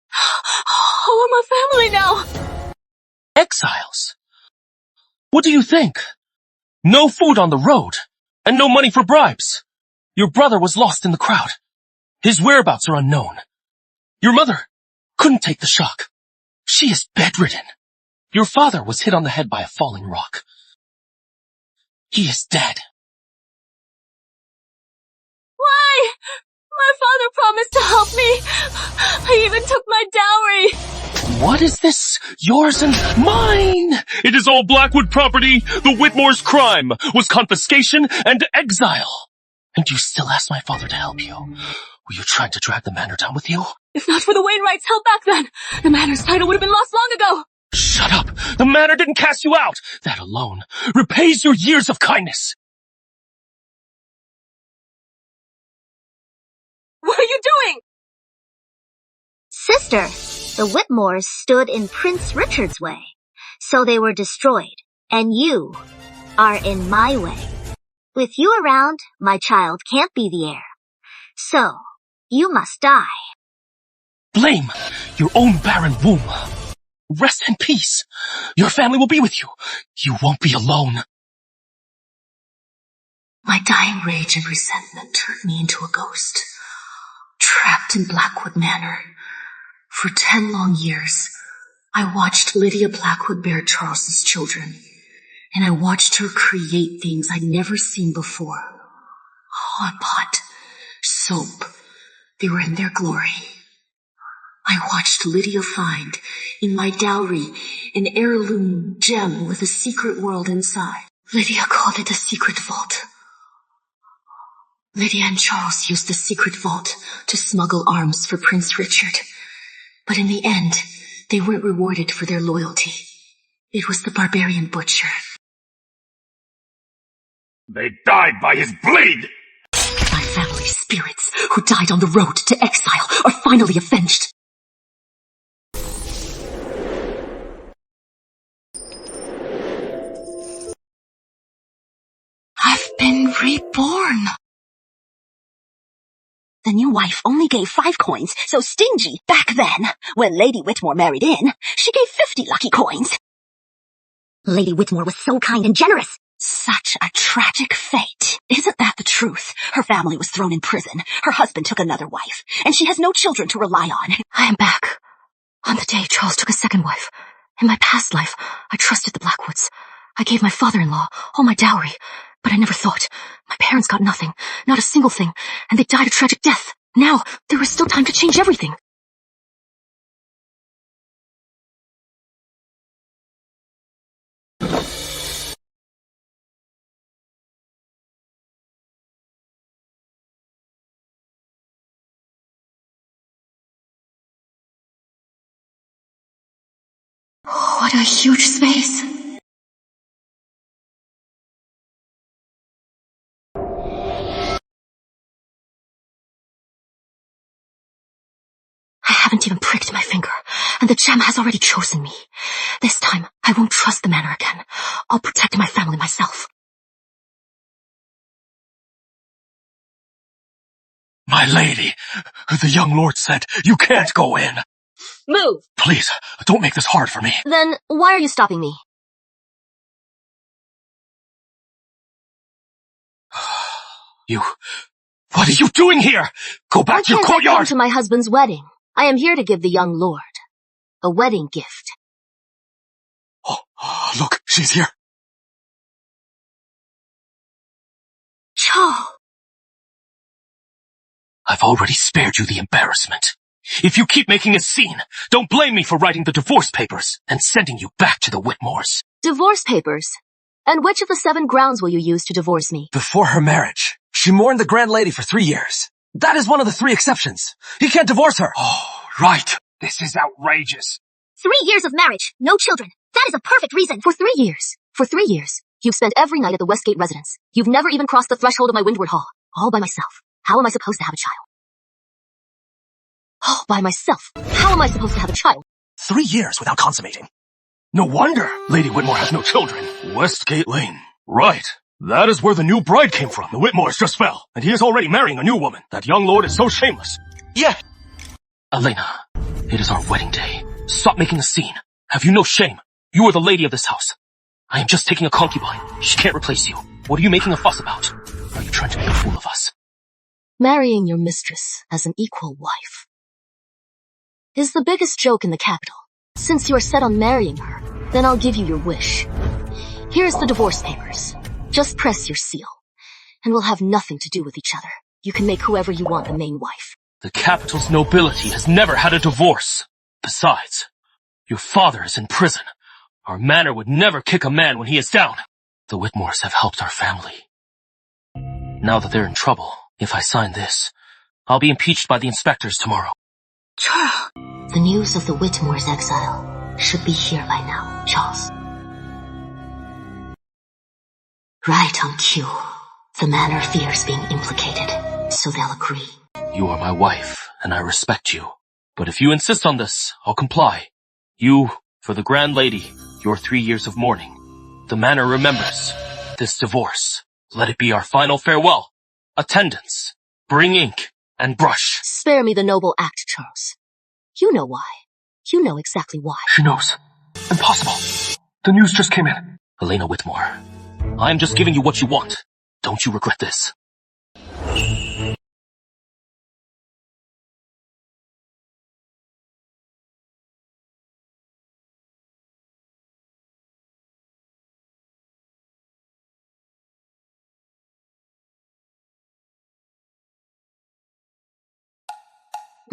How are my family now? Exiles? What do you think? No food on the road, and no money for bribes. Your brother was lost in the crowd. His whereabouts are unknown. Your mother couldn't take the shock. She is bedridden. Your father was hit on the head by a falling rock. He is dead. Why? My father promised to help me. I even took my dowry. What is this? Yours and mine! It is all Blackwood property. The Whitmore's crime was confiscation and exile. And you still ask my father to help you. Were you trying to drag the manor down with you? If not for the Wainwrights' help back then, the manor's title would have been lost long ago. Shut up! The manor didn't cast you out! That alone repays your years of kindness. What are you doing? Sister, the Whitmores stood in Prince Richard's way, so they were destroyed, and you are in my way. With you around, my child can't be the heir. So, you must die. Blame your own barren womb. Rest in peace. Your family will be with you. You won't be alone. My dying rage and resentment turned me into a ghost, trapped in Blackwood Manor. For 10 long years, I watched Lydia Blackwood bear Charles's children, and I watched her create things I'd never seen before. A pot, soap, they were in their glory. I watched Lydia find, in my dowry, an heirloom gem with a secret world inside. Lydia called it the secret vault. Lydia and Charles used the secret vault to smuggle arms for Prince Richard. But in the end, they weren't rewarded for their loyalty. It was the barbarian butcher. They died by his blade! My family's spirits, who died on the road to exile, are finally avenged. I've been reborn. The new wife only gave 5 coins, so stingy back then. When Lady Whitmore married in, she gave 50 lucky coins. Lady Whitmore was so kind and generous. Such a tragic fate. Isn't that the truth? Her family was thrown in prison. Her husband took another wife, and she has no children to rely on. I am back. On the day Charles took a second wife. In my past life, I trusted the Blackwoods. I gave my father-in-law all my dowry. But I never thought. My parents got nothing, not a single thing, and they died a tragic death. Now, there was still time to change everything. What a huge space. I haven't even pricked my finger, and the gem has already chosen me. This time, I won't trust the manor again. I'll protect my family myself. My lady, the young lord said you can't go in. Move! Please, don't make this hard for me. Then, why are you stopping me? What are you doing here? Go back to your courtyard! I can't come to my husband's wedding. I am here to give the young lord a wedding gift. Oh, look, she's here. Charles! I've already spared you the embarrassment. If you keep making a scene, don't blame me for writing the divorce papers and sending you back to the Whitmores. Divorce papers? And which of the 7 grounds will you use to divorce me? Before her marriage, she mourned the Grand Lady for 3 years. That is one of the 3 exceptions. He can't divorce her. Oh, right. This is outrageous. 3 years of marriage, no children. That is a perfect reason. For 3 years. For 3 years. You've spent every night at the Westgate residence. You've never even crossed the threshold of my Windward Hall. All by myself. How am I supposed to have a child? All by myself. How am I supposed to have a child? 3 years without consummating. No wonder Lady Whitmore has no children. Westgate Lane. Right. That is where the new bride came from. The Whitmores just fell, and he is already marrying a new woman. That young lord is so shameless. Yeah, Elena, it is our wedding day. Stop making a scene. Have you no shame? You are the lady of this house. I am just taking a concubine. She can't replace you. What are you making a fuss about? Are you trying to make a fool of us? Marrying your mistress as an equal wife is the biggest joke in the capital. Since you are set on marrying her, then I'll give you your wish. Here's the divorce papers. Just press your seal, and we'll have nothing to do with each other. You can make whoever you want the main wife. The capital's nobility has never had a divorce. Besides, your father is in prison. Our manor would never kick a man when he is down. The Whitmores have helped our family. Now that they're in trouble, if I sign this, I'll be impeached by the inspectors tomorrow. Charles! The news of the Whitmore's exile should be here by now, Charles. Right on cue. The manor fears being implicated, so they'll agree. You are my wife, and I respect you. But if you insist on this, I'll comply. You, for the grand lady, your 3 years of mourning. The manor remembers. This divorce, let it be our final farewell. Attendance, bring ink, and brush. Spare me the noble act, Charles. You know why. You know exactly why. She knows. Impossible. The news just came in. Elena Whitmore, I'm just giving you what you want. Don't you regret this?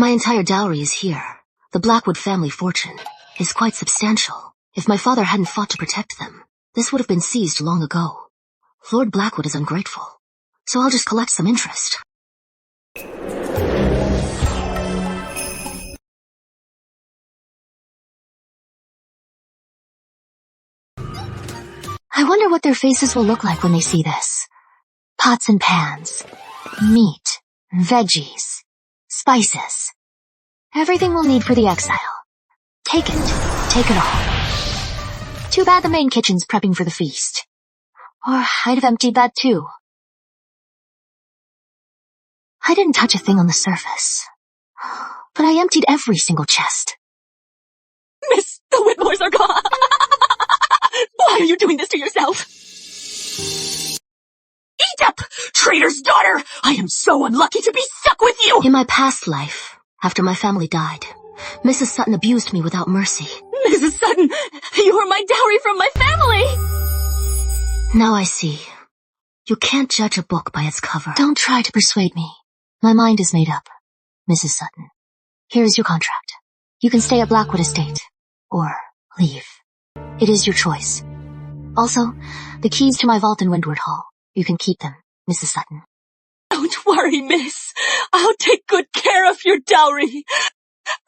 My entire dowry is here. The Blackwood family fortune is quite substantial. If my father hadn't fought to protect them, this would have been seized long ago. Lord Blackwood is ungrateful, so I'll just collect some interest. I wonder what their faces will look like when they see this. Pots and pans, meat, veggies, spices. Everything we'll need for the exile. Take it all. Too bad the main kitchen's prepping for the feast. Or I'd have emptied that too. I didn't touch a thing on the surface, but I emptied every single chest. Miss, the Whitmores are gone. Why are you doing this to yourself? Eat up, traitor's daughter! I am so unlucky to be stuck with you! In my past life, after my family died, Mrs. Sutton abused me without mercy. Mrs. Sutton, you're my dowry from my family! Now I see. You can't judge a book by its cover. Don't try to persuade me. My mind is made up. Mrs. Sutton, here is your contract. You can stay at Blackwood Estate, or leave. It is your choice. Also, the keys to my vault in Windward Hall. You can keep them, Mrs. Sutton. Don't worry, miss. I'll take good care of your dowry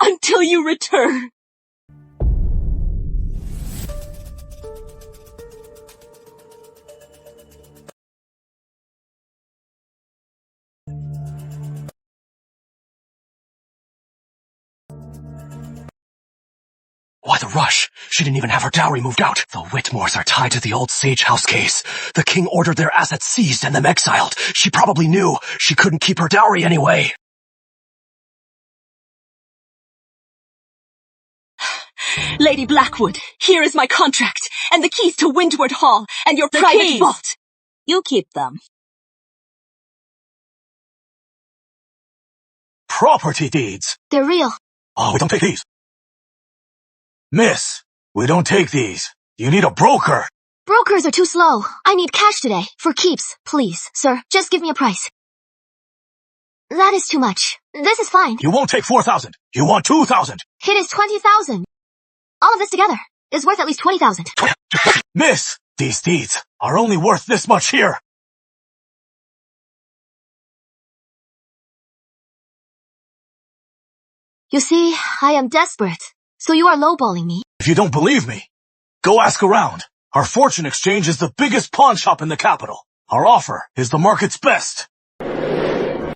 until you return. Why the rush? She didn't even have her dowry moved out. The Whitmores are tied to the old Sage House case. The king ordered their assets seized and them exiled. She probably knew she couldn't keep her dowry anyway. Lady Blackwood, here is my contract, and the keys to Windward Hall, and your private vault. You keep them. Property deeds. They're real. Oh, we don't take these. Miss, we don't take these. You need a broker. Brokers are too slow. I need cash today. For keeps, please. Sir, just give me a price. That is too much. This is fine. You won't take 4,000. You want 2,000. It is 20,000. All of this together is worth at least 20,000. Miss, these deeds are only worth this much here. You see, I am desperate. So you are lowballing me? If you don't believe me, go ask around. Our fortune exchange is the biggest pawn shop in the capital. Our offer is the market's best. It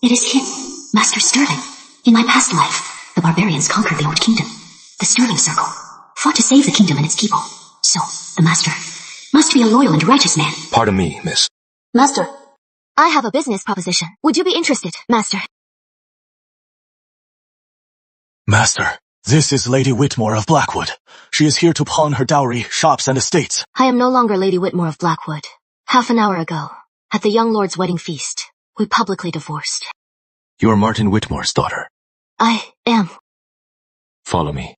is him, Master Sterling. In my past life, the barbarians conquered the old kingdom. The Sterling Circle fought to save the kingdom and its people. So, the Master must be a loyal and righteous man. Pardon me, miss. Master, I have a business proposition. Would you be interested, Master? Master, this is Lady Whitmore of Blackwood. She is here to pawn her dowry, shops, and estates. I am no longer Lady Whitmore of Blackwood. Half an hour ago, at the young lord's wedding feast, we publicly divorced. You are Martin Whitmore's daughter. I am. Follow me.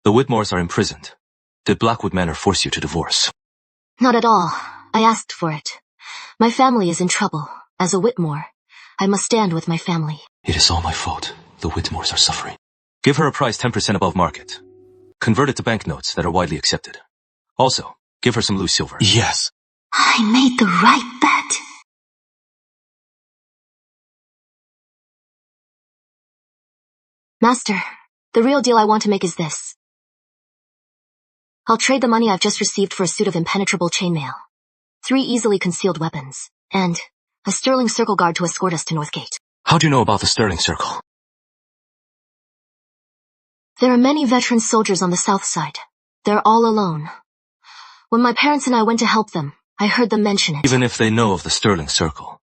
The Whitmores are imprisoned. Did Blackwood Manor force you to divorce? Not at all. I asked for it. My family is in trouble. As a Whitmore, I must stand with my family. It is all my fault. The Whitmores are suffering. Give her a price 10% above market. Convert it to banknotes that are widely accepted. Also, give her some loose silver. Yes. I made the right bet. Master, the real deal I want to make is this. I'll trade the money I've just received for a suit of impenetrable chainmail, 3 easily concealed weapons, and a Sterling Circle guard to escort us to Northgate. How do you know about the Sterling Circle? There are many veteran soldiers on the south side. They're all alone. When my parents and I went to help them, I heard them mention it. Even if they know of the Sterling Circle,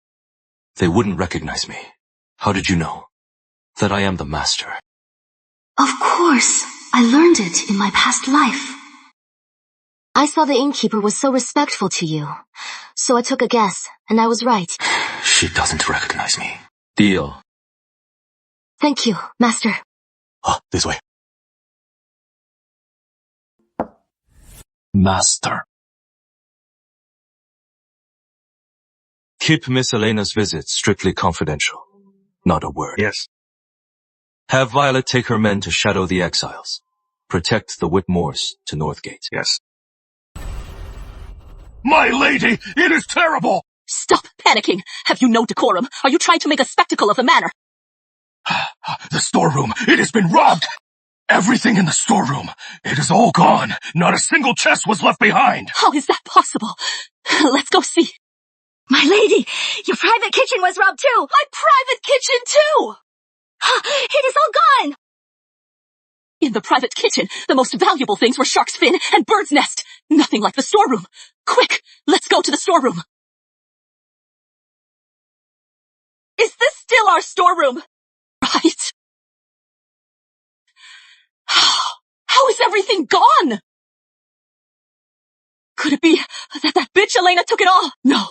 they wouldn't recognize me. How did you know that I am the master? Of course, I learned it in my past life. I saw the innkeeper was so respectful to you, so I took a guess, and I was right. She doesn't recognize me. Deal. Thank you, Master. This way. Master. Keep Miss Elena's visit strictly confidential. Not a word. Yes. Have Violet take her men to shadow the exiles. Protect the Whitmores to Northgate. Yes. My lady, it is terrible! Stop panicking! Have you no decorum? Are you trying to make a spectacle of the manor? The storeroom, it has been robbed! Everything in the storeroom, it is all gone. Not a single chest was left behind. How is that possible? Let's go see. My lady, your private kitchen was robbed too! My private kitchen too! It is all gone! In the private kitchen, the most valuable things were shark's fin and bird's nest. Nothing like the storeroom. Quick, let's go to the storeroom. Is this still our storeroom? Right. How is everything gone? Could it be that that bitch Elena took it all? No.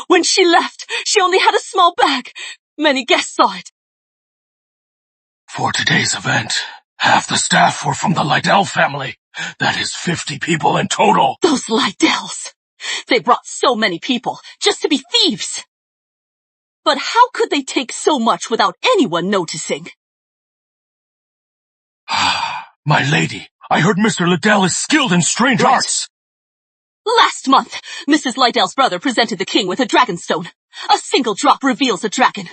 When she left, she only had a small bag. Many guests saw it. For today's event, half the staff were from the Liddell family. That is 50 people in total. Those Liddells. They brought so many people just to be thieves. But how could they take so much without anyone noticing? My lady, I heard Mr. Liddell is skilled in strange arts. Last month, Mrs. Liddell's brother presented the king with a dragonstone. A single drop reveals a dragon.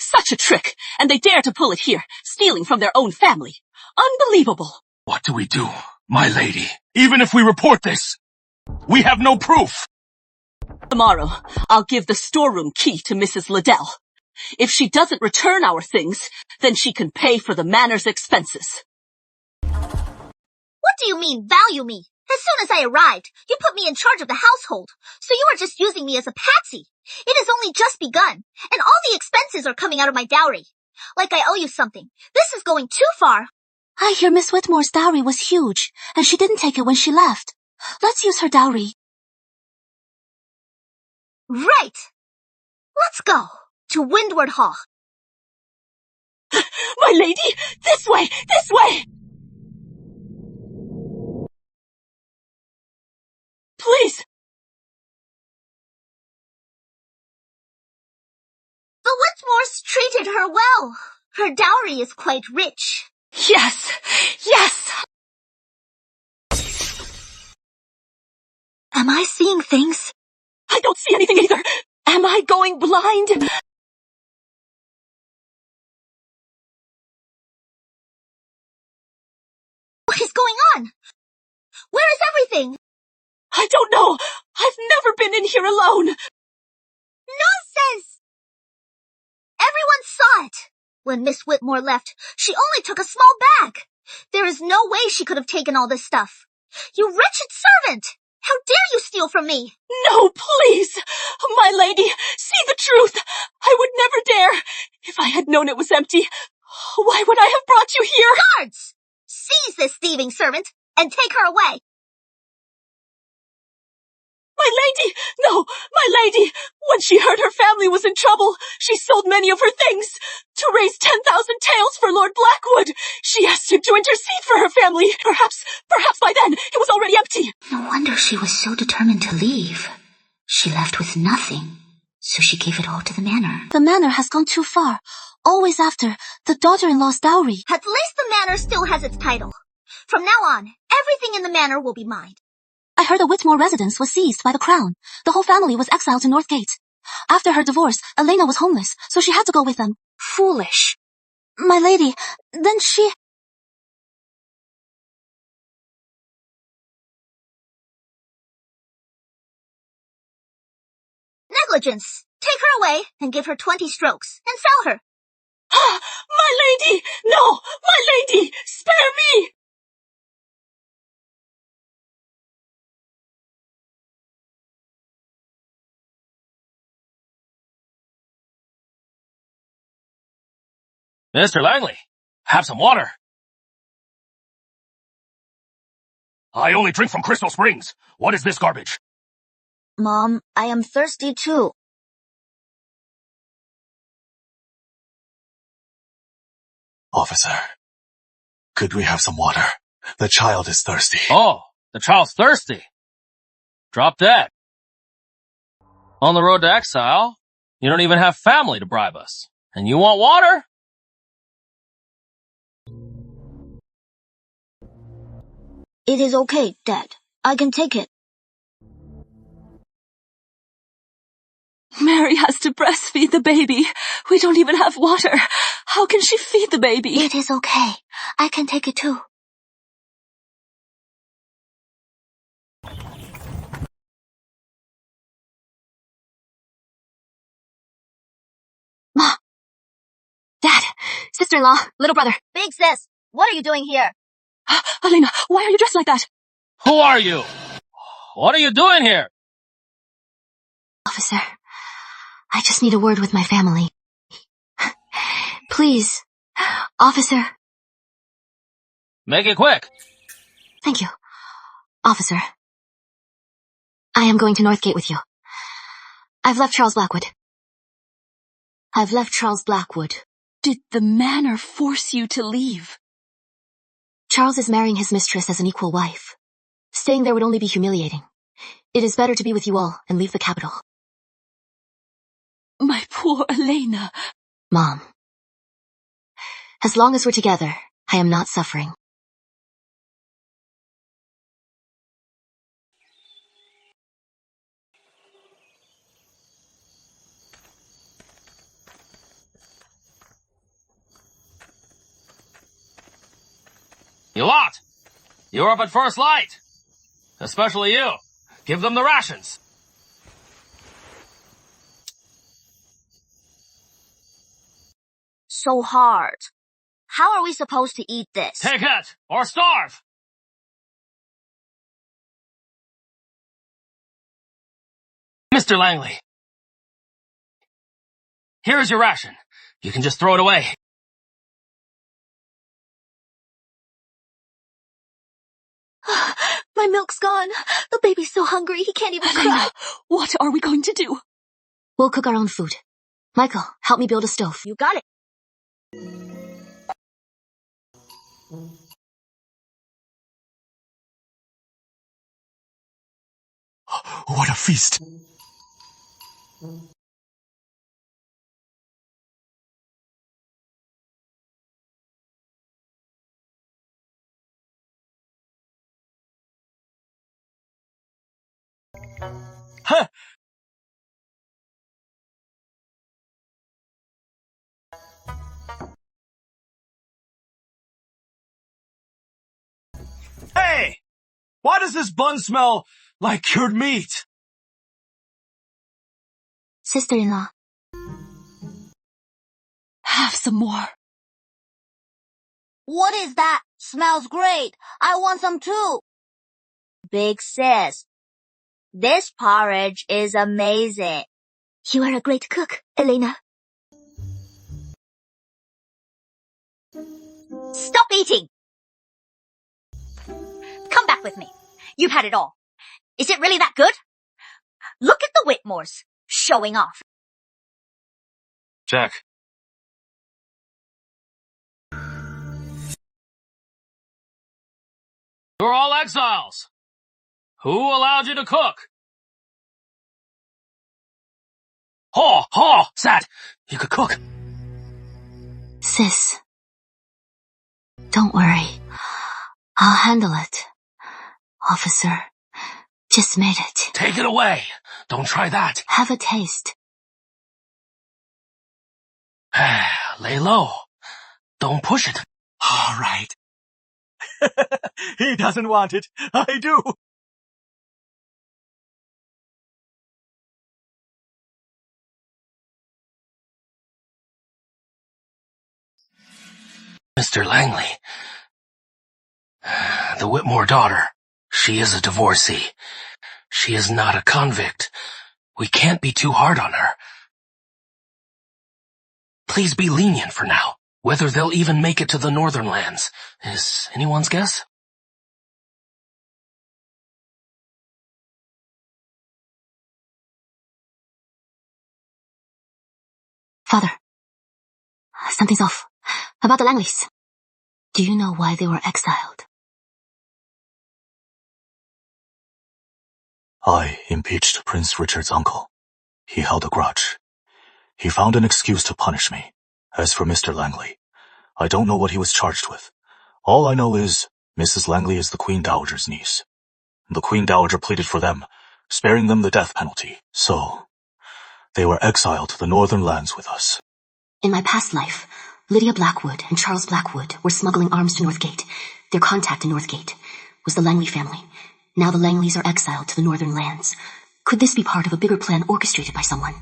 Such a trick, and they dare to pull it here, stealing from their own family. Unbelievable. What do we do, my lady? Even if we report this, we have no proof. Tomorrow, I'll give the storeroom key to Mrs. Liddell. If she doesn't return our things, then she can pay for the manor's expenses. What do you mean, value me? As soon as I arrived, you put me in charge of the household, so you are just using me as a patsy. It has only just begun, and all the expenses are coming out of my dowry. Like I owe you something. This is going too far. I hear Miss Whitmore's dowry was huge, and she didn't take it when she left. Let's use her dowry. Right. Let's go to Windward Hall. My lady, this way, this way! Please! The Whitmores treated her well. Her dowry is quite rich. Yes! Yes! Am I seeing things? I don't see anything either. Am I going blind? What is going on? Where is everything? I don't know. I've never been in here alone. Nonsense! Everyone saw it. When Miss Whitmore left, she only took a small bag. There is no way she could have taken all this stuff. You wretched servant! How dare you steal from me? No, please! My lady, see the truth! I would never dare! If I had known it was empty, why would I have brought you here? Guards! Seize this thieving servant and take her away. My lady! No, my lady! When she heard her family was in trouble, she sold many of her things to raise 10,000 taels for Lord Blackwood. She asked him to intercede for her family. Perhaps by then it was already empty. No wonder she was so determined to leave. She left with nothing, so she gave it all to the manor. The manor has gone too far. Always after the daughter-in-law's dowry. At least the manor still has its title. From now on, everything in the manor will be mine. I heard the Whitmore residence was seized by the crown. The whole family was exiled to Northgate. After her divorce, Elena was homeless, so she had to go with them. Foolish. My lady, then she... Negligence. Take her away and give her 20 strokes and sell her. My lady! No! My lady! Spare me! Mr. Langley, have some water. I only drink from Crystal Springs. What is this garbage? Mom, I am thirsty too. Officer, could we have some water? The child is thirsty. Oh, the child's thirsty. Drop dead. On the road to exile, you don't even have family to bribe us. And you want water? It is okay, Dad. I can take it. Mary has to breastfeed the baby. We don't even have water. How can she feed the baby? It is okay. I can take it too. Ma! Dad! Sister-in-law! Little brother! Big sis, what are you doing here? Elena, why are you dressed like that? Who are you? What are you doing here? Officer, I just need a word with my family. Please, officer. Make it quick. Thank you. Officer, I am going to Northgate with you. I've left Charles Blackwood. Did the manor force you to leave? Charles is marrying his mistress as an equal wife. Staying there would only be humiliating. It is better to be with you all and leave the capital. My poor Elena. Mom. As long as we're together, I am not suffering. You lot! You're up at first light. Especially you. Give them the rations. So hard. How are we supposed to eat this? Take it, or starve! Mr. Langley. Here's your ration. You can just throw it away. My milk's gone. The baby's so hungry he can't even cry. What are we going to do? We'll cook our own food. Michael, help me build a stove. You got it. What a feast! Huh! Hey! Why does this bun smell like cured meat? Sister-in-law. Have some more. What is that? Smells great. I want some too. Big sis, This porridge is amazing. You are a great cook, Elena. Stop eating! Come back with me. You've had it all. Is it really that good? Look at the Whitmores, showing off. Jack. You're all exiles. Who allowed you to cook? Sad. You could cook. Sis. Don't worry. I'll handle it. Officer. Just made it. Take it away. Don't try that. Have a taste. Lay low. Don't push it. All right. He doesn't want it. I do. Mr. Langley. The Whitmore daughter. She is a divorcee. She is not a convict. We can't be too hard on her. Please be lenient for now. Whether they'll even make it to the northern lands is anyone's guess. Father. Something's off. About the Langleys. Do you know why they were exiled? I impeached Prince Richard's uncle. He held a grudge. He found an excuse to punish me. As for Mr. Langley, I don't know what he was charged with. All I know is Mrs. Langley is the Queen Dowager's niece. The Queen Dowager pleaded for them, sparing them the death penalty. So, they were exiled to the northern lands with us. In my past life, Lydia Blackwood and Charles Blackwood were smuggling arms to Northgate. Their contact in Northgate was the Langley family. Now the Langleys are exiled to the northern lands. Could this be part of a bigger plan orchestrated by someone?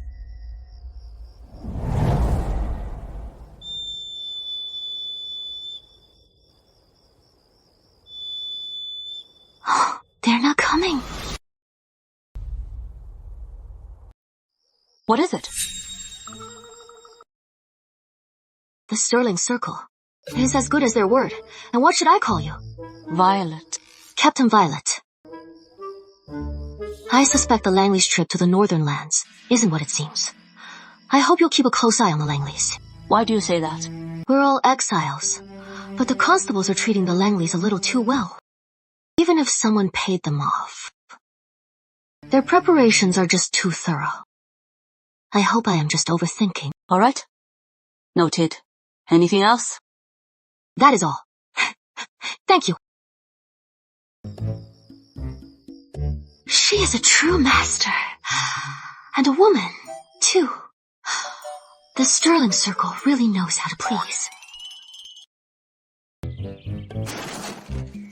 They're not coming. What is it? The Sterling Circle. It is as good as their word. And what should I call you? Violet. Captain Violet. I suspect the Langleys' trip to the northern lands isn't what it seems. I hope you'll keep a close eye on the Langleys. Why do you say that? We're all exiles, but the constables are treating the Langleys a little too well. Even if someone paid them off. Their preparations are just too thorough. I hope I am just overthinking. All right. Noted. Anything else? That is all. Thank you. She is a true master. And a woman, too. The Sterling Circle really knows how to please.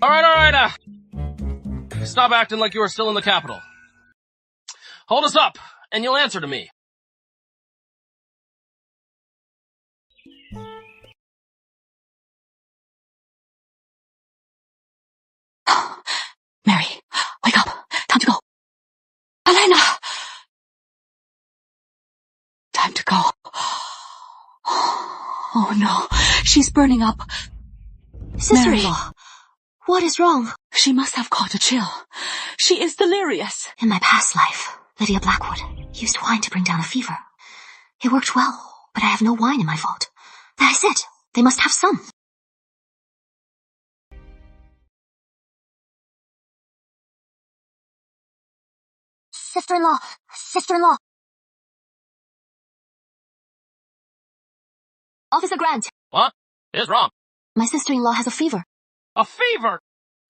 All right. Stop acting like you are still in the capital. Hold us up, and you'll answer to me. Mary, wake up. Time to go. Elena! Time to go. Oh no, she's burning up. Sister-in-law, what is wrong? She must have caught a chill. She is delirious. In my past life, Lydia Blackwood used wine to bring down a fever. It worked well, but I have no wine in my vault. I said, they must have some. Sister-in-law. Officer Grant. What is wrong? My sister-in-law has a fever. A fever?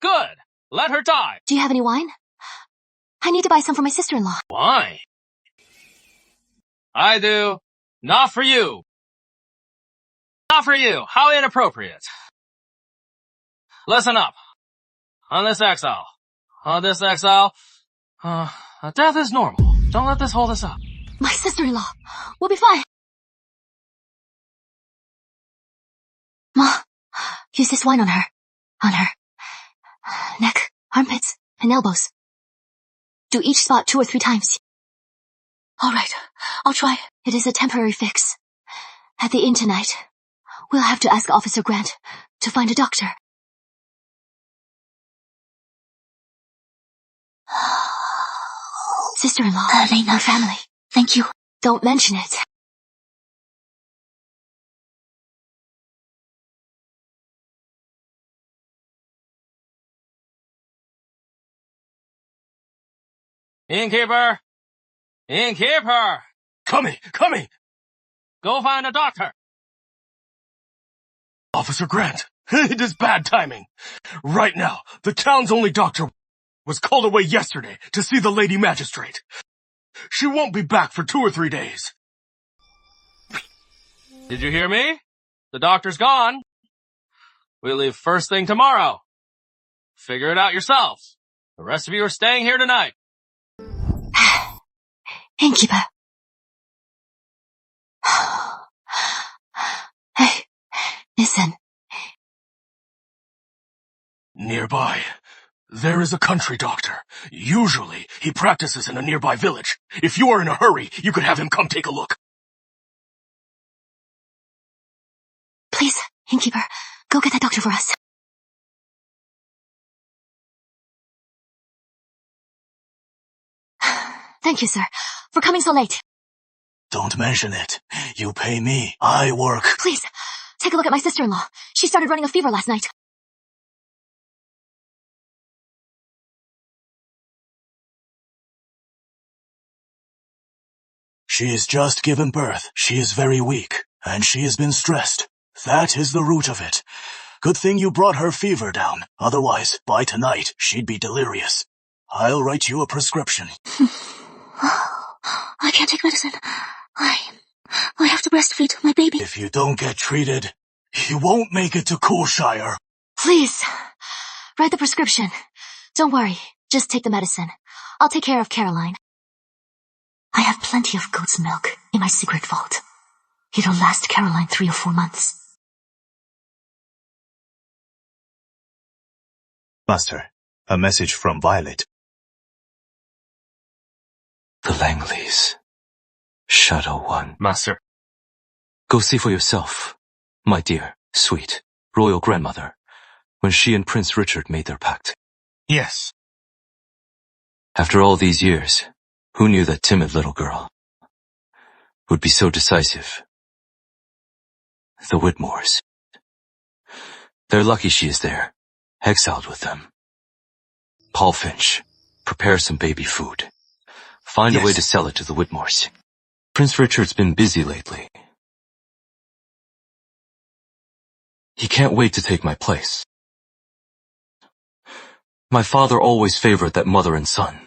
Good. Let her die. Do you have any wine? I need to buy some for my sister-in-law. Why? I do. Not for you. Not for you. How inappropriate. Listen up. On this exile, death is normal. Don't let this hold us up. My sister-in-law will be fine. Ma, use this wine on her. On her neck, armpits, and elbows. Do each spot 2 or 3 times. All right, I'll try. It is a temporary fix. At the inn tonight, we'll have to ask Officer Grant to find a doctor. Sister-in-law, Elena, family. thank you. Don't mention it. Innkeeper! Innkeeper! Coming! Go find a doctor! Officer Grant, it is bad timing. Right now, the town's only doctor was called away yesterday to see the lady magistrate. She won't be back for 2 or 3 days. Did you hear me? The doctor's gone. We leave first thing tomorrow. Figure it out yourselves. The rest of you are staying here tonight. Innkeeper. Hey, listen. Nearby, there is a country doctor. Usually, he practices in a nearby village. If you are in a hurry, you could have him come take a look. Please, Innkeeper, go get that doctor for us. Thank you, sir, for coming so late. Don't mention it. You pay me. I work. Please, take a look at my sister-in-law. She started running a fever last night. She has just given birth. She is very weak, and she has been stressed. That is the root of it. Good thing you brought her fever down. Otherwise, by tonight, she'd be delirious. I'll write you a prescription. I can't take medicine. I have to breastfeed my baby. If you don't get treated, you won't make it to Coolshire. Please, write the prescription. Don't worry, just take the medicine. I'll take care of Caroline. I have plenty of goat's milk in my secret vault. It'll last Caroline 3 or 4 months. Master, a message from Violet. The Langleys. Shadow One. Master. Go see for yourself, my dear, sweet, royal grandmother, when she and Prince Richard made their pact. Yes. After all these years, who knew that timid little girl would be so decisive? The Whitmores. They're lucky she is there, exiled with them. Paul Finch, prepare some baby food. Find a way to sell it to the Whitmores. Prince Richard's been busy lately. He can't wait to take my place. My father always favored that mother and son.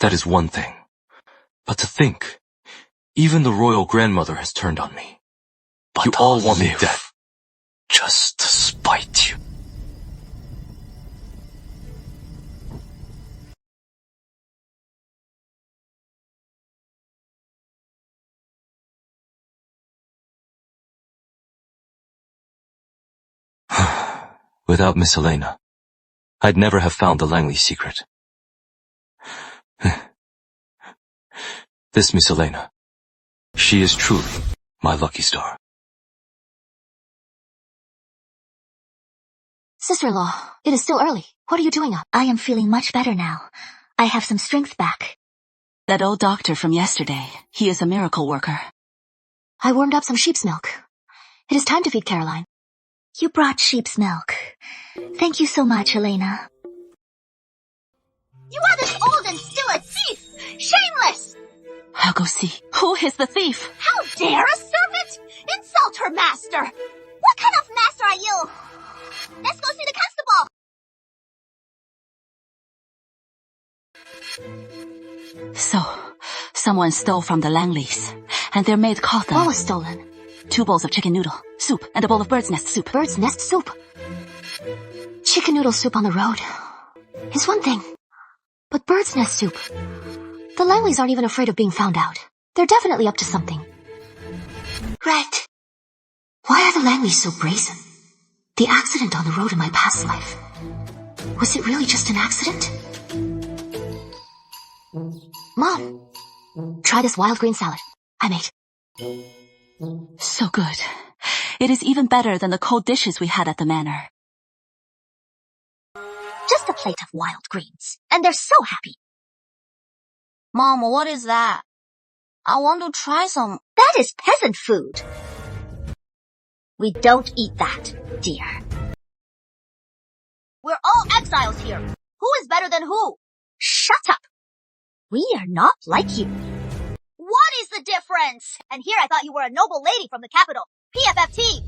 That is one thing. But to think, even the royal grandmother has turned on me. But you all want me dead. Just to spite you. Without Miss Helena, I'd never have found the Langley secret. This Miss Helena, she is truly my lucky star. Sister-in-law, it is still early. What are you doing up? I am feeling much better now. I have some strength back. That old doctor from yesterday, he is a miracle worker. I warmed up some sheep's milk. It is time to feed Caroline. You brought sheep's milk. Thank you so much, Elena. You are this old and still a thief! Shameless! I'll go see. Who is the thief? How dare a servant insult her master? What kind of master are you? Let's go see the constable. So, someone stole from the Langleys, and their maid caught them. What was stolen? 2 bowls of chicken noodle soup and a bowl of bird's nest soup. Bird's nest soup? Chicken noodle soup on the road is one thing, but bird's nest soup? The Langleys aren't even afraid of being found out. They're definitely up to something. Right. Why are the Langleys so brazen? The accident on the road in my past life. Was it really just an accident? Mom, try this wild green salad I made. So good. It is even better than the cold dishes we had at the manor. Just a plate of wild greens, and they're so happy. Mom, what is that? I want to try some. That is peasant food. We don't eat that, dear. We're all exiles here. Who is better than who? Shut up. We are not like you. What is the difference? And here I thought you were a noble lady from the capital, PFFT.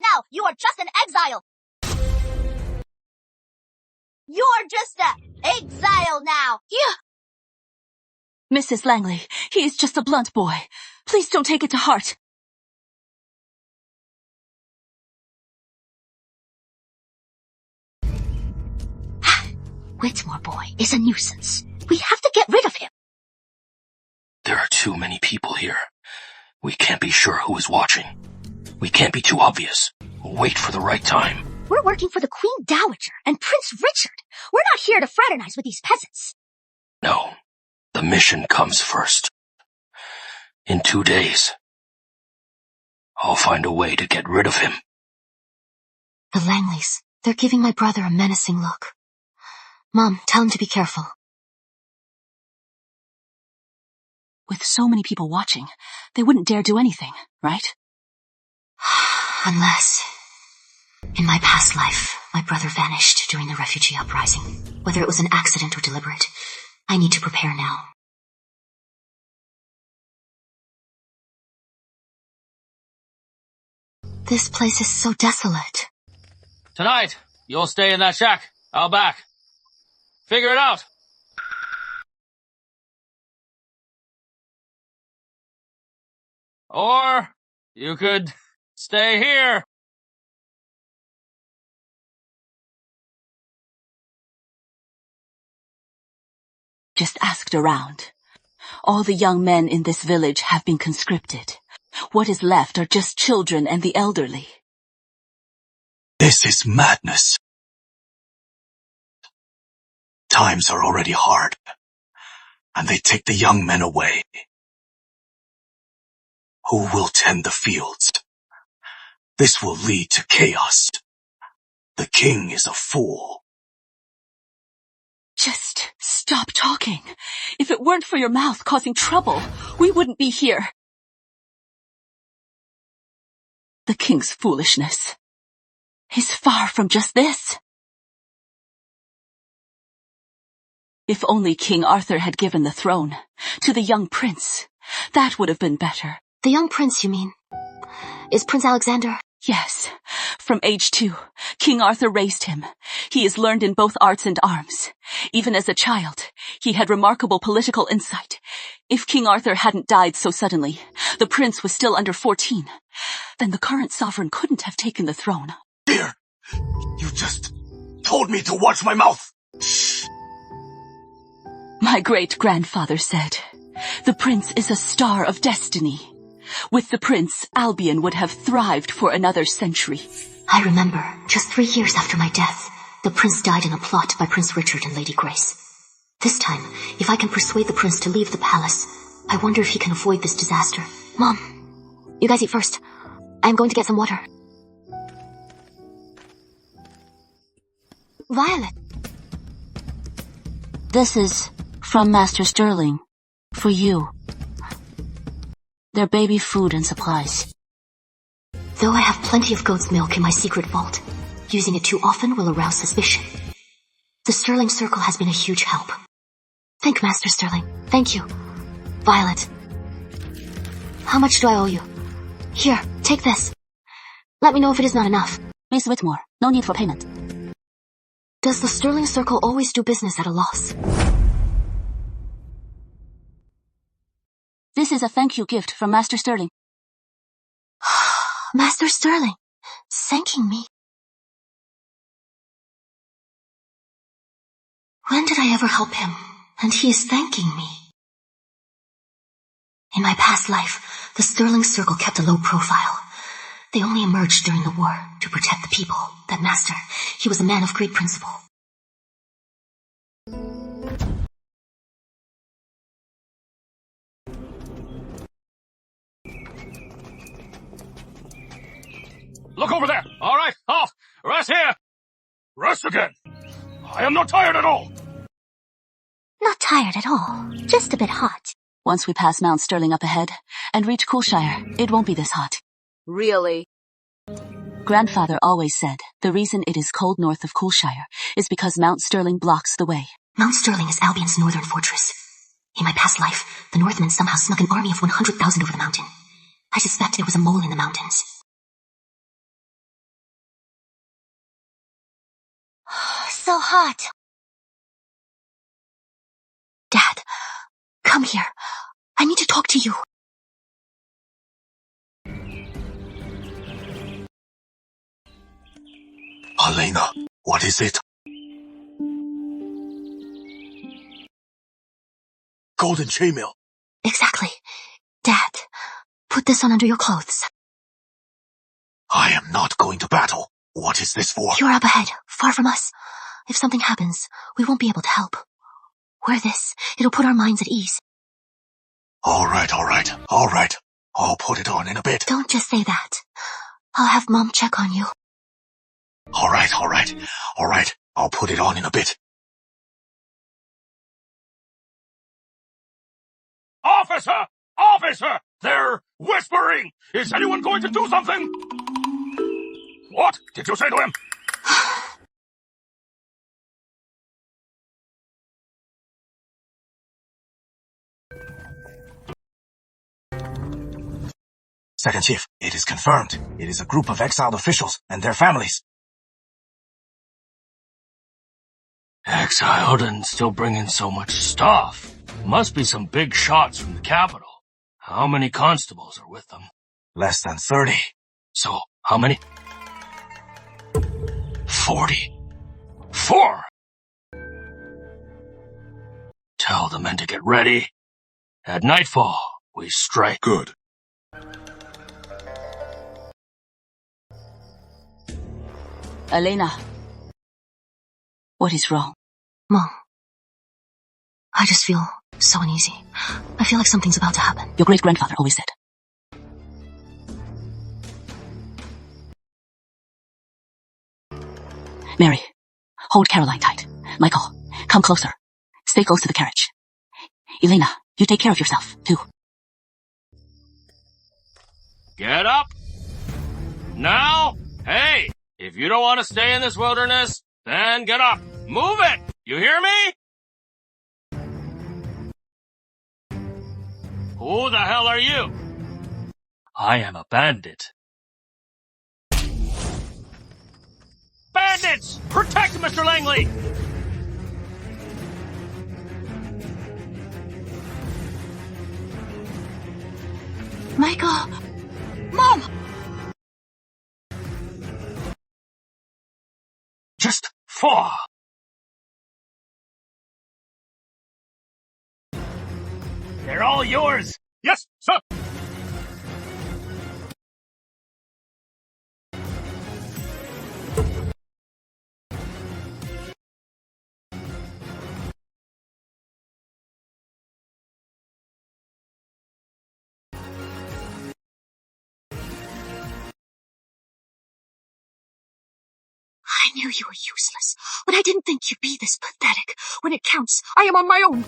Now you are just an exile. You're just an exile now. Yeah. Mrs. Langley, he is just a blunt boy. Please don't take it to heart. Whitmore boy is a nuisance. We have to get rid of him. There are too many people here. We can't be sure who is watching. We can't be too obvious. We'll wait for the right time. We're working for the Queen Dowager and Prince Richard. We're not here to fraternize with these peasants. No, the mission comes first. In 2 days, I'll find a way to get rid of him. The Langleys, they're giving my brother a menacing look. Mom, tell him to be careful. With so many people watching, they wouldn't dare do anything, right? Unless, in my past life, my brother vanished during the refugee uprising. Whether it was an accident or deliberate, I need to prepare now. This place is so desolate. Tonight, you'll stay in that shack. I'll back. Figure it out. Or you could stay here. Just asked around. All the young men in this village have been conscripted. What is left are just children and the elderly. This is madness. Times are already hard, and they take the young men away. Who will tend the fields? This will lead to chaos. The king is a fool. Just stop talking. If it weren't for your mouth causing trouble, we wouldn't be here. The king's foolishness is far from just this. If only King Arthur had given the throne to the young prince, that would have been better. The young prince, you mean? Is Prince Alexander? Yes. From age 2, King Arthur raised him. He is learned in both arts and arms. Even as a child, he had remarkable political insight. If King Arthur hadn't died so suddenly, the prince was still under 14. Then the current sovereign couldn't have taken the throne. Dear, you just told me to watch my mouth. Shh. My great-grandfather said, the prince is a star of destiny. With the prince, Albion would have thrived for another century. I remember, just 3 years after my death, the prince died in a plot by Prince Richard and Lady Grace. This time, if I can persuade the prince to leave the palace, I wonder if he can avoid this disaster. Mom, you guys eat first. I'm going to get some water. Violet. This is from Master Sterling. For you. Their baby food and supplies. Though I have plenty of goat's milk in my secret vault, using it too often will arouse suspicion. The Sterling Circle has been a huge help. Thank Master Sterling. Thank you. Violet. How much do I owe you? Here, take this. Let me know if it is not enough. Miss Whitmore, no need for payment. Does the Sterling Circle always do business at a loss? This is a thank you gift from Master Sterling. Master Sterling, thanking me. When did I ever help him, and he is thanking me? In my past life, the Sterling Circle kept a low profile. They only emerged during the war to protect the people. That master, he was a man of great principle. unrest again! I am not tired at all! Not tired at all. Just a bit hot. Once we pass Mount Sterling up ahead and reach Coolshire, it won't be this hot. Really? Grandfather always said the reason it is cold north of Coolshire is because Mount Sterling blocks the way. Mount Sterling is Albion's northern fortress. In my past life, the Northmen somehow snuck an army of 100,000 over the mountain. I suspect there was a mole in the mountains. So hot. Dad, come here. I need to talk to you. Elena, what is it? Golden chainmail. Exactly. Dad, put this on under your clothes. I am not going to battle. What is this for? You're up ahead, far from us. If something happens, we won't be able to help. Wear this. It'll put our minds at ease. All right. I'll put it on in a bit. Don't just say that. I'll have Mom check on you. All right. I'll put it on in a bit. Officer! They're whispering! Is anyone going to do something? What did you say to him? Second Chief, it is confirmed. It is a group of exiled officials and their families. Exiled and still bringing so much stuff. Must be some big shots from the capital. How many constables are with them? Less than 30. So, how many? 44! Tell the men to get ready. At nightfall, we strike. Good. Elena, what is wrong? Mom, I just feel so uneasy. I feel like something's about to happen. Your great-grandfather always said. Mary, hold Caroline tight. Michael, come closer. Stay close to the carriage. Elena, you take care of yourself, too. Get up! Now! Hey! If you don't want to stay in this wilderness, then get up! Move it! You hear me? Who the hell are you? I am a bandit. Bandits! Protect Mr. Langley! Michael! Mom! Just fall! They're all yours! Yes, sir! I knew you were useless, but I didn't think you'd be this pathetic. When it counts, I am on my own.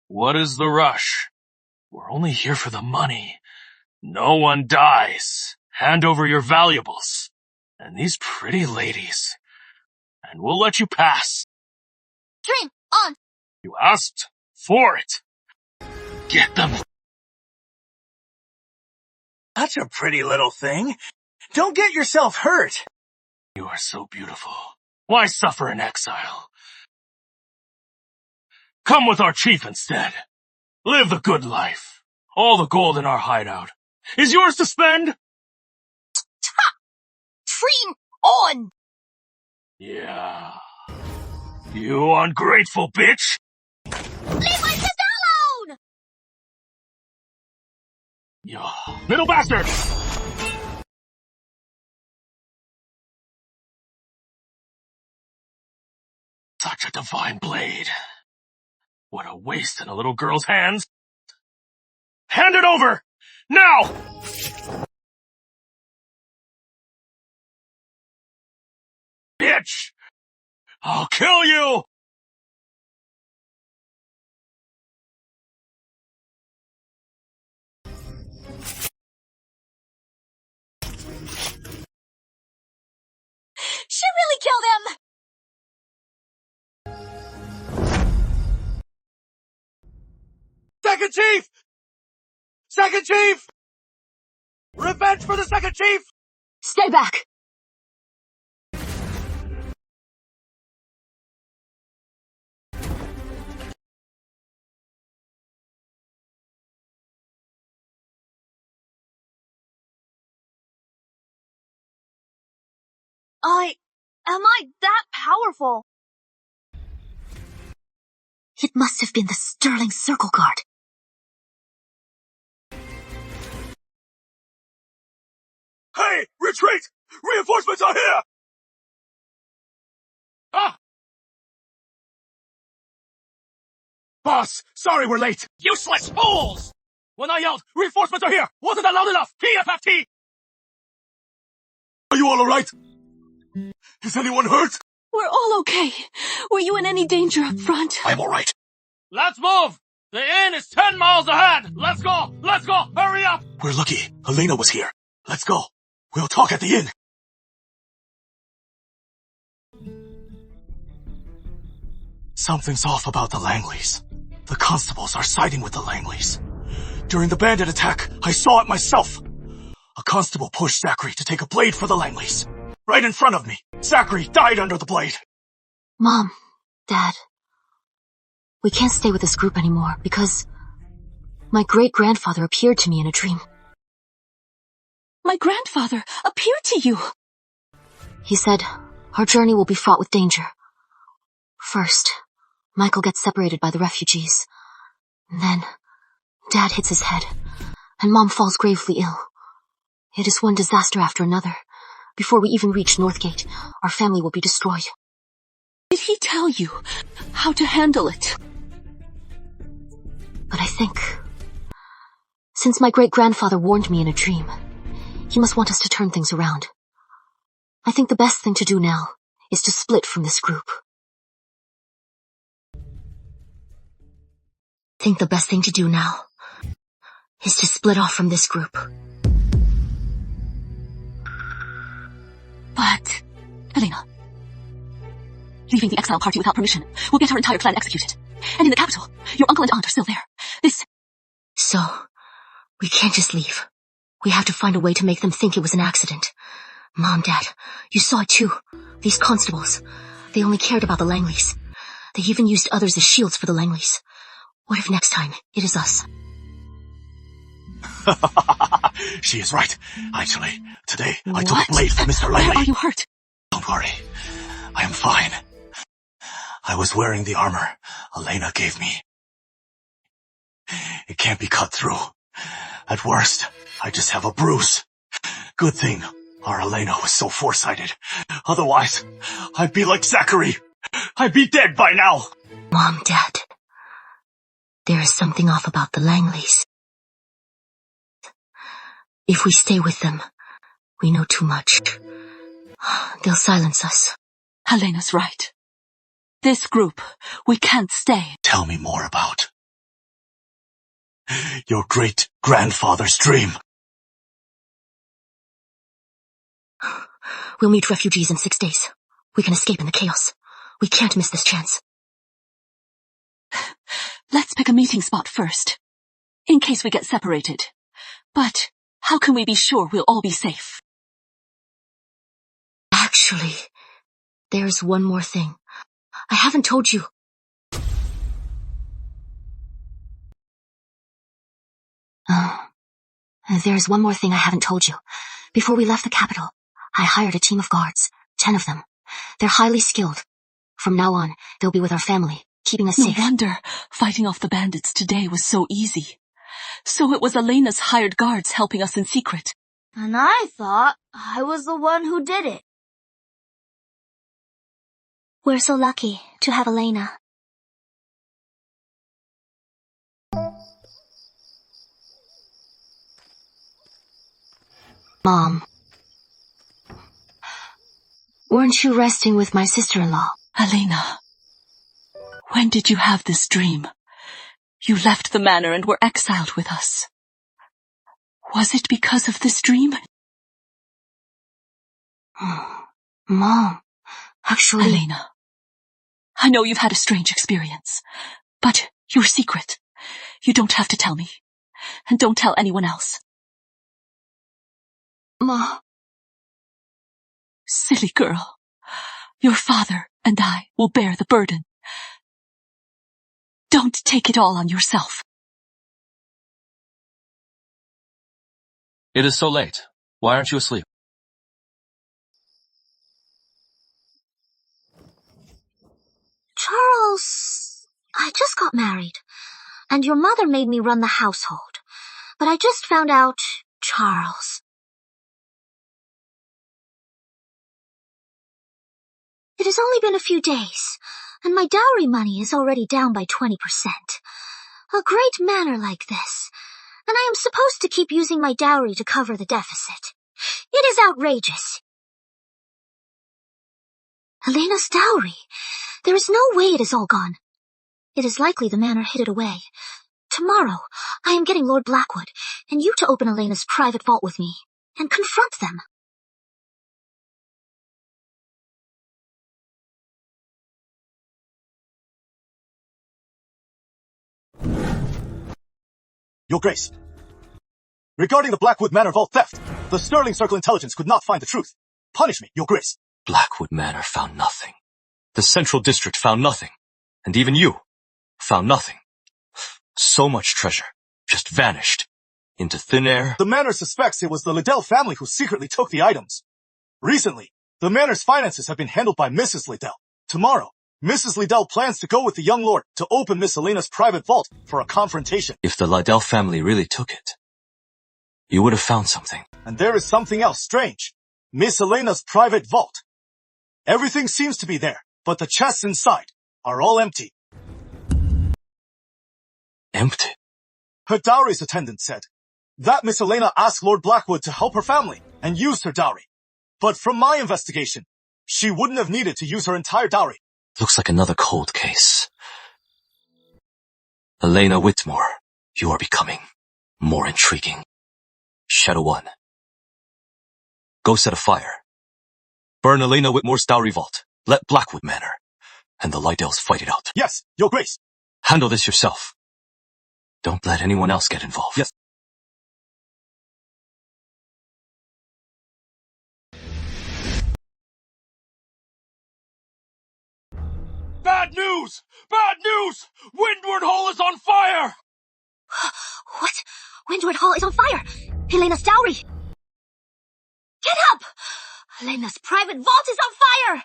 What is the rush? We're only here for the money. No one dies. Hand over your valuables. And these pretty ladies. And we'll let you pass. Dream on! You asked for it. Get them. Such a pretty little thing. Don't get yourself hurt. You are so beautiful. Why suffer in exile? Come with our chief instead. Live the good life. All the gold in our hideout is yours to spend. Ha! Dream on! Yeah. You ungrateful bitch. Leave my sister alone! You little bastard! Such a divine blade. What a waste in a little girl's hands. Hand it over! Now! Bitch! I'll kill you! She really killed him! Second Chief! Second Chief! Revenge for the Second Chief! Stay back! Am I that powerful? It must have been the Sterling Circle Guard. Hey! Retreat! Reinforcements are here! Ah! Boss, sorry we're late. Useless fools! When I yelled, reinforcements are here! Wasn't that loud enough? PFFT! Are you all alright? Is anyone hurt? We're all okay. Were you in any danger up front? I'm alright. Let's move! The inn is 10 miles ahead! Let's go! Let's go! Hurry up! We're lucky. Elena was here. Let's go. We'll talk at the inn. Something's off about the Langleys. The constables are siding with the Langleys. During the bandit attack, I saw it myself. A constable pushed Zachary to take a blade for the Langleys. Right in front of me. Zachary died under the blade. Mom, Dad, we can't stay with this group anymore because my great-grandfather appeared to me in a dream. My grandfather appeared to you. He said our journey will be fraught with danger. First, Michael gets separated by the refugees. Then, Dad hits his head, and Mom falls gravely ill. It is one disaster after another. Before we even reach Northgate, our family will be destroyed. Did he tell you how to handle it? But I think, since my great-grandfather warned me in a dream, he must want us to turn things around. I think the best thing to do now is to split from this group. I think the best thing to do now is to split off from this group. But, Elena, leaving the exile party without permission will get our entire plan executed. And in the capital, your uncle and aunt are still there. So, we can't just leave. We have to find a way to make them think it was an accident. Mom, Dad, you saw it too. These constables, they only cared about the Langleys. They even used others as shields for the Langleys. What if next time it is us? She is right. Actually, today I took a blade from Mr. Langley. Where are you hurt? Don't worry. I am fine. I was wearing the armor Elena gave me. It can't be cut through. At worst, I just have a bruise. Good thing our Elena was so foresighted. Otherwise, I'd be like Zachary. I'd be dead by now. Mom, Dad, there is something off about the Langleys. If we stay with them, we know too much. They'll silence us. Helena's right. This group, we can't stay. Tell me more about your great-grandfather's dream. We'll meet refugees in 6 days. We can escape in the chaos. We can't miss this chance. Let's pick a meeting spot first, in case we get separated. But how can we be sure we'll all be safe? Actually, there's one more thing. I haven't told you. There's one more thing I haven't told you. Before we left the capital, I hired a team of guards, 10 of them. They're highly skilled. From now on, they'll be with our family, keeping us safe. No wonder fighting off the bandits today was so easy. So it was Elena's hired guards helping us in secret. And I thought I was the one who did it. We're so lucky to have Elena. Mom. Weren't you resting with my sister-in-law? Elena, when did you have this dream? You left the manor and were exiled with us. Was it because of this dream? Mom, actually... Elena, I know you've had a strange experience, but your secret. You don't have to tell me. And don't tell anyone else. Ma... Silly girl. Your father and I will bear the burden. Don't take it all on yourself. It is so late. Why aren't you asleep? Charles, I just got married, and your mother made me run the household. But I just found out, Charles. It has only been a few days, and my dowry money is already down by 20%. A great manor like this, and I am supposed to keep using my dowry to cover the deficit. It is outrageous. Elena's dowry. There is no way it is all gone. It is likely the manor hid it away. Tomorrow, I am getting Lord Blackwood, and you to open Elena's private vault with me, and confront them. Your Grace. Regarding the Blackwood Manor vault theft, the Sterling Circle intelligence could not find the truth. Punish me, Your Grace. Blackwood Manor found nothing. The Central District found nothing. And even you found nothing. So much treasure just vanished into thin air. The Manor suspects it was the Liddell family who secretly took the items. Recently, the Manor's finances have been handled by Mrs. Liddell. Tomorrow, Mrs. Liddell plans to go with the young lord to open Miss Elena's private vault for a confrontation. If the Liddell family really took it, you would have found something. And there is something else strange. Miss Elena's private vault. Everything seems to be there, but the chests inside are all empty. Empty? Her dowry's attendant said that Miss Elena asked Lord Blackwood to help her family and used her dowry. But from my investigation, she wouldn't have needed to use her entire dowry. Looks like another cold case. Elena Whitmore, you are becoming more intriguing. Shadow 1. Go set a fire. Burn Elena Whitmore's dowry vault. Let Blackwood Manor and the Liddells fight it out. Yes, Your Grace. Handle this yourself. Don't let anyone else get involved. Yes. Bad news! Bad news! Windward Hall is on fire! What? Windward Hall is on fire! Elena's dowry! Get up! Elena's private vault is on fire!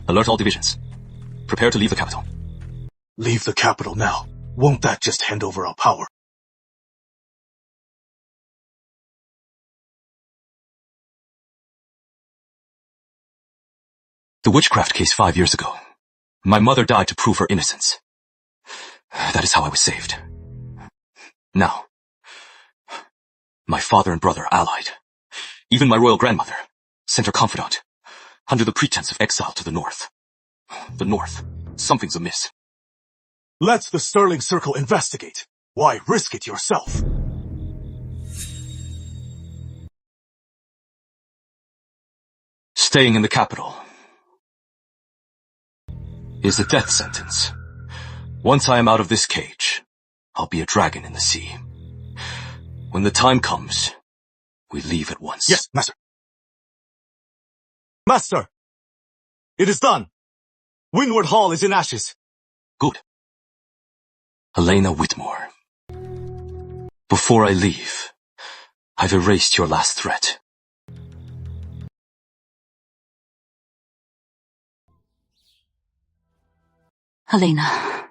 Alert all divisions. Prepare to leave the capital. Leave the capital now. Won't that just hand over our power? The witchcraft case 5 years ago. My mother died to prove her innocence. That is how I was saved. Now, my father and brother allied. Even my royal grandmother sent her confidant under the pretense of exile to the north. The north. Something's amiss. Let the Sterling Circle investigate. Why risk it yourself? Staying in the capital is a death sentence. Once I am out of this cage, I'll be a dragon in the sea. When the time comes, we leave at once. Yes, Master. Master! It is done. Windward Hall is in ashes. Good. Elena Whitmore. Before I leave, I've erased your last threat. Elena,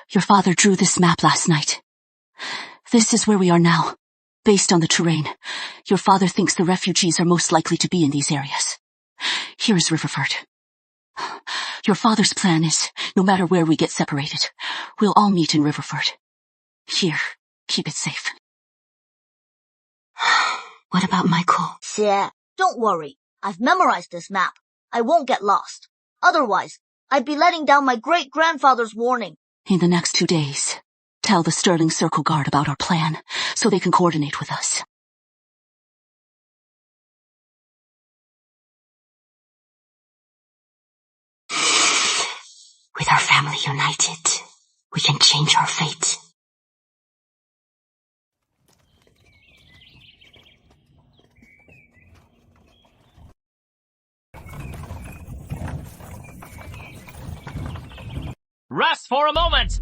your father drew this map last night. This is where we are now, based on the terrain. Your father thinks the refugees are most likely to be in these areas. Here is Riverford. Your father's plan is, no matter where we get separated, we'll all meet in Riverford. Here, keep it safe. What about Michael? Yeah, don't worry. I've memorized this map. I won't get lost. Otherwise, I'd be letting down my great-grandfather's warning. In the next 2 days, tell the Sterling Circle Guard about our plan, so they can coordinate with us. With our family united, we can change our fate. Rest for a moment!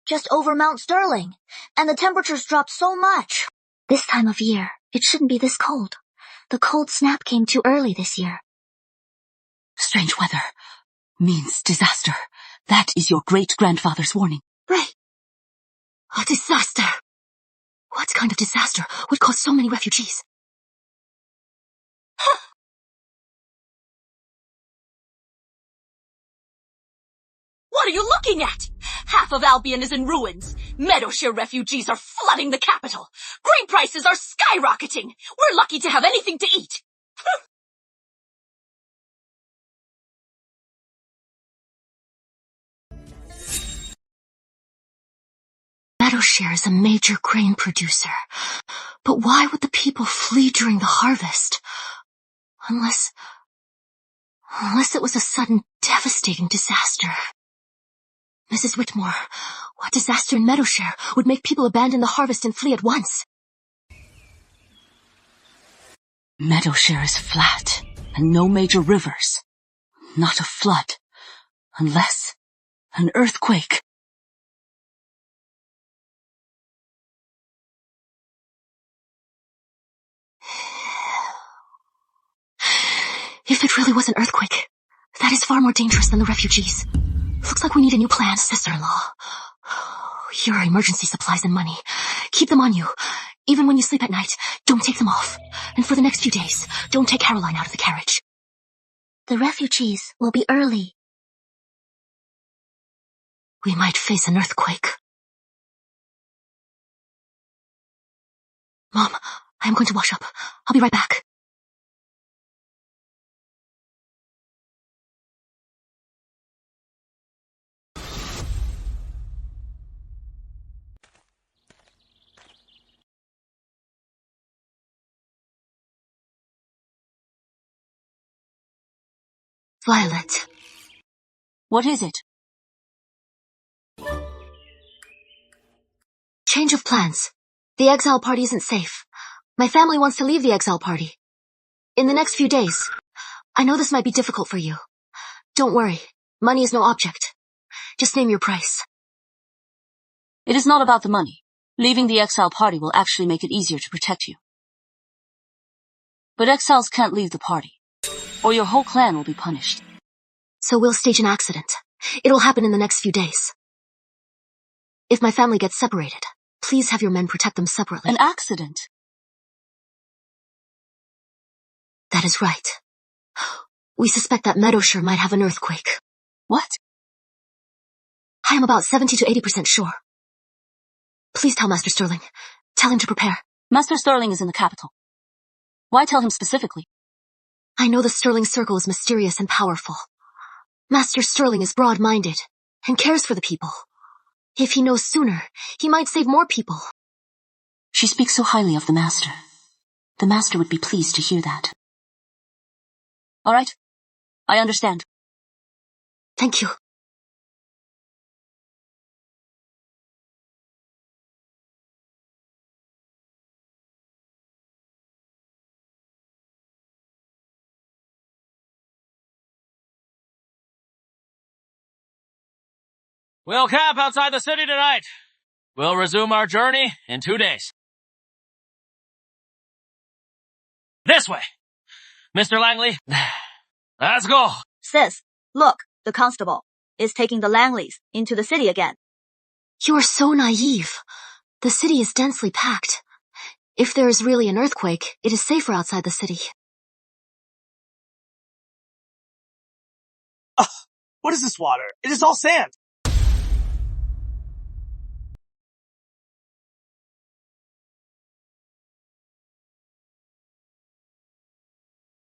Just over Mount Sterling, and the temperature's dropped so much. This time of year, it shouldn't be this cold. The cold snap came too early this year. Strange weather means disaster. That is your great-grandfather's warning. Right. A disaster. What kind of disaster would cause so many refugees? What are you looking at? Half of Albion is in ruins. Meadowshire refugees are flooding the capital. Grain prices are skyrocketing. We're lucky to have anything to eat. Meadowshire is a major grain producer. But why would the people flee during the harvest? Unless it was a sudden, devastating disaster. Mrs. Whitmore, what disaster in Meadowshire would make people abandon the harvest and flee at once? Meadowshire is flat, and no major rivers. Not a flood. Unless an earthquake. If it really was an earthquake, that is far more dangerous than the refugees. Looks like we need a new plan, sister-in-law. Here are emergency supplies and money. Keep them on you. Even when you sleep at night, don't take them off. And for the next few days, don't take Caroline out of the carriage. The refugees will be early. We might face an earthquake. Mom, I am going to wash up. I'll be right back. Violet. What is it? Change of plans. The exile party isn't safe. My family wants to leave the exile party. In the next few days. I know this might be difficult for you. Don't worry. Money is no object. Just name your price. It is not about the money. Leaving the exile party will actually make it easier to protect you. But exiles can't leave the party, or your whole clan will be punished. So we'll stage an accident. It'll happen in the next few days. If my family gets separated, please have your men protect them separately. An accident? That is right. We suspect that Meadowshire might have an earthquake. What? I am about 70 to 80% sure. Please tell Master Sterling. Tell him to prepare. Master Sterling is in the capital. Why tell him specifically? I know the Sterling Circle is mysterious and powerful. Master Sterling is broad-minded and cares for the people. If he knows sooner, he might save more people. She speaks so highly of the Master. The Master would be pleased to hear that. All right. I understand. Thank you. We'll camp outside the city tonight. We'll resume our journey in 2 days. This way. Mr. Langley, let's go. Sis, look, the constable is taking the Langleys into the city again. You are so naive. The city is densely packed, If there is really an earthquake, it is safer outside the city. What is this water? It is all sand.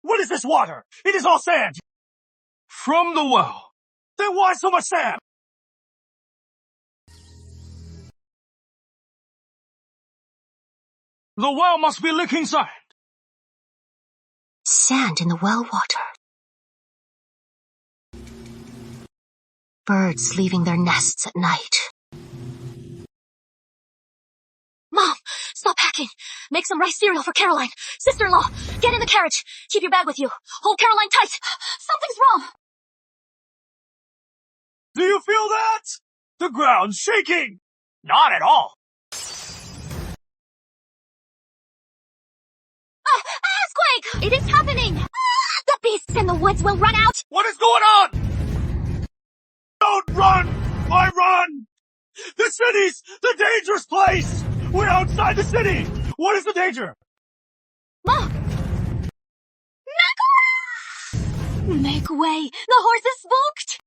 What is this water? It is all sand. From the well. Then why so much sand? The well must be leaking sand. Sand in the well water. Birds leaving their nests at night. Mom, stop hacking. Make some rice cereal for Caroline. Sister-in-law, get in the carriage. Keep your bag with you. Hold Caroline tight. Something's wrong. Do you feel that? The ground's shaking. Not at all. Earthquake! It is happening! The beasts in the woods will run out! What is going on? Don't run! I run! The city's the dangerous place! We're outside the city! What is the danger? Mom! Make way! The horse is spooked!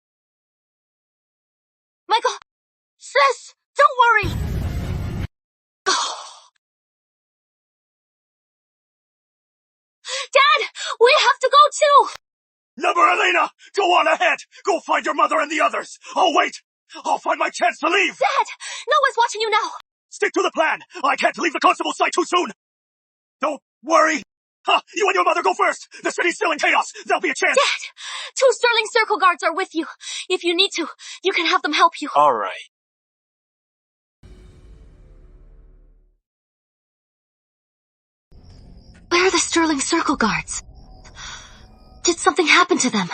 Michael! Sis! Don't worry! Dad! We have to go too! Never, Elena! Go on ahead! Go find your mother and the others! I'll wait! I'll find my chance to leave! Dad! No one's watching you now! Stick to the plan! I can't leave the constable's sight too soon! Don't worry! You and your mother go first! The city's still in chaos! There'll be a chance! Dad! 2 Sterling Circle Guards are with you. If you need to, you can have them help you. Alright. Where are the Sterling Circle Guards? Did something happen to them?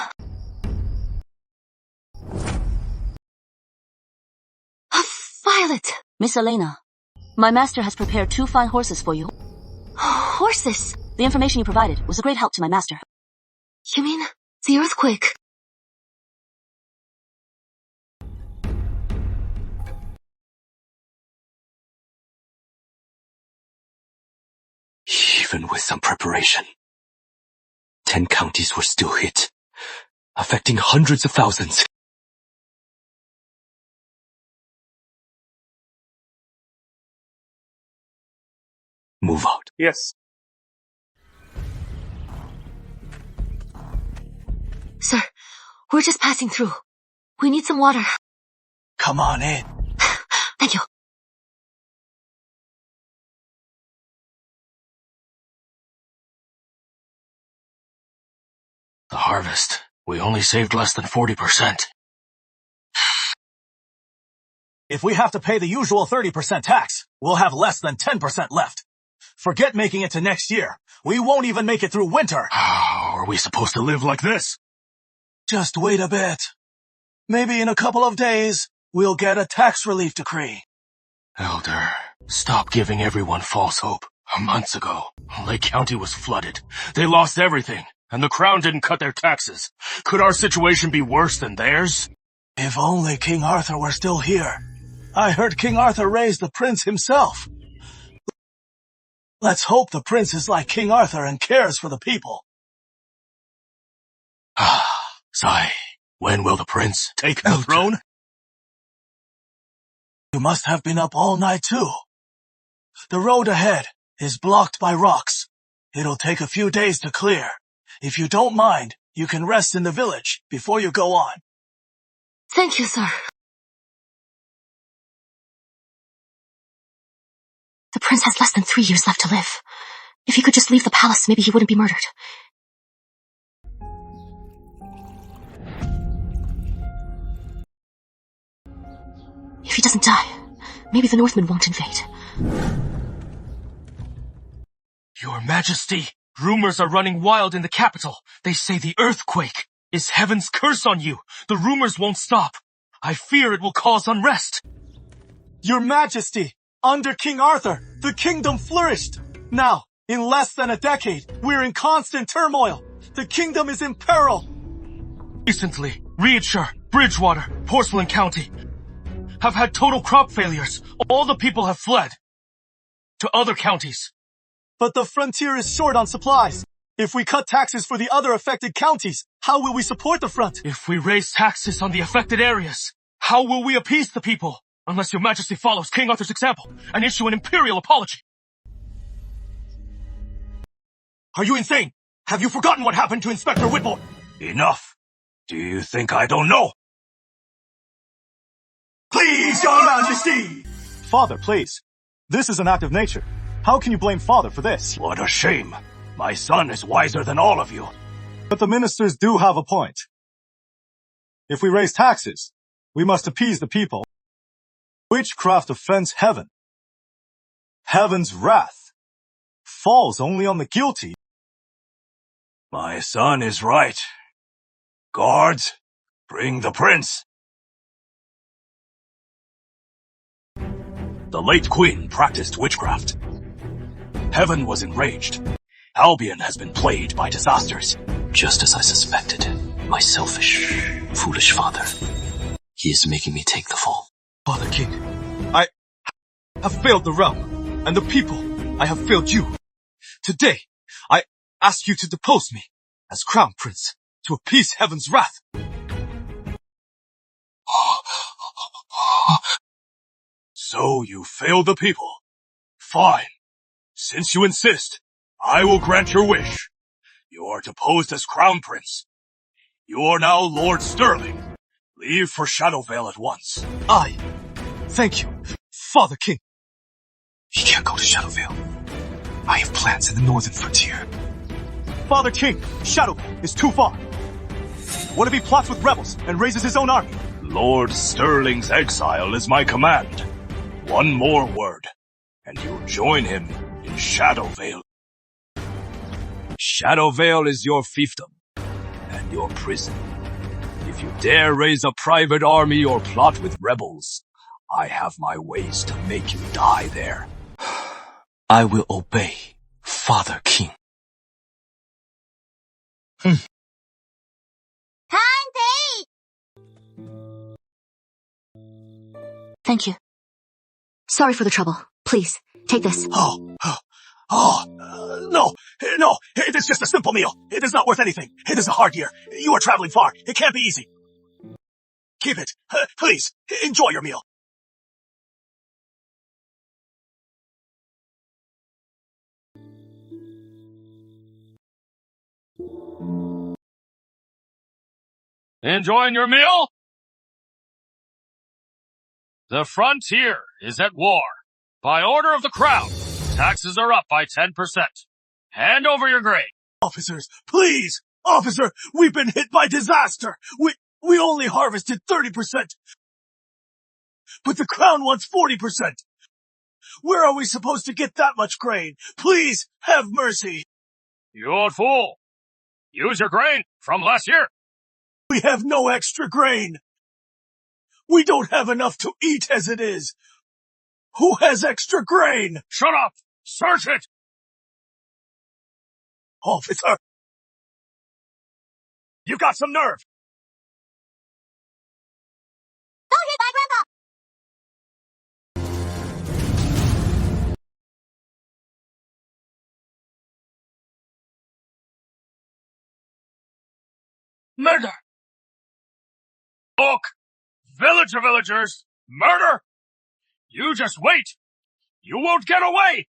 Violet! Miss Elena, my master has prepared 2 fine horses for you. Horses? The information you provided was a great help to my master. You mean the earthquake? Even with some preparation, 10 counties were still hit, affecting hundreds of thousands. Move out. Yes. Sir, we're just passing through. We need some water. Come on in. Thank you. The harvest. We only saved less than 40%. If we have to pay the usual 30% tax, we'll have less than 10% left. Forget making it to next year. We won't even make it through winter. How are we supposed to live like this? Just wait a bit. Maybe in a couple of days, we'll get a tax relief decree. Elder, stop giving everyone false hope. Months ago, Lake County was flooded. They lost everything, and the Crown didn't cut their taxes. Could our situation be worse than theirs? If only King Arthur were still here. I heard King Arthur raise the prince himself. Let's hope the prince is like King Arthur and cares for the people. Sigh, when will the prince take the throne? You must have been up all night too. The road ahead is blocked by rocks. It'll take a few days to clear. If you don't mind, you can rest in the village before you go on. Thank you, sir. The prince has less than 3 years left to live. If he could just leave the palace, maybe he wouldn't be murdered. If he doesn't die, maybe the Northmen won't invade. Your Majesty, rumors are running wild in the capital. They say the earthquake is heaven's curse on you. The rumors won't stop. I fear it will cause unrest. Your Majesty, under King Arthur, the kingdom flourished. Now, in less than a decade, we're in constant turmoil. The kingdom is in peril. Recently, Reedshire, Bridgewater, Porcelain County have had total crop failures. All the people have fled to other counties. But the frontier is short on supplies. If we cut taxes for the other affected counties, how will we support the front? If we raise taxes on the affected areas, how will we appease the people? Unless your majesty follows King Arthur's example and issue an imperial apology. Are you insane? Have you forgotten what happened to Inspector Whitmore? Enough. Do you think I don't know? Please, your majesty! Father, please. This is an act of nature. How can you blame Father for this? What a shame. My son is wiser than all of you. But the ministers do have a point. If we raise taxes, we must appease the people. Witchcraft offends heaven. Heaven's wrath falls only on the guilty. My son is right. Guards, bring the prince. The late queen practiced witchcraft. Heaven was enraged. Albion has been plagued by disasters. Just as I suspected. My selfish, foolish father. He is making me take the fall. Father King, I have failed the realm, and the people. I have failed you. Today, I ask you to depose me as crown prince to appease heaven's wrath. So you failed the people. Fine. Since you insist, I will grant your wish. You are deposed as crown prince. You are now Lord Sterling. Leave for Shadowvail at once. Thank you, Father King. He can't go to Shadowvail. I have plans in the northern frontier. Father King, Shadowvail is too far. What if he plots with rebels and raises his own army? Lord Sterling's exile is my command. One more word, and you'll join him in Shadowvail. Shadowvail is your fiefdom, and your prison. If you dare raise a private army or plot with rebels, I have my ways to make you die there. I will obey, Father King. Thank you. Sorry for the trouble. Please, take this. No, it is just a simple meal. It is not worth anything. It is a hard year. You are traveling far. It can't be easy. Keep it. Please, enjoy your meal. Enjoying your meal? The frontier is at war. By order of the crown, taxes are up by 10%. Hand over your grain. Officers, please! Officer, we've been hit by disaster! We only harvested 30%. But the crown wants 40%. Where are we supposed to get that much grain? Please, have mercy. You old fool. Use your grain from last year. We have no extra grain. We don't have enough to eat as it is. Who has extra grain? Shut up! Search it! Officer! You've got some nerve! Don't hit my grandpa! Murder! Look! Village of villagers! Murder! You just wait! You won't get away!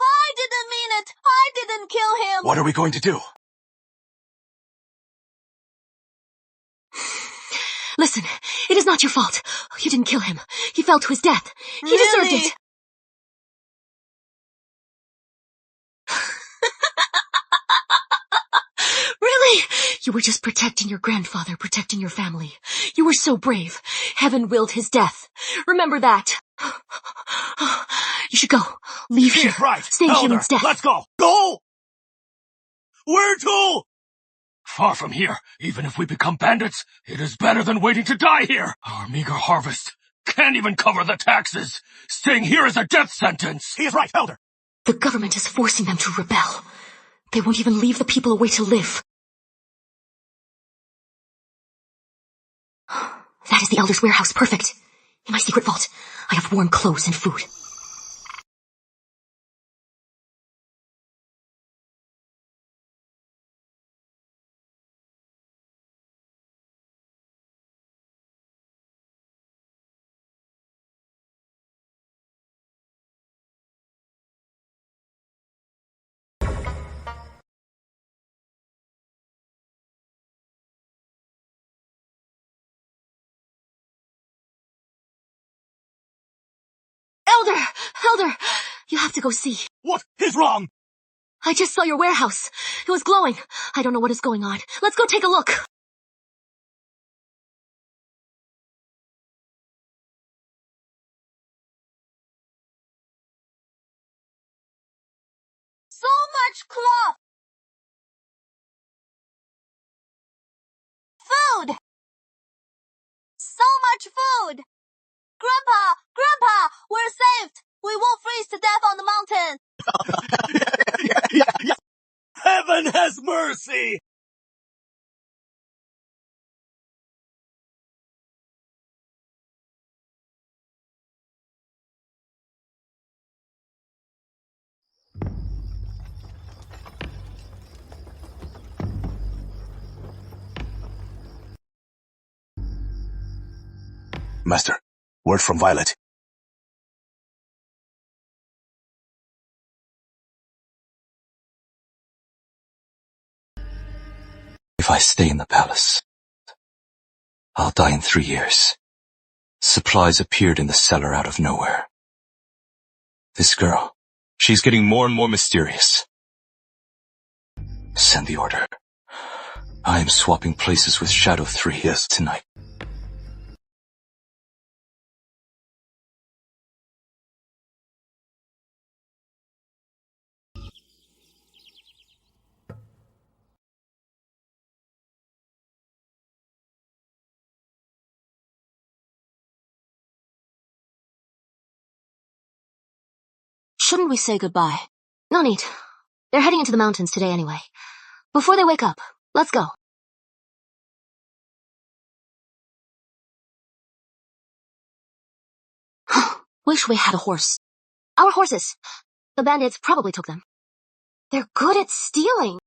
I didn't mean it! I didn't kill him! What are we going to do? Listen, it is not your fault. You didn't kill him. He fell to his death. He deserved it. Really? You were just protecting your grandfather, protecting your family. You were so brave. Heaven willed his death. Remember that. You should go. Leave here. Right. Stay Elder, here instead. Let's go. Go! Where to? Far from here, even if we become bandits, it is better than waiting to die here. Our meager harvest can't even cover the taxes. Staying here is a death sentence. He is right, Elder. The government is forcing them to rebel. They won't even leave the people a way to live. That is the Elder's warehouse. Perfect. In my secret vault, I have warm clothes and food. Elder! You have to go see. What is wrong? I just saw your warehouse. It was glowing. I don't know what is going on. Let's go take a look. So much cloth! Food! So much food! Grandpa, we're saved! We won't freeze to death on the mountain! Yeah. Heaven has mercy! Master, word from Violet. If I stay in the palace, I'll die in 3 years. Supplies appeared in the cellar out of nowhere. This girl, she's getting more and more mysterious. Send the order. I am swapping places with Shadow 3 tonight. Shouldn't we say goodbye? No need. They're heading into the mountains today anyway. Before they wake up, let's go. Wish we had a horse. Our horses. The bandits probably took them. They're good at stealing.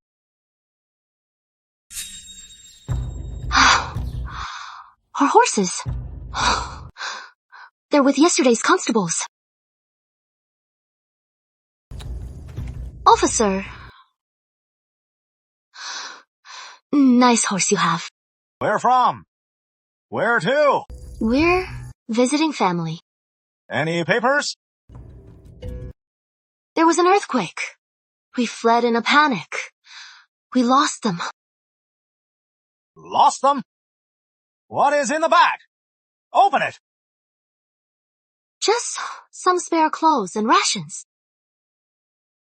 Our horses. They're with yesterday's constables. Officer. Nice horse you have. Where from? Where to? We're visiting family. Any papers? There was an earthquake. We fled in a panic. We lost them. Lost them? What is in the bag? Open it! Just some spare clothes and rations.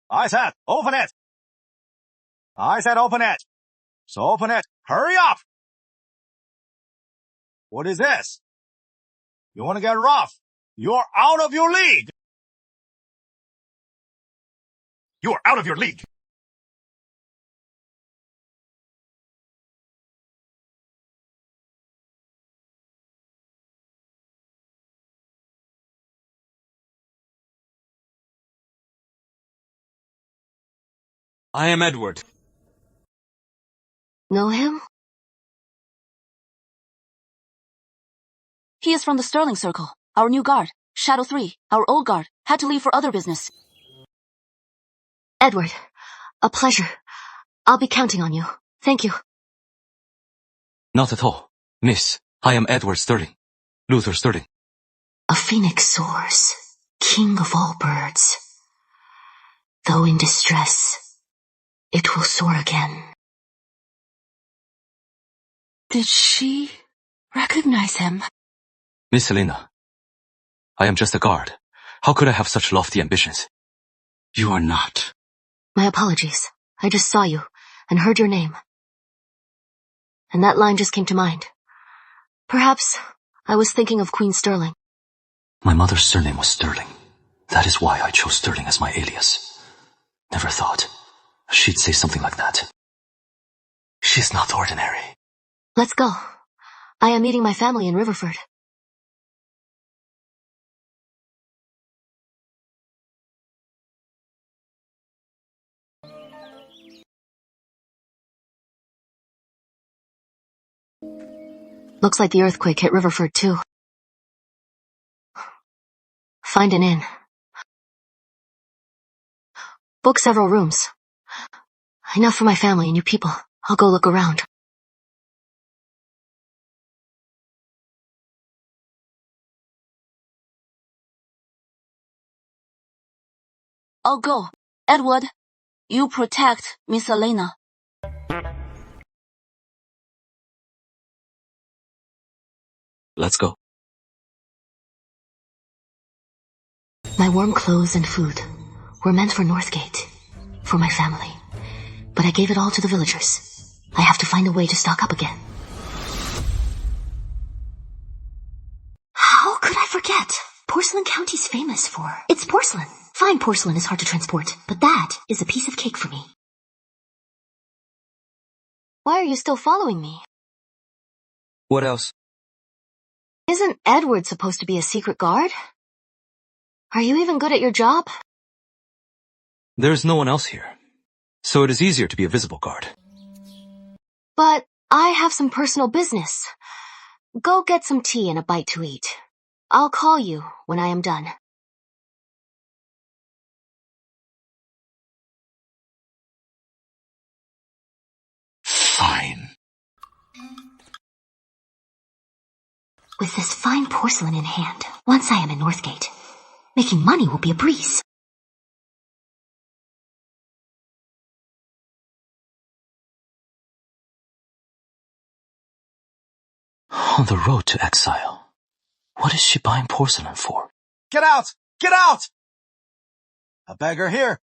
I said, open it! I said open it! So open it! Hurry up! What is this? You want to get rough? You're out of your league! You're out of your league! I am Edward. Know him? He is from the Sterling Circle, our new guard. Shadow 3, our old guard, had to leave for other business. Edward, a pleasure. I'll be counting on you. Thank you. Not at all. Miss, I am Edward Sterling. Luther Sterling. A phoenix soars, king of all birds. Though in distress, it will soar again. Did she recognize him? Miss Helena, I am just a guard. How could I have such lofty ambitions? You are not. My apologies. I just saw you and heard your name. And that line just came to mind. Perhaps I was thinking of Queen Sterling. My mother's surname was Sterling. That is why I chose Sterling as my alias. Never thought she'd say something like that. She's not ordinary. Let's go. I am meeting my family in Riverford. Looks like the earthquake hit Riverford too. Find an inn. Book several rooms. Enough for my family and you people. I'll go look around. I'll go. Edward, you protect Miss Elena. Let's go. My warm clothes and food were meant for Northgate, for my family. But I gave it all to the villagers. I have to find a way to stock up again. How could I forget? Porcelain County's famous for its porcelain. Fine porcelain is hard to transport, but that is a piece of cake for me. Why are you still following me? What else? Isn't Edward supposed to be a secret guard? Are you even good at your job? There's no one else here, so it is easier to be a visible guard. But I have some personal business. Go get some tea and a bite to eat. I'll call you when I am done. Fine. With this fine porcelain in hand, once I am in Northgate, making money will be a breeze. On the road to exile. What is she buying porcelain for? Get out! Get out! A beggar here.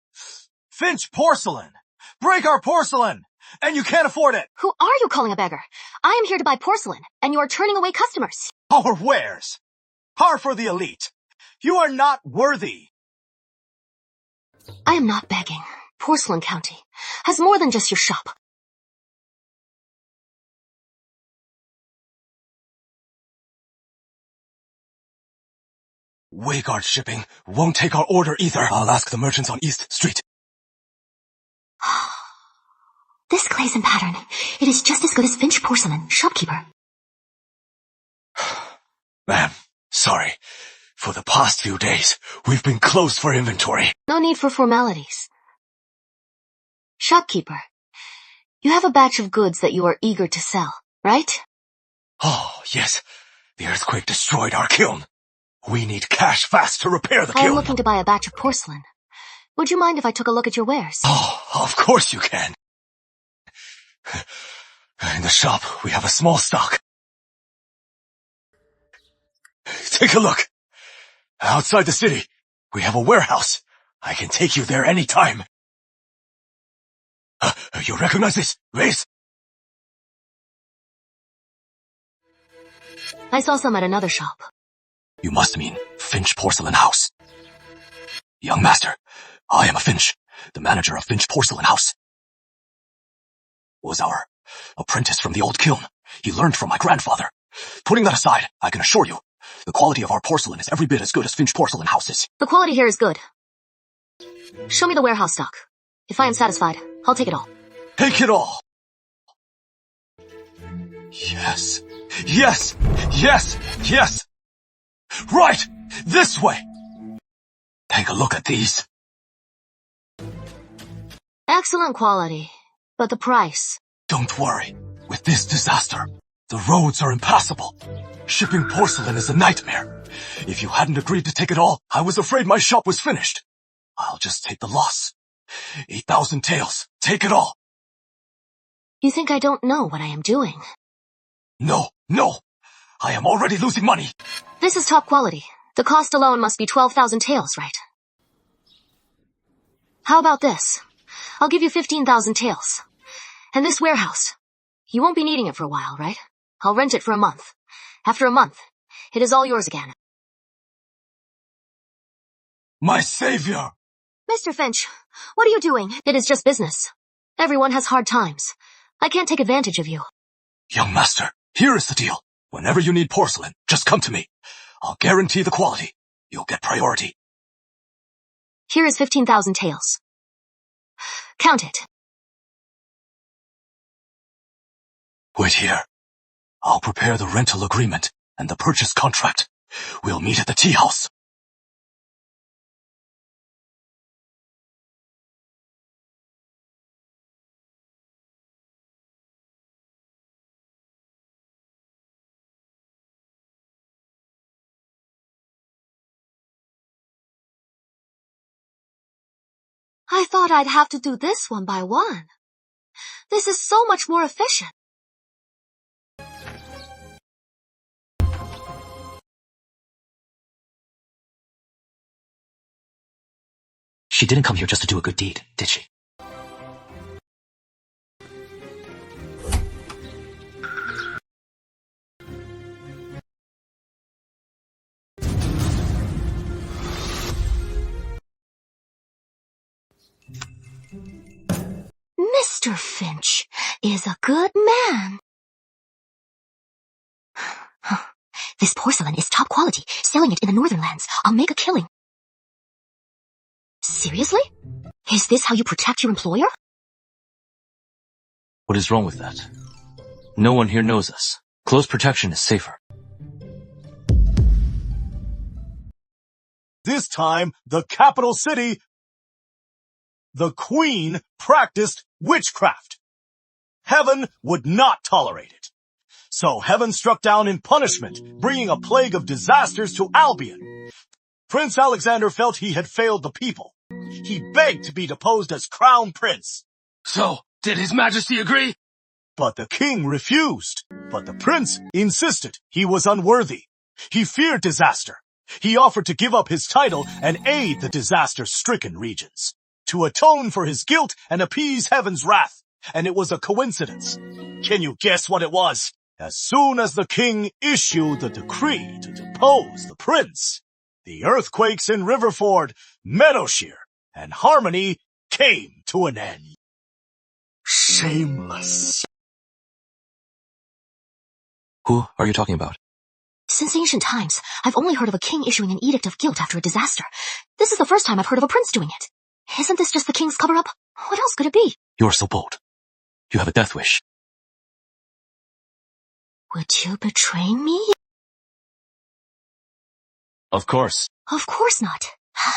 Finch porcelain. Break our porcelain! And you can't afford it! Who are you calling a beggar? I am here to buy porcelain, and you are turning away customers. Our wares are for the elite. You are not worthy. I am not begging. Porcelain County has more than just your shop. Wayguard shipping won't take our order either. I'll ask the merchants on East Street. This glaze and pattern, it is just as good as Finch porcelain, shopkeeper. Ma'am, sorry. For the past few days, we've been closed for inventory. No need for formalities. Shopkeeper, you have a batch of goods that you are eager to sell, right? Oh, yes. The earthquake destroyed our kiln. We need cash fast to repair the I am kiln. looking to buy a batch of porcelain. Would you mind if I took a look at your wares? Oh, of course you can. In the shop, we have a small stock. Take a look. Outside the city, we have a warehouse. I can take you there anytime. You recognize this vase? I saw some at another shop. You must mean Finch Porcelain House. Young master, I am a Finch, the manager of Finch Porcelain House. Was our apprentice from the old kiln. He learned from my grandfather. Putting that aside, I can assure you, the quality of our porcelain is every bit as good as Finch Porcelain House's. The quality here is good. Show me the warehouse stock. If I am satisfied, I'll take it all. Take it all. Yes. Yes. Yes. Yes. Right. This way. Take a look at these. Excellent quality. But the price? Don't worry. With this disaster, the roads are impassable. Shipping porcelain is a nightmare. If you hadn't agreed to take it all, I was afraid my shop was finished. I'll just take the loss. 8,000 taels. Take it all. You think I don't know what I am doing? No, no. I am already losing money. This is top quality. The cost alone must be 12,000 taels, right? How about this? I'll give you 15,000 taels. And this warehouse. You won't be needing it for a while, right? I'll rent it for a month. After a month, it is all yours again. My savior! Mr. Finch, what are you doing? It is just business. Everyone has hard times. I can't take advantage of you. Young master, here is the deal. Whenever you need porcelain, just come to me. I'll guarantee the quality. You'll get priority. Here is 15,000 taels. Count it. Wait here. I'll prepare the rental agreement and the purchase contract. We'll meet at the tea house. I thought I'd have to do this one by one. This is so much more efficient. She didn't come here just to do a good deed, did she? Mr. Finch is a good man. This porcelain is top quality. Selling it in the northern lands, I'll make a killing. Seriously? Is this how you protect your employer? What is wrong with that? No one here knows us. Close protection is safer. This time, the capital city, the Queen practiced witchcraft. Heaven would not tolerate it. So Heaven struck down in punishment, bringing a plague of disasters to Albion. Prince Alexander felt he had failed the people. He begged to be deposed as crown prince. So, did His Majesty agree? But the king refused. But the prince insisted he was unworthy. He feared disaster. He offered to give up his title and aid the disaster-stricken regions, to atone for his guilt and appease Heaven's wrath. And it was a coincidence. Can you guess what it was? As soon as the king issued the decree to depose the prince, the earthquakes in Riverford, Meadowshire, and Harmony came to an end. Shameless. Who are you talking about? Since ancient times, I've only heard of a king issuing an edict of guilt after a disaster. This is the first time I've heard of a prince doing it. Isn't this just the king's cover-up? What else could it be? You're so bold. You have a death wish. Would you betray me? Of course. Of course not.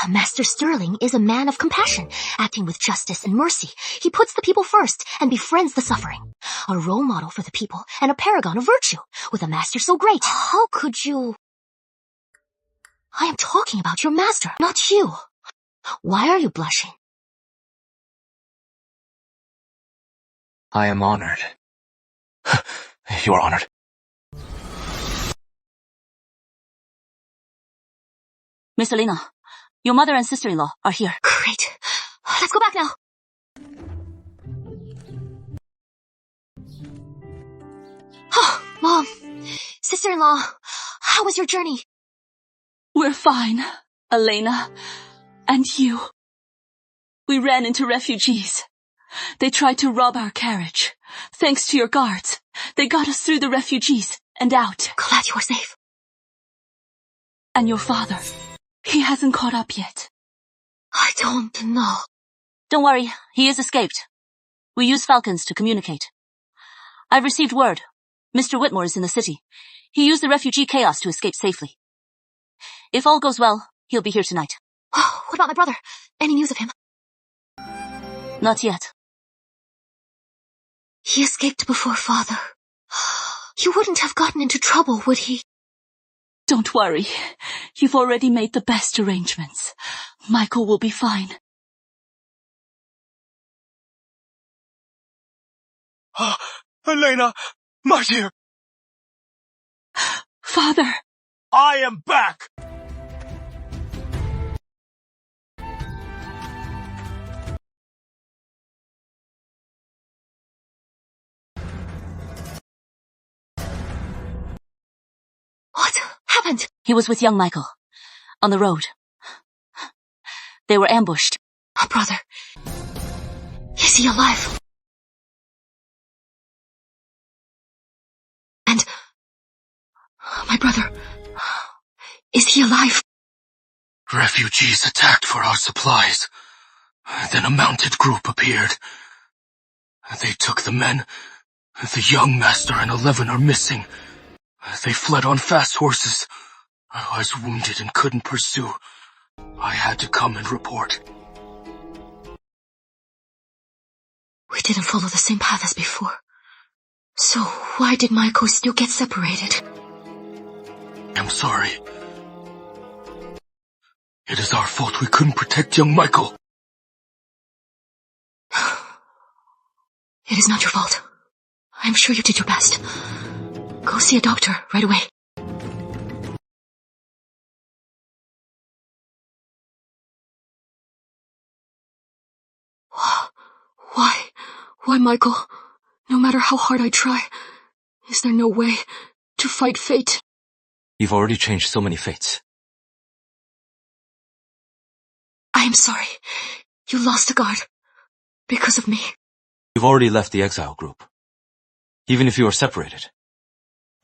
Master Sterling is a man of compassion, acting with justice and mercy. He puts the people first and befriends the suffering. A role model for the people and a paragon of virtue, with a master so great. How could you... I am talking about your master, not you. Why are you blushing? I am honored. You are honored. Miss Elena, your mother and sister-in-law are here. Great. Let's go back now. Oh, Mom. Sister-in-law, how was your journey? We're fine, Elena. And you. We ran into refugees. They tried to rob our carriage. Thanks to your guards, they got us through the refugees and out. Glad you are safe. And your father, he hasn't caught up yet. I don't know. Don't worry, he has escaped. We use falcons to communicate. I've received word. Mr. Whitmore is in the city. He used the refugee chaos to escape safely. If all goes well, he'll be here tonight. Oh, what about my brother? Any news of him? Not yet. He escaped before father. He wouldn't have gotten into trouble, would he? Don't worry. You've already made the best arrangements. Michael will be fine. Elena, my dear. Father. I am back. What happened? He was with young Michael. On the road. They were ambushed. Oh, brother. Is he alive? And... my brother... is he alive? Refugees attacked for our supplies. Then a mounted group appeared. They took the men The young master and 11 are missing. They fled on fast horses. I was wounded and couldn't pursue. I had to come and report. We didn't follow the same path as before. So why did Michael still get separated? I'm sorry. It is our fault we couldn't protect young Michael. It is not your fault. I'm sure you did your best. Go see a doctor right away. Why, Michael? No matter how hard I try, is there no way to fight fate? You've already changed so many fates. I am sorry. You lost a guard. Because of me. You've already left the exile group. Even if you are separated,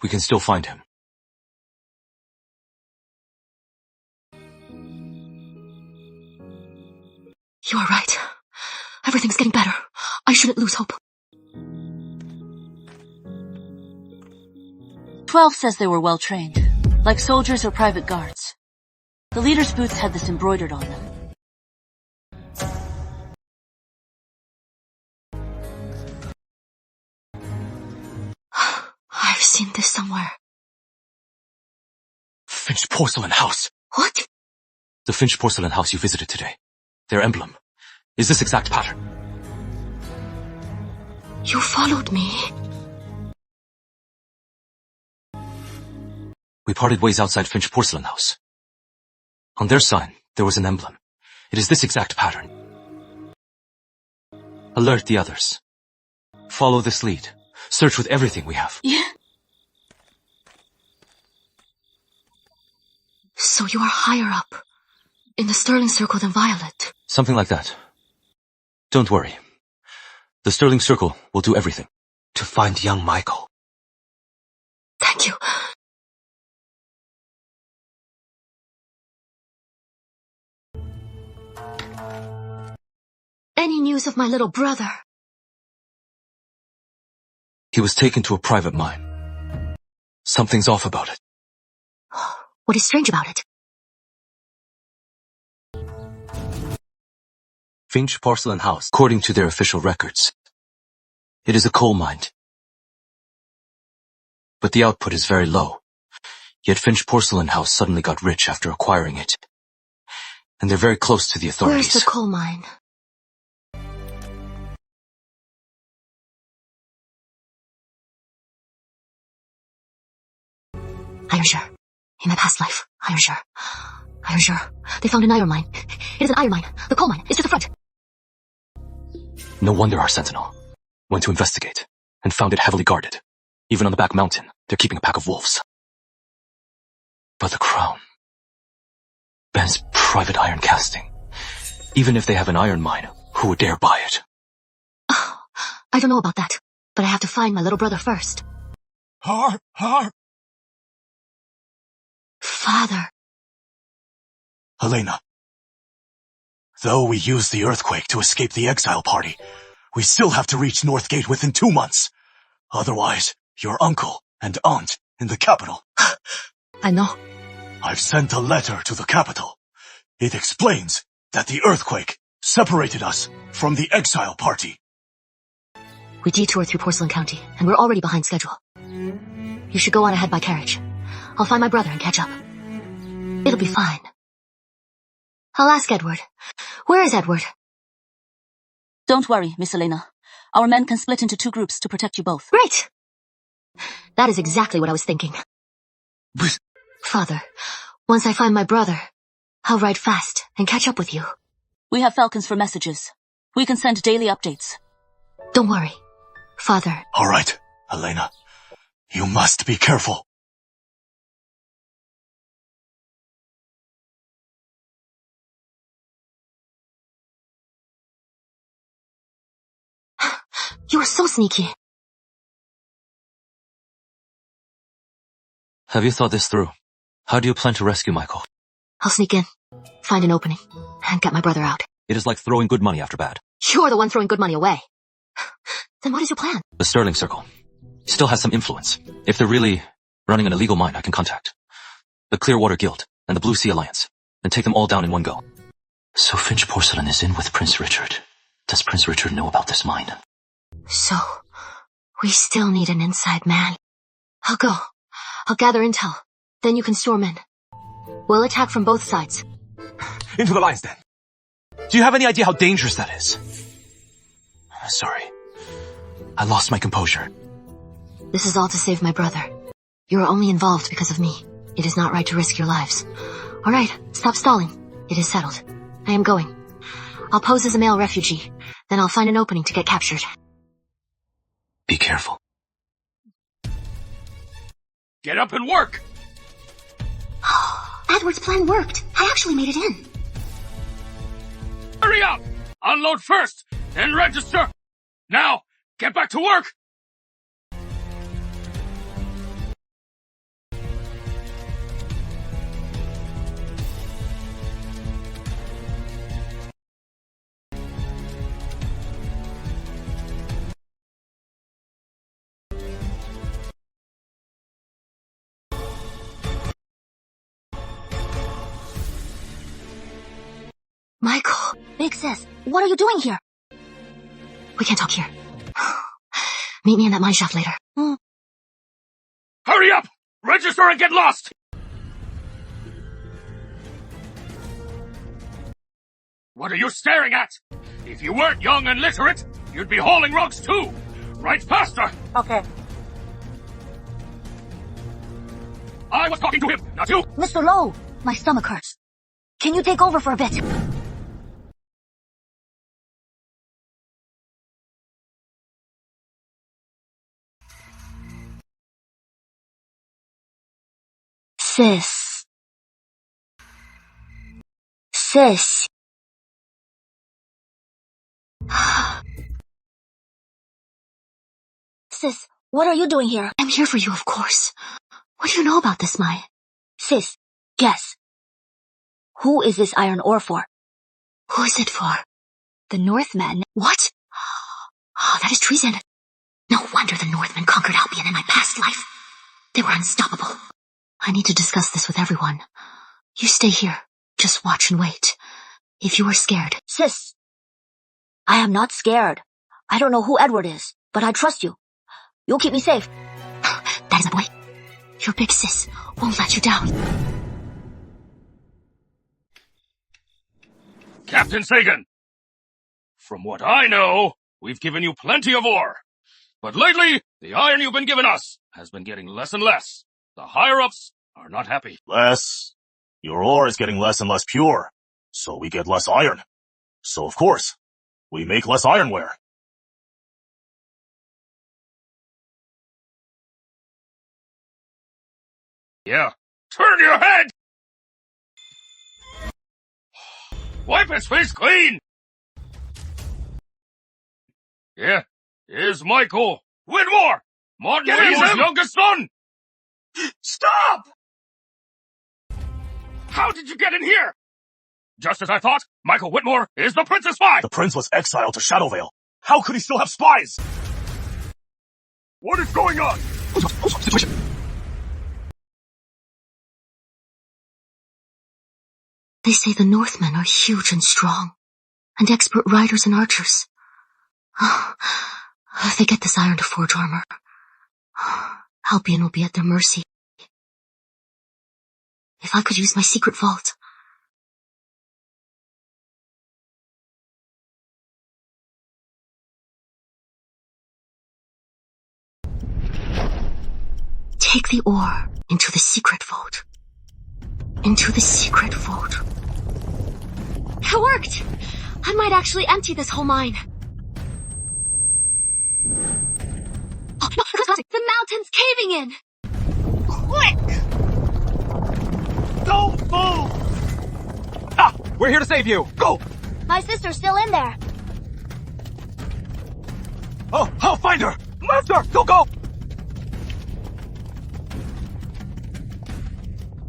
we can still find him. You are right. Everything's getting better. I shouldn't lose hope. 12 says they were well trained, like soldiers or private guards. The leader's boots had this embroidered on them. I've seen this somewhere. Finch Porcelain House. What? The Finch Porcelain House you visited today. Their emblem is this exact pattern. You followed me. We parted ways outside Finch Porcelain House. On their sign, there was an emblem. It is this exact pattern. Alert the others. Follow this lead. Search with everything we have. Yeah. So you are higher up, in the Sterling Circle than Violet. Something like that. Don't worry. The Sterling Circle will do everything to find young Michael. Thank you. Any news of my little brother? He was taken to a private mine. Something's off about it. What is strange about it? Finch Porcelain House, according to their official records. It is a coal mine. But the output is very low. Yet Finch Porcelain House suddenly got rich after acquiring it. And they're very close to the authorities. Where's the coal mine? I am sure. In my past life, I am sure. I am sure. They found an iron mine. It is an iron mine. The coal mine is to the front. No wonder our sentinel went to investigate and found it heavily guarded. Even on the back mountain, they're keeping a pack of wolves. But the crown. Ben's private iron casting. Even if they have an iron mine, who would dare buy it? Oh, I don't know about that, but I have to find my little brother first. Father. Helena. Though we used the earthquake to escape the exile party, we still have to reach North Gate within 2 months. Otherwise, your uncle and aunt in the capital. I know. I've sent a letter to the capital. It explains that the earthquake separated us from the exile party. We detoured through Porcelain County, and we're already behind schedule. You should go on ahead by carriage. I'll find my brother and catch up. It'll be fine. I'll ask Edward. Where is Edward? Don't worry, Miss Elena. Our men can split into 2 groups to protect you both. Great! That is exactly what I was thinking. But... Father, once I find my brother, I'll ride fast and catch up with you. We have falcons for messages. We can send daily updates. Don't worry. Father. All right, Helena. You must be careful. You are so sneaky. Have you thought this through? How do you plan to rescue Michael? I'll sneak in, find an opening, and get my brother out. It is like throwing good money after bad. You're the one throwing good money away. Then what is your plan? The Sterling Circle. still has some influence. If they're really running an illegal mine, I can contact the Clearwater Guild and the Blue Sea Alliance and take them all down in one go. So Finch Porcelain is in with Prince Richard. Does Prince Richard know about this mine? So, we still need an inside man. I'll go. I'll gather intel. Then you can storm in. We'll attack from both sides. Into the lines, then. Do you have any idea how dangerous that is? Sorry. I lost my composure. This is all to save my brother. You are only involved because of me. It is not right to risk your lives. All right, stop stalling. It is settled. I am going. I'll pose as a male refugee. Then I'll find an opening to get captured. Be careful. Get up and work! Edward's plan worked. I actually made it in. Hurry up! Unload first, then register! Now, get back to work! Michael! Big sis, what are you doing here? We can't talk here. Meet me in that mineshaft later. Hurry up! Register and get lost! What are you staring at? If you weren't young and literate, you'd be hauling rocks too! Right faster! Okay. I was talking to him, not you! Mr. Lowe, my stomach hurts. Can you take over for a bit? Sis. Sis, what are you doing here? I'm here for you, of course. What do you know about this mine? Sis, guess. Who is this iron ore for? Who is it for? The Northmen. What? Oh, that is treason. No wonder the Northmen conquered Albion in my past life. They were unstoppable. I need to discuss this with everyone. You stay here. Just watch and wait. If you are scared. Sis, I am not scared. I don't know who Edward is, but I trust you. You'll keep me safe. That is my boy. Your big sis won't let you down. Captain Sagan! From what I know, we've given you plenty of ore. But lately, the iron you've been giving us has been getting less and less. The higher-ups are not happy. Less. Your ore is getting less and less pure, so we get less iron. So of course, we make less ironware. Yeah, turn your head! Wipe his face clean! Yeah, here's Michael Whitmore, Martin Wayne's youngest son! Stop! How did you get in here? Just as I thought, Michael Whitmore is the prince's spy! The prince was exiled to Shadowvail. How could he still have spies? What is going on? Situation. They say the Northmen are huge and strong, and expert riders and archers. If they get this iron to forge armor, Albion will be at their mercy. If I could use my secret vault. Take the ore into the secret vault. Into the secret vault. It worked! I might actually empty this whole mine. Oh, no, the mountain's caving in! Quick! Don't move! Ah! We're here to save you! Go! My sister's still in there. Oh, I'll find her! Master! Go!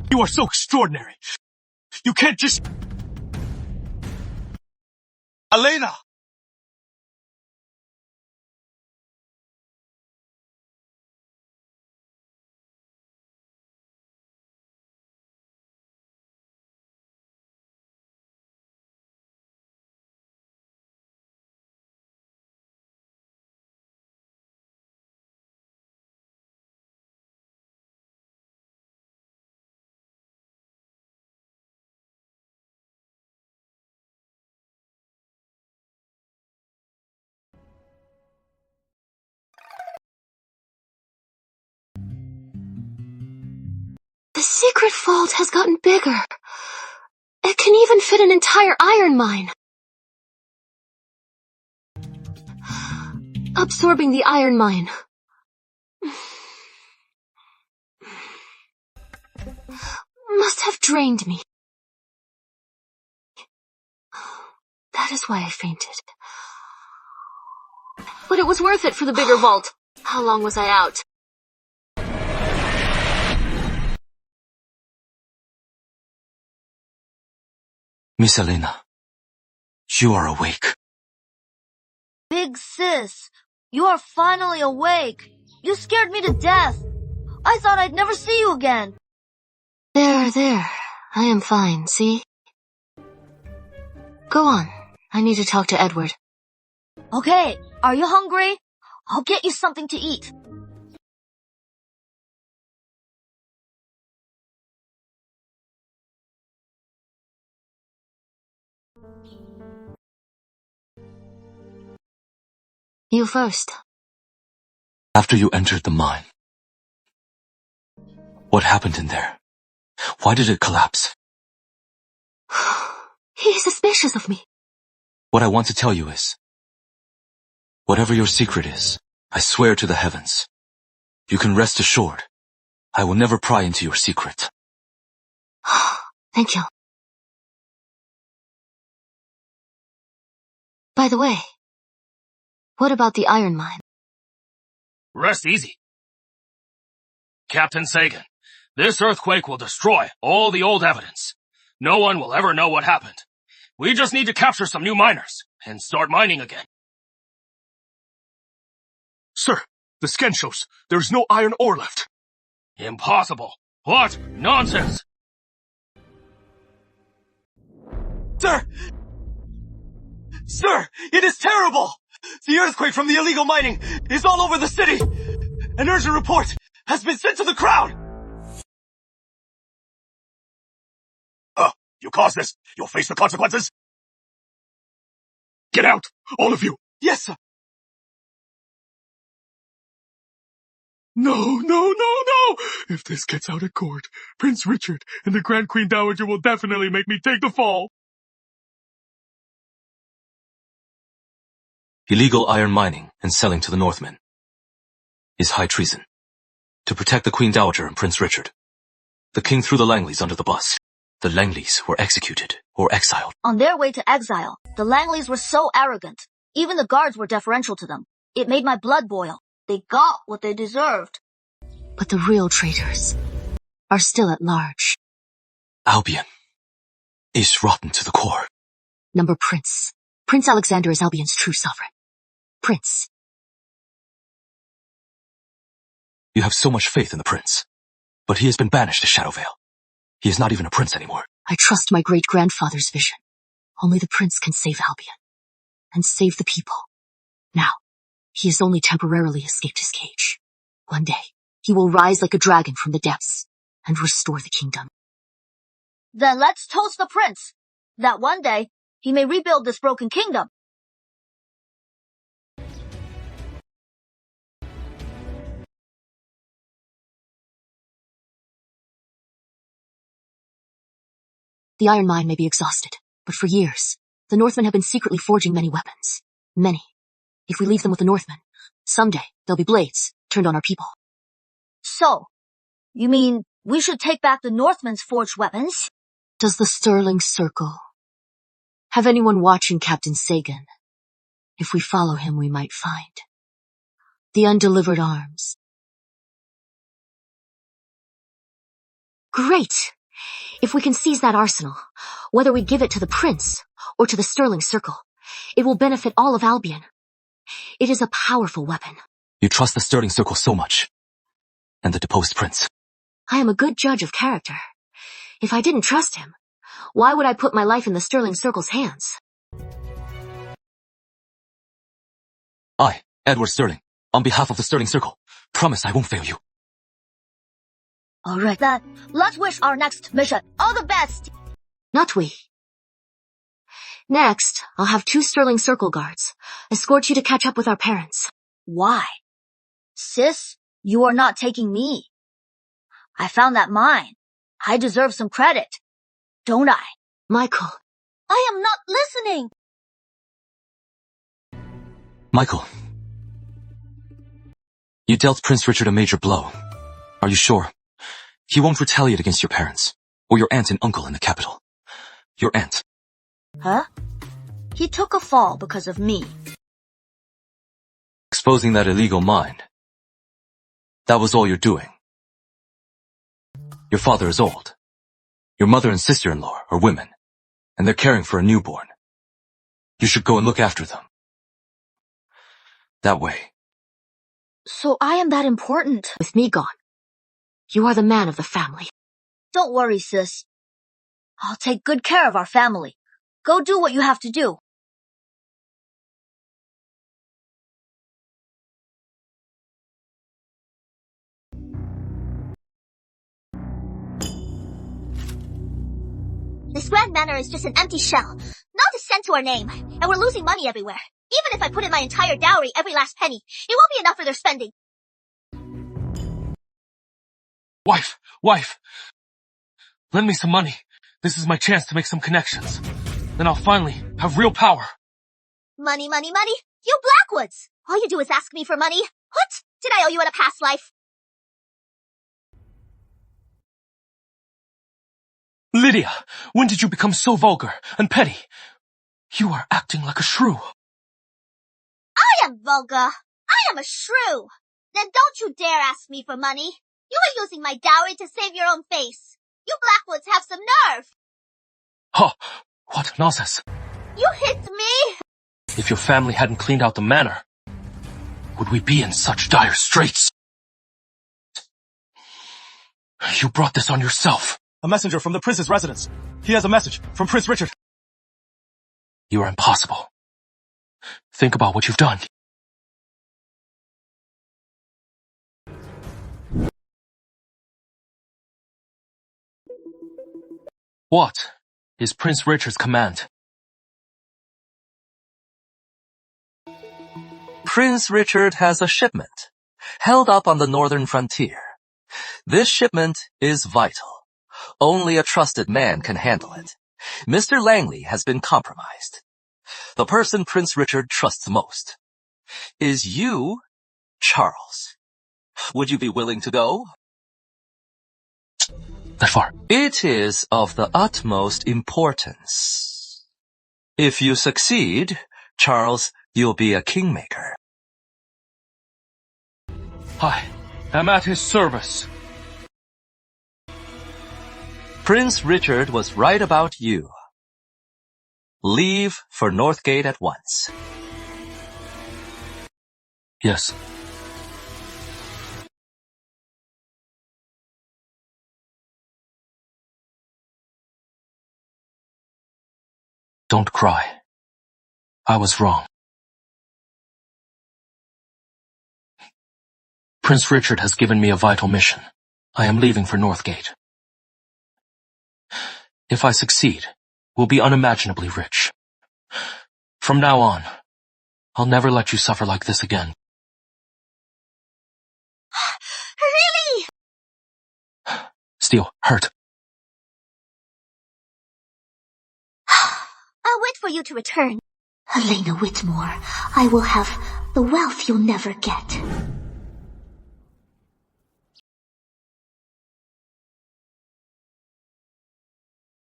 You are so extraordinary. You can't just... Elena! The secret vault has gotten bigger. It can even fit an entire iron mine. Absorbing the iron mine. Must have drained me. That is why I fainted. But it was worth it for the bigger vault. How long was I out? Miss Elena, you are awake. Big sis, you are finally awake. You scared me to death. I thought I'd never see you again. There. I am fine, see? Go on. I need to talk to Edward. Okay, are you hungry? I'll get you something to eat. You first. After you entered the mine, what happened in there? Why did it collapse? He is suspicious of me. What I want to tell you is, whatever your secret is, I swear to the heavens, you can rest assured, I will never pry into your secret. Thank you. By the way, what about the iron mine? Rest easy. Captain Sagan, this earthquake will destroy all the old evidence. No one will ever know what happened. We just need to capture some new miners and start mining again. Sir, the scan shows there's no iron ore left. Impossible. What? Nonsense. Sir! Sir, it is terrible! The earthquake from the illegal mining is all over the city! An urgent report has been sent to the crowd! You caused this. You'll face the consequences. Get out, all of you. Yes, sir. No. If this gets out of court, Prince Richard and the Grand Queen Dowager will definitely make me take the fall. Illegal iron mining and selling to the Northmen is high treason. To protect the Queen Dowager and Prince Richard, the king threw the Langleys under the bus. The Langleys were executed or exiled. On their way to exile, the Langleys were so arrogant. Even the guards were deferential to them. It made my blood boil. They got what they deserved. But the real traitors are still at large. Albion is rotten to the core. Number Prince. Prince Alexander is Albion's true sovereign. Prince. You have so much faith in the prince, but he has been banished to Shadowvail. He is not even a prince anymore. I trust my great-grandfather's vision. Only the prince can save Albion. And save the people. Now, he has only temporarily escaped his cage. One day, he will rise like a dragon from the depths and restore the kingdom. Then let's toast the prince, that one day he may rebuild this broken kingdom. The iron mine may be exhausted, but for years, the Northmen have been secretly forging many weapons. Many. If we leave them with the Northmen, someday they'll be blades turned on our people. So, you mean we should take back the Northmen's forged weapons? Does the Sterling Circle have anyone watching Captain Sagan? If we follow him, we might find the undelivered arms. Great! If we can seize that arsenal, whether we give it to the prince or to the Sterling Circle, it will benefit all of Albion. It is a powerful weapon. You trust the Sterling Circle so much, and the deposed prince. I am a good judge of character. If I didn't trust him, why would I put my life in the Sterling Circle's hands? I, Edward Sterling, on behalf of the Sterling Circle, promise I won't fail you. Alright then, let's wish our next mission all the best! Not we. Next, I'll have 2 Sterling Circle guards escort you to catch up with our parents. Why? Sis, you are not taking me. I found that mine. I deserve some credit, don't I? Michael. I am not listening! Michael. You dealt Prince Richard a major blow. Are you sure? He won't retaliate against your parents, or your aunt and uncle in the capital. Your aunt. Huh? He took a fall because of me. Exposing that illegal mine. That was all you're doing. Your father is old. Your mother and sister-in-law are women, and they're caring for a newborn. You should go and look after them. That way. So I am that important. With me gone, you are the man of the family. Don't worry, sis. I'll take good care of our family. Go do what you have to do. This grand manor is just an empty shell, not a cent to our name, and we're losing money everywhere. Even if I put in my entire dowry, every last penny, it won't be enough for their spending. Wife! Lend me some money. This is my chance to make some connections. Then I'll finally have real power. Money, money, money? You Blackwoods! All you do is ask me for money. What? Did I owe you in a past life? Lydia, when did you become so vulgar and petty? You are acting like a shrew. I am vulgar. I am a shrew. Then don't you dare ask me for money. You are using my dowry to save your own face. You Blackwoods have some nerve. Huh, what nonsense. You hit me. If your family hadn't cleaned out the manor, would we be in such dire straits? You brought this on yourself. A messenger from the prince's residence. He has a message from Prince Richard. You are impossible. Think about what you've done. What is Prince Richard's command? Prince Richard has a shipment held up on the northern frontier. This shipment is vital. Only a trusted man can handle it. Mr. Langley has been compromised. The person Prince Richard trusts most is you, Charles. Would you be willing to go? That far. It is of the utmost importance. If you succeed, Charles, you'll be a kingmaker. I am at his service. Prince Richard was right about you. Leave for Northgate at once. Yes. Don't cry. I was wrong. Prince Richard has given me a vital mission. I am leaving for Northgate. If I succeed, we'll be unimaginably rich. From now on, I'll never let you suffer like this again. Really? Still hurt. I'll wait for you to return. Elena Whitmore, I will have the wealth you'll never get.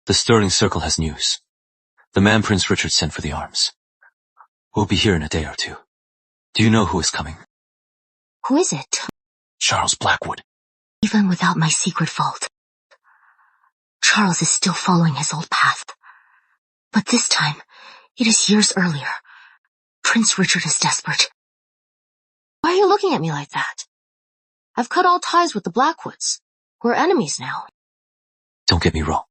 The Sterling Circle has news. The man Prince Richard sent for the arms. We'll be here in a day or two. Do you know who is coming? Who is it? Charles Blackwood. Even without my secret vault, Charles is still following his old path. But this time, it is years earlier. Prince Richard is desperate. Why are you looking at me like that? I've cut all ties with the Blackwoods. We're enemies now. Don't get me wrong.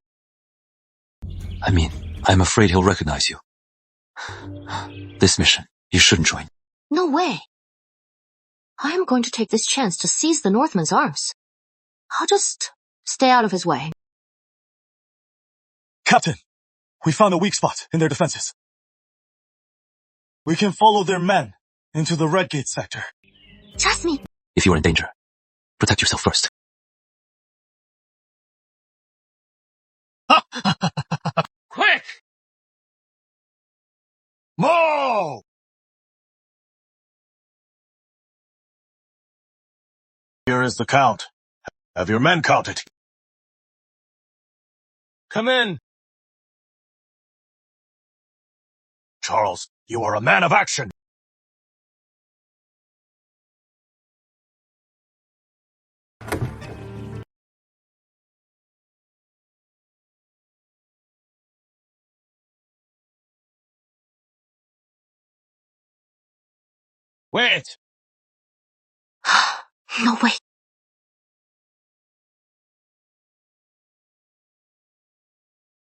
I mean, I'm afraid he'll recognize you. This mission, you shouldn't join. No way. I am going to take this chance to seize the Northman's arms. I'll just stay out of his way. Captain, we found a weak spot in their defenses. We can follow their men into the Redgate sector. Trust me. If you are in danger, protect yourself first. Quick! Mo! Here is the count. Have your men counted. Come in. Charles, you are a man of action. Wait. No way.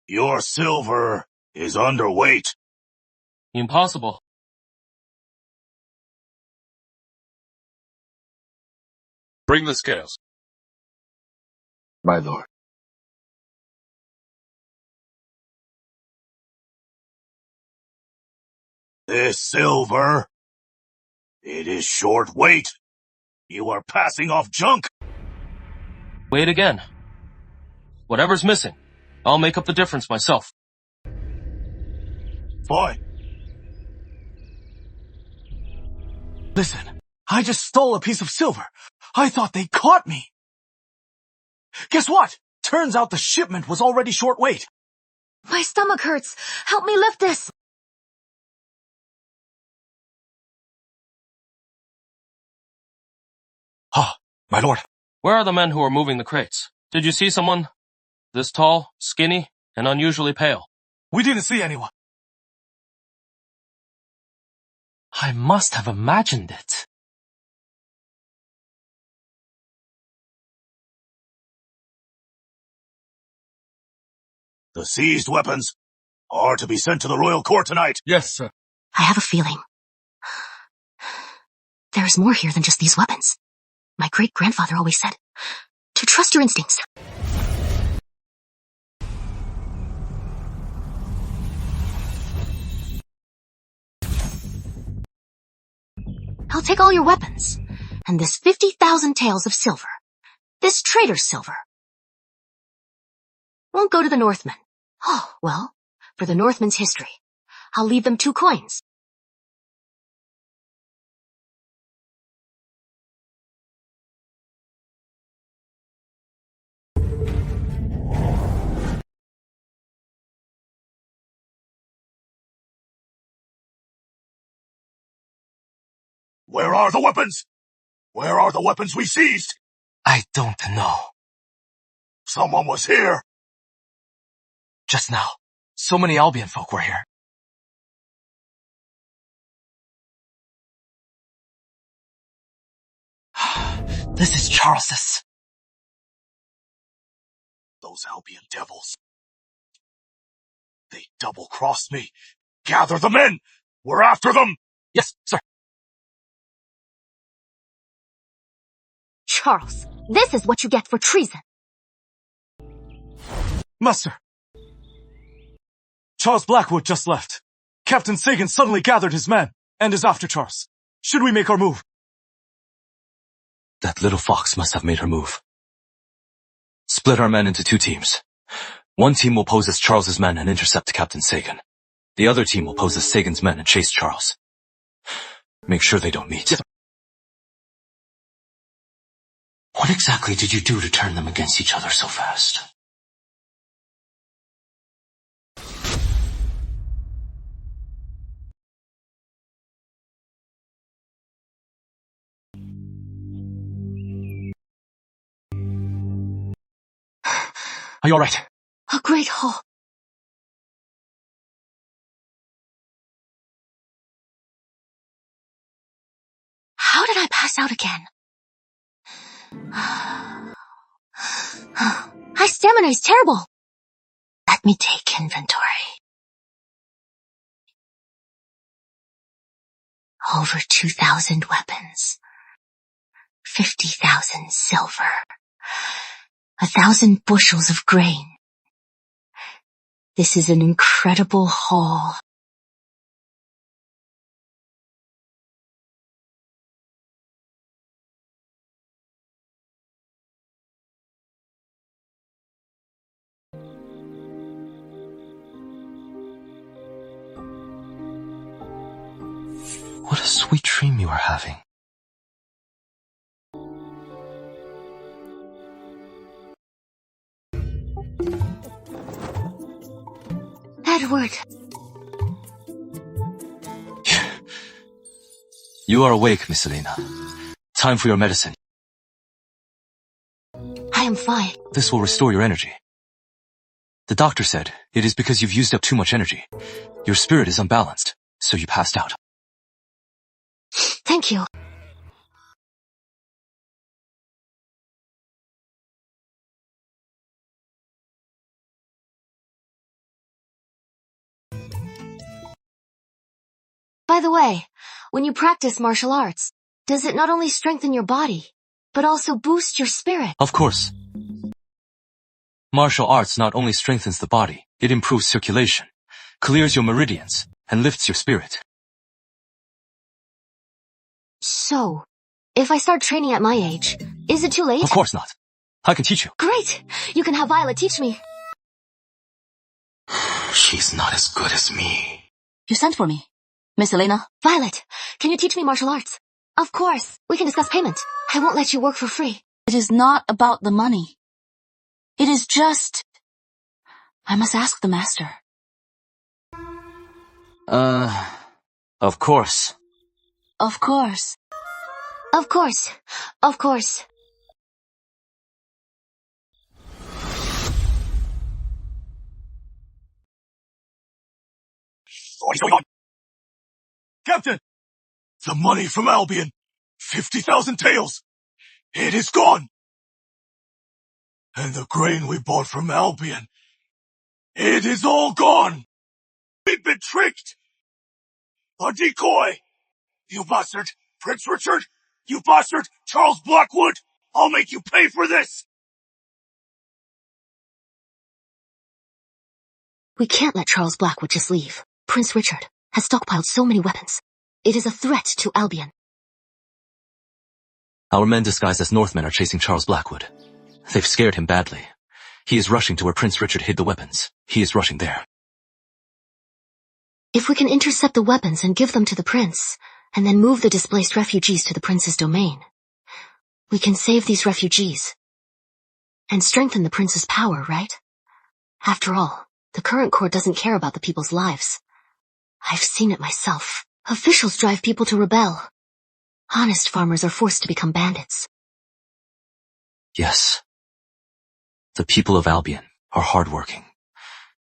Your silver is underweight. Impossible. Bring the scales. My lord. This silver, it is short weight. You are passing off junk. Wait again. Whatever's missing, I'll make up the difference myself. Fine. Listen, I just stole a piece of silver. I thought they caught me. Guess what? Turns out the shipment was already short weight. My stomach hurts. Help me lift this. Ah, my lord. Where are the men who are moving the crates? Did you see someone this tall, skinny, and unusually pale? We didn't see anyone. I must have imagined it. The seized weapons are to be sent to the royal court tonight. Yes, sir. I have a feeling. There's more here than just these weapons. My great-grandfather always said, to trust your instincts. I'll take all your weapons, and this 50,000 taels of silver. This trader's silver. Won't go to the Northmen. Oh, well, for the Northmen's history, I'll leave them 2 coins. Where are the weapons? Where are the weapons we seized? I don't know. Someone was here. Just now, so many Albion folk were here. This is Charles's. Those Albion devils. They double-crossed me. Gather the men. We're after them. Yes, sir. Charles, this is what you get for treason. Master. Charles Blackwood just left. Captain Sagan suddenly gathered his men and is after Charles. Should we make our move? That little fox must have made her move. Split our men into 2 teams. One team will pose as Charles's men and intercept Captain Sagan. The other team will pose as Sagan's men and chase Charles. Make sure they don't meet. Yes. What exactly did you do to turn them against each other so fast? Are you alright? A great hall. How did I pass out again? My stamina is terrible. Let me take inventory. Over 2,000 weapons. 50,000 silver. 1,000 bushels of grain. This is an incredible haul. What a sweet dream you are having. Edward. You are awake, Miss Elena. Time for your medicine. I am fine. This will restore your energy. The doctor said it is because you've used up too much energy. Your spirit is unbalanced, so you passed out. Thank you. By the way, when you practice martial arts, does it not only strengthen your body, but also boost your spirit? Of course. Martial arts not only strengthens the body, it improves circulation, clears your meridians, and lifts your spirit. So, if I start training at my age, is it too late? Of course not. I can teach you. Great! You can have Violet teach me. She's not as good as me. You sent for me. Miss Elena? Violet, can you teach me martial arts? Of course. We can discuss payment. I won't let you work for free. It is not about the money. It is just... I must ask the master. Of course. Of course. Of course. Of course. What is going on? Captain! The money from Albion! 50,000 taels! It is gone! And the grain we bought from Albion, it is all gone! We've been tricked! A decoy! You bastard! Prince Richard! You bastard! Charles Blackwood! I'll make you pay for this! We can't let Charles Blackwood just leave. Prince Richard has stockpiled so many weapons. It is a threat to Albion. Our men disguised as Northmen are chasing Charles Blackwood. They've scared him badly. He is rushing to where Prince Richard hid the weapons. He is rushing there. If we can intercept the weapons and give them to the prince, and then move the displaced refugees to the prince's domain, we can save these refugees. And strengthen the prince's power, right? After all, the current court doesn't care about the people's lives. I've seen it myself. Officials drive people to rebel. Honest farmers are forced to become bandits. Yes. The people of Albion are hardworking.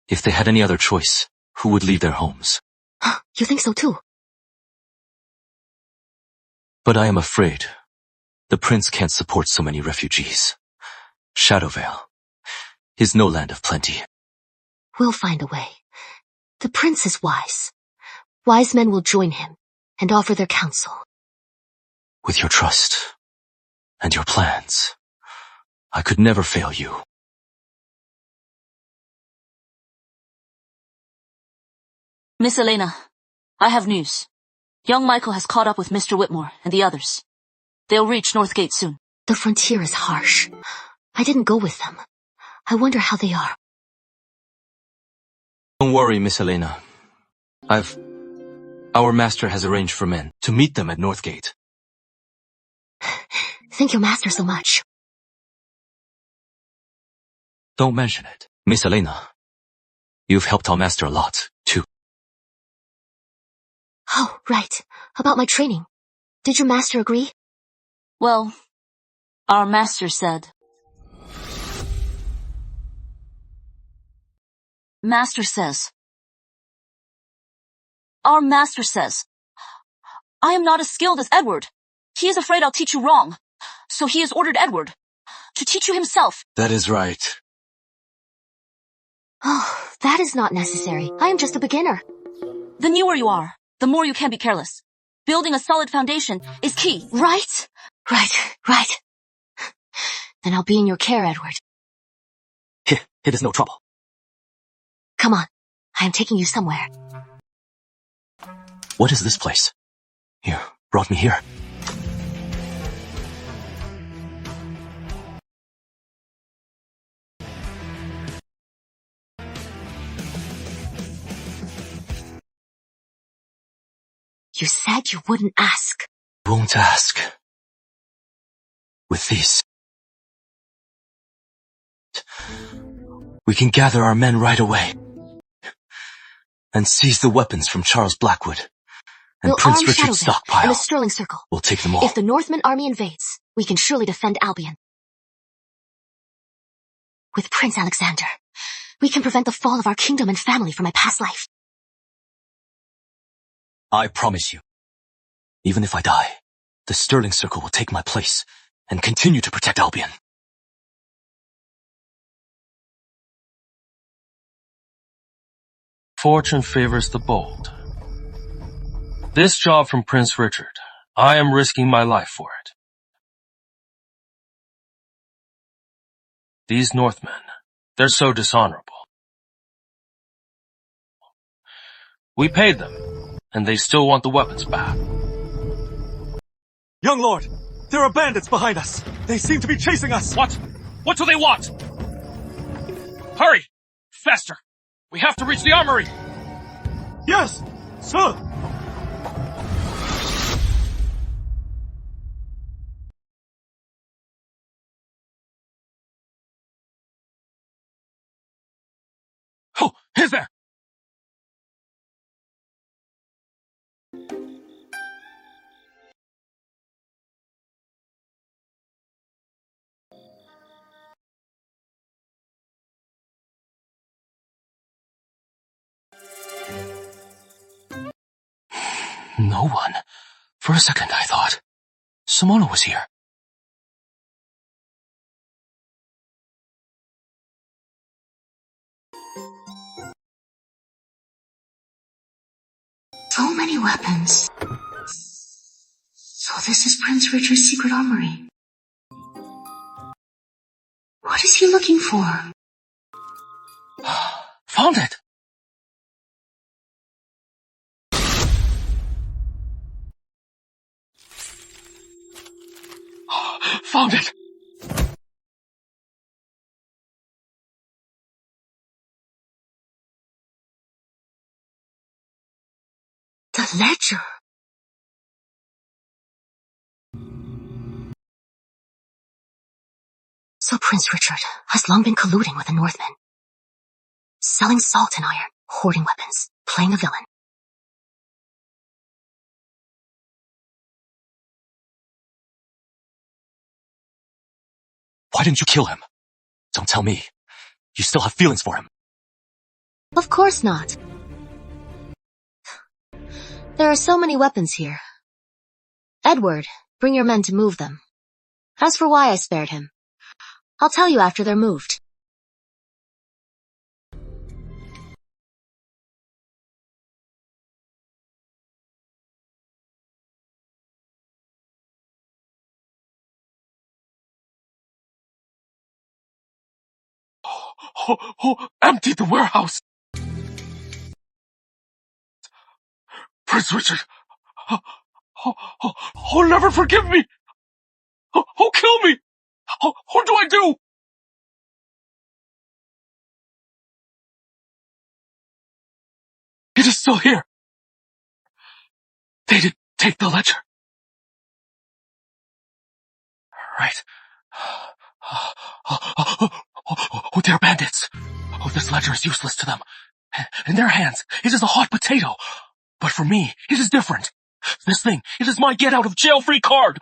If they had any other choice, who would leave their homes? You think so too? But I am afraid the prince can't support so many refugees. Shadowvail is no land of plenty. We'll find a way. The prince is wise. Wise men will join him and offer their counsel. With your trust and your plans, I could never fail you. Miss Elena, I have news. Young Michael has caught up with Mr. Whitmore and the others. They'll reach Northgate soon. The frontier is harsh. I didn't go with them. I wonder how they are. Don't worry, Miss Elena. Our master has arranged for men to meet them at Northgate. Thank your master so much. Don't mention it. Miss Elena, you've helped our master a lot, too. Oh, right. About my training. Did your master agree? Well, our master said... Our master says, I am not as skilled as Edward. He is afraid I'll teach you wrong. So he has ordered Edward to teach you himself. That is right. Oh, that is not necessary. I am just a beginner. The newer you are, the more you can be careless. Building a solid foundation is key. Right? Right. Then I'll be in your care, Edward. It is no trouble. Come on. I am taking you somewhere. What is this place? You brought me here. You said you wouldn't ask. Won't ask. With these, we can gather our men right away and seize the weapons from Charles Blackwood and We'll Prince arm Richard's Shadowvail stockpile. and the Sterling Circle. We'll take them all. If the Northman army invades, we can surely defend Albion. With Prince Alexander, we can prevent the fall of our kingdom and family from my past life. I promise you, even if I die, the Sterling Circle will take my place and continue to protect Albion. Fortune favors the bold. This job from Prince Richard, I am risking my life for it. These Northmen, they're so dishonorable. We paid them, and they still want the weapons back. Young lord, there are bandits behind us. They seem to be chasing us. What? What do they want? Hurry! Faster! We have to reach the armory! Yes, sir! Oh, he's there! No one. For a second, I thought Simona was here. So many weapons. So this is Prince Richard's secret armory. What is he looking for? Found it! Found it! The ledger. So Prince Richard has long been colluding with the Northmen. Selling salt and iron, hoarding weapons, playing a villain. Why didn't you kill him? Don't tell me. You still have feelings for him. Of course not. There are so many weapons here. Edward, bring your men to move them. As for why I spared him, I'll tell you after they're moved. Empty the warehouse! Prince Richard! Oh, never forgive me! Oh, kill me! What do I do? It is still here. They didn't take the ledger. Right. Oh, they're bandits. Oh, this ledger is useless to them. In their hands, it is a hot potato. But for me, it is different. This thing, it is my get-out-of-jail-free card.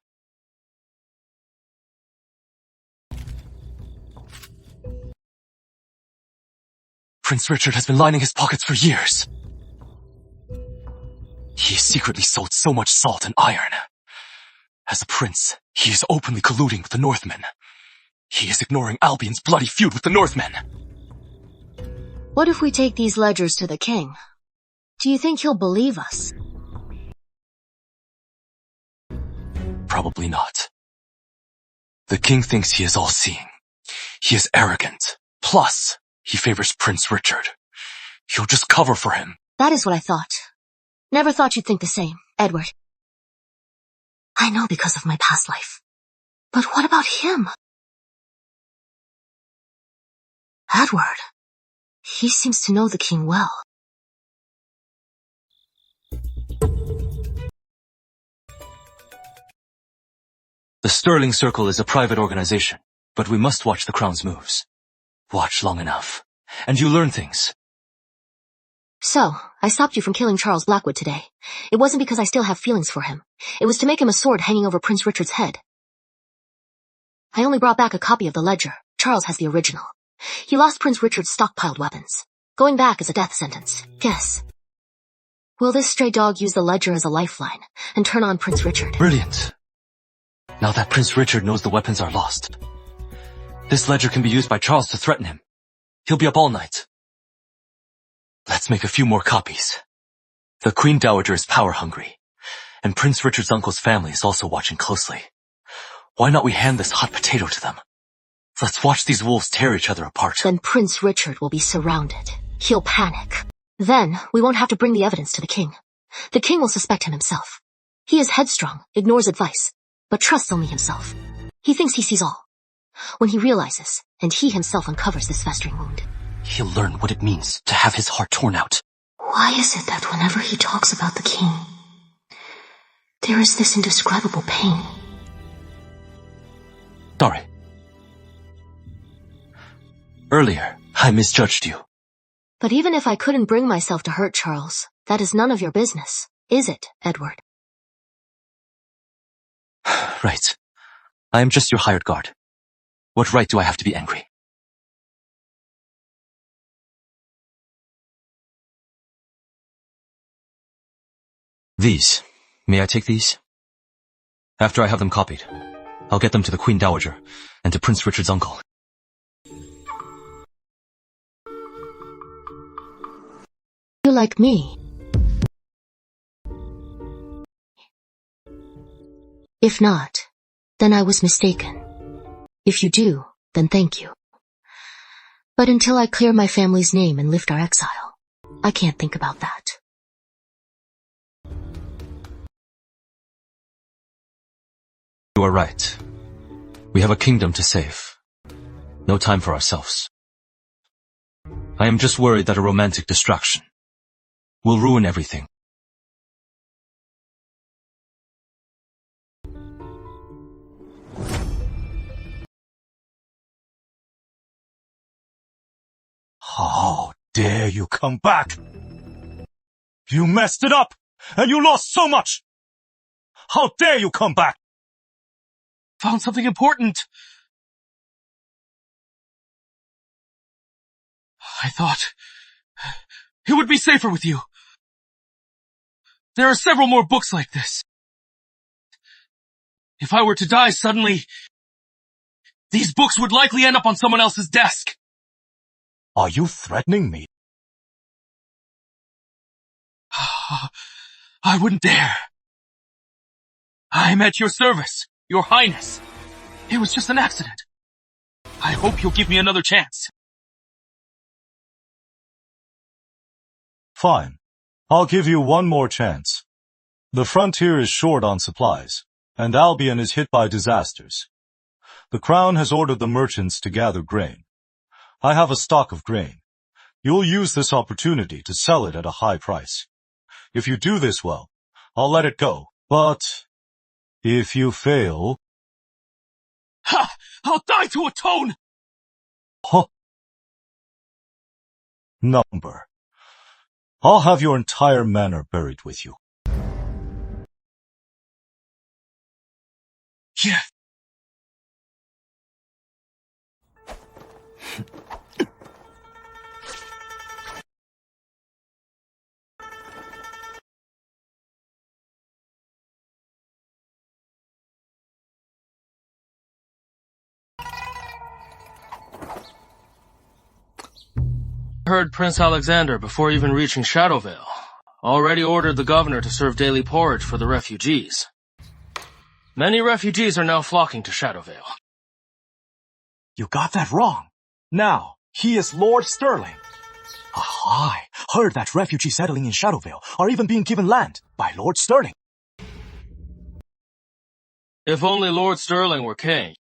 Prince Richard has been lining his pockets for years. He has secretly sold so much salt and iron. As a prince, he is openly colluding with the Northmen. He is ignoring Albion's bloody feud with the Northmen. What if we take these ledgers to the king? Do you think he'll believe us? Probably not. The king thinks he is all-seeing. He is arrogant. Plus, he favors Prince Richard. He'll just cover for him. That is what I thought. Never thought you'd think the same, Edward. I know because of my past life. But what about him? Edward. He seems to know the king well. The Sterling Circle is a private organization, but we must watch the Crown's moves. Watch long enough, and you learn things. So, I stopped you from killing Charles Blackwood today. It wasn't because I still have feelings for him. It was to make him a sword hanging over Prince Richard's head. I only brought back a copy of the ledger. Charles has the original. He lost Prince Richard's stockpiled weapons. Going back is a death sentence. Guess. Will this stray dog use the ledger as a lifeline and turn on Prince Richard? Brilliant. Now that Prince Richard knows the weapons are lost, this ledger can be used by Charles to threaten him. He'll be up all night. Let's make a few more copies. The Queen Dowager is power-hungry, and Prince Richard's uncle's family is also watching closely. Why not we hand this hot potato to them? Let's watch these wolves tear each other apart. Then Prince Richard will be surrounded. He'll panic. Then we won't have to bring the evidence to the king. The king will suspect him himself. He is headstrong, ignores advice, but trusts only himself. He thinks he sees all. When he realizes, and he himself uncovers this festering wound, he'll learn what it means to have his heart torn out. Why is it that whenever he talks about the king, there is this indescribable pain? Sorry. Earlier, I misjudged you. But even if I couldn't bring myself to hurt Charles, that is none of your business, is it, Edward? Right. I am just your hired guard. What right do I have to be angry? These. May I take these? After I have them copied, I'll get them to the Queen Dowager and to Prince Richard's uncle. You like me? If not, then I was mistaken. If you do, then thank you. But until I clear my family's name and lift our exile, I can't think about that. You are right. We have a kingdom to save. No time for ourselves. I am just worried that a romantic distraction will ruin everything. How dare you come back? You messed it up, and you lost so much! How dare you come back? Found something important. I thought it would be safer with you. There are several more books like this. If I were to die suddenly, these books would likely end up on someone else's desk. Are you threatening me? I wouldn't dare. I'm at your service, Your Highness. It was just an accident. I hope you'll give me another chance. Fine. I'll give you one more chance. The frontier is short on supplies, and Albion is hit by disasters. The Crown has ordered the merchants to gather grain. I have a stock of grain. You'll use this opportunity to sell it at a high price. If you do this well, I'll let it go. But if you fail... Ha! I'll die to atone! Huh. Number. I'll have your entire manor buried with you. Yeah. Heard Prince Alexander, before even reaching Shadowvail, already ordered the governor to serve daily porridge for the refugees. Many refugees are now flocking to Shadowvail. You got that wrong. Now, he is Lord Sterling. I heard that refugees settling in Shadowvail are even being given land by Lord Sterling. If only Lord Sterling were king.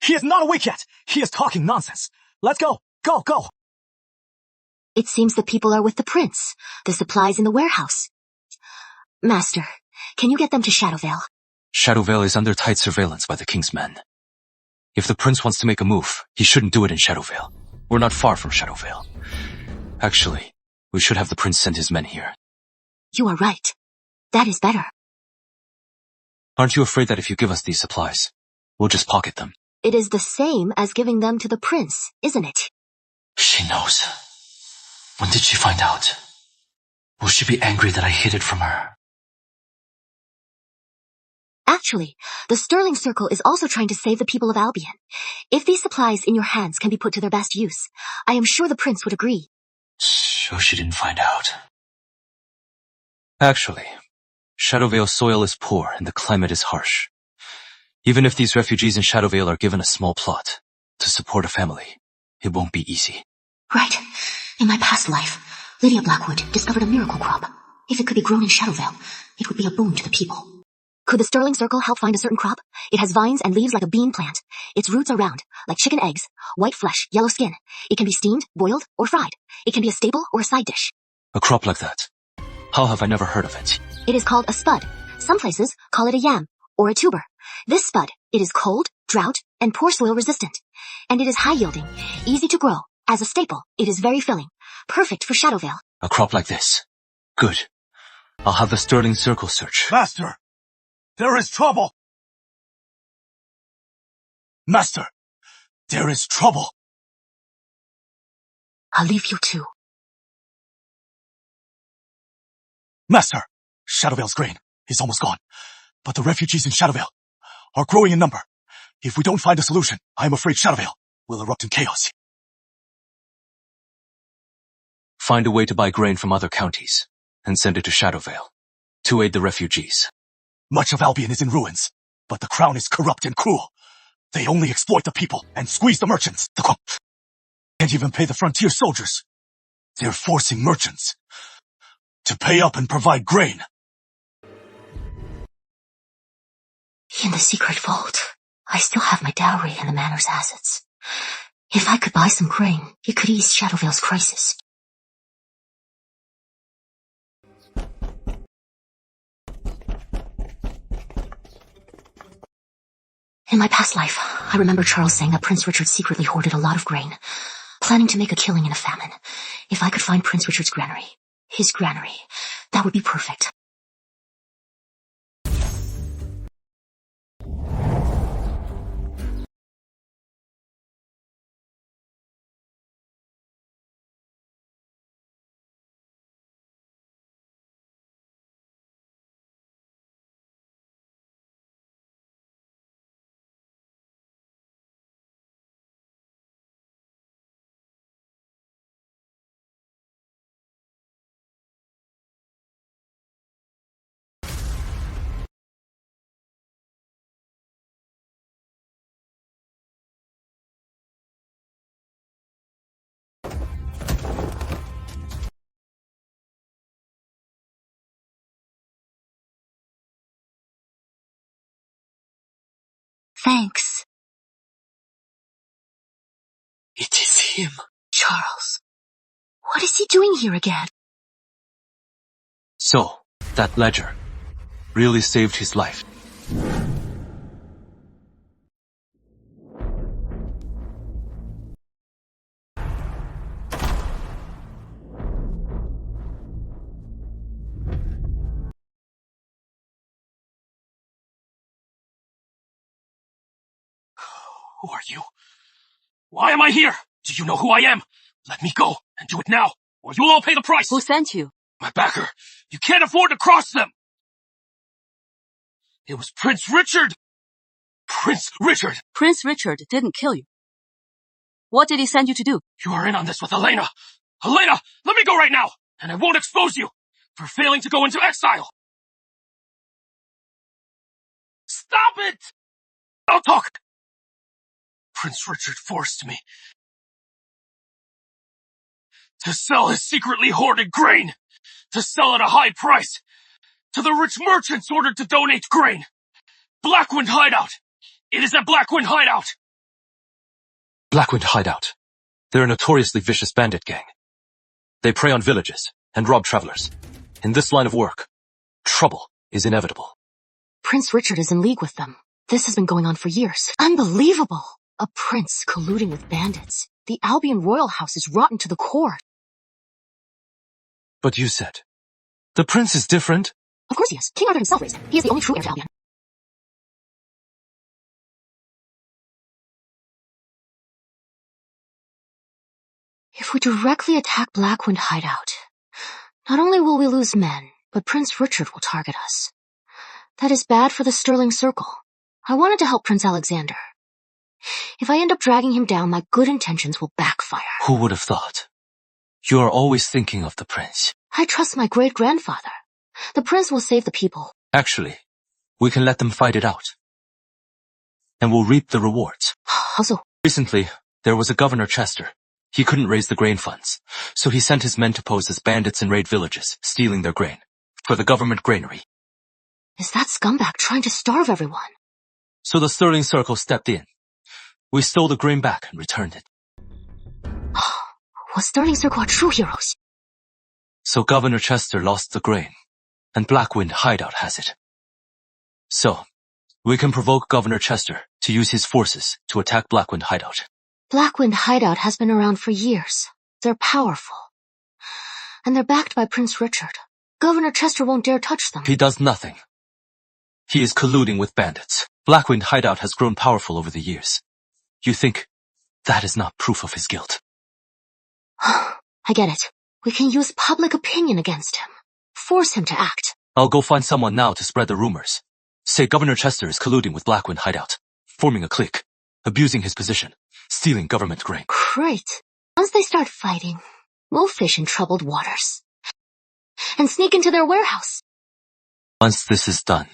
He is not awake yet. He is talking nonsense. Let's go. Go, go. It seems the people are with the prince. The supplies in the warehouse. Master, can you get them to Shadowvail? Shadowvail is under tight surveillance by the king's men. If the prince wants to make a move, he shouldn't do it in Shadowvail. We're not far from Shadowvail. Actually, we should have the prince send his men here. You are right. That is better. Aren't you afraid that if you give us these supplies, we'll just pocket them? It is the same as giving them to the prince, isn't it? She knows. When did she find out? Will she be angry that I hid it from her? Actually, the Sterling Circle is also trying to save the people of Albion. If these supplies in your hands can be put to their best use, I am sure the prince would agree. So she didn't find out. Actually, Shadowvail's soil is poor and the climate is harsh. Even if these refugees in Shadowvail are given a small plot to support a family, it won't be easy. Right. In my past life, Lydia Blackwood discovered a miracle crop. If it could be grown in Shadowvail, it would be a boon to the people. Could the Sterling Circle help find a certain crop? It has vines and leaves like a bean plant. Its roots are round, like chicken eggs, white flesh, yellow skin. It can be steamed, boiled, or fried. It can be a staple or a side dish. A crop like that? How have I never heard of it? It is called a spud. Some places call it a yam, or a tuber. This spud, it is cold, drought, and poor soil resistant. And it is high yielding, easy to grow. As a staple, it is very filling. Perfect for Shadowvail. A crop like this. Good. I'll have the Sterling Circle search. Master! There is trouble! Master! There is trouble! I'll leave you too. Master! Shadowvail's grain is almost gone, but the refugees in Shadowvail are growing in number. If we don't find a solution, I am afraid Shadowvail will erupt in chaos. Find a way to buy grain from other counties and send it to Shadowvail to aid the refugees. Much of Albion is in ruins, but the crown is corrupt and cruel. They only exploit the people and squeeze the merchants. The can't even pay the frontier soldiers. They're forcing merchants to pay up and provide grain. In the secret vault, I still have my dowry and the manor's assets. If I could buy some grain, it could ease Shadowvail's crisis. In my past life, I remember Charles saying that Prince Richard secretly hoarded a lot of grain, planning to make a killing in a famine. If I could find Prince Richard's granary, his granary, that would be perfect. Thanks. It is him. Charles. What is he doing here again? So, that ledger really saved his life. Who are you? Why am I here? Do you know who I am? Let me go, and do it now, or you'll all pay the price. Who sent you? My backer. You can't afford to cross them. It was Prince Richard. Prince Richard. Prince Richard didn't kill you. What did he send you to do? You are in on this with Elena. Elena, let me go right now, and I won't expose you for failing to go into exile. Stop it! I'll talk. Prince Richard forced me to sell his secretly hoarded grain, to sell at a high price, to the rich merchants ordered to donate grain. Blackwind Hideout. It is at Blackwind Hideout. Blackwind Hideout. They're a notoriously vicious bandit gang. They prey on villages and rob travelers. In this line of work, trouble is inevitable. Prince Richard is in league with them. This has been going on for years. Unbelievable! A prince colluding with bandits. The Albion royal house is rotten to the core. But you said, the prince is different. Of course he is. King Arthur himself raised him. He is the only true heir to Albion. If we directly attack Blackwind hideout, not only will we lose men, but Prince Richard will target us. That is bad for the Sterling Circle. I wanted to help Prince Alexander. If I end up dragging him down, my good intentions will backfire. Who would have thought? You are always thinking of the prince. I trust my great-grandfather. The prince will save the people. Actually, we can let them fight it out. And we'll reap the rewards. Also, recently, there was a Governor Chester. He couldn't raise the grain funds, so he sent his men to pose as bandits and raid villages, stealing their grain. For the government granary. Is that scumbag trying to starve everyone? So the Sterling Circle stepped in. We stole the grain back and returned it. Was Sterling Circle our true heroes? So Governor Chester lost the grain, and Blackwind hideout has it. So, we can provoke Governor Chester to use his forces to attack Blackwind hideout. Blackwind hideout has been around for years. They're powerful. And they're backed by Prince Richard. Governor Chester won't dare touch them. He does nothing. He is colluding with bandits. Blackwind hideout has grown powerful over the years. You think that is not proof of his guilt? I get it. We can use public opinion against him. Force him to act. I'll go find someone now to spread the rumors. Say Governor Chester is colluding with Blackwind hideout, forming a clique, abusing his position, stealing government grain. Great. Once they start fighting, we'll fish in troubled waters. And sneak into their warehouse. Once this is done,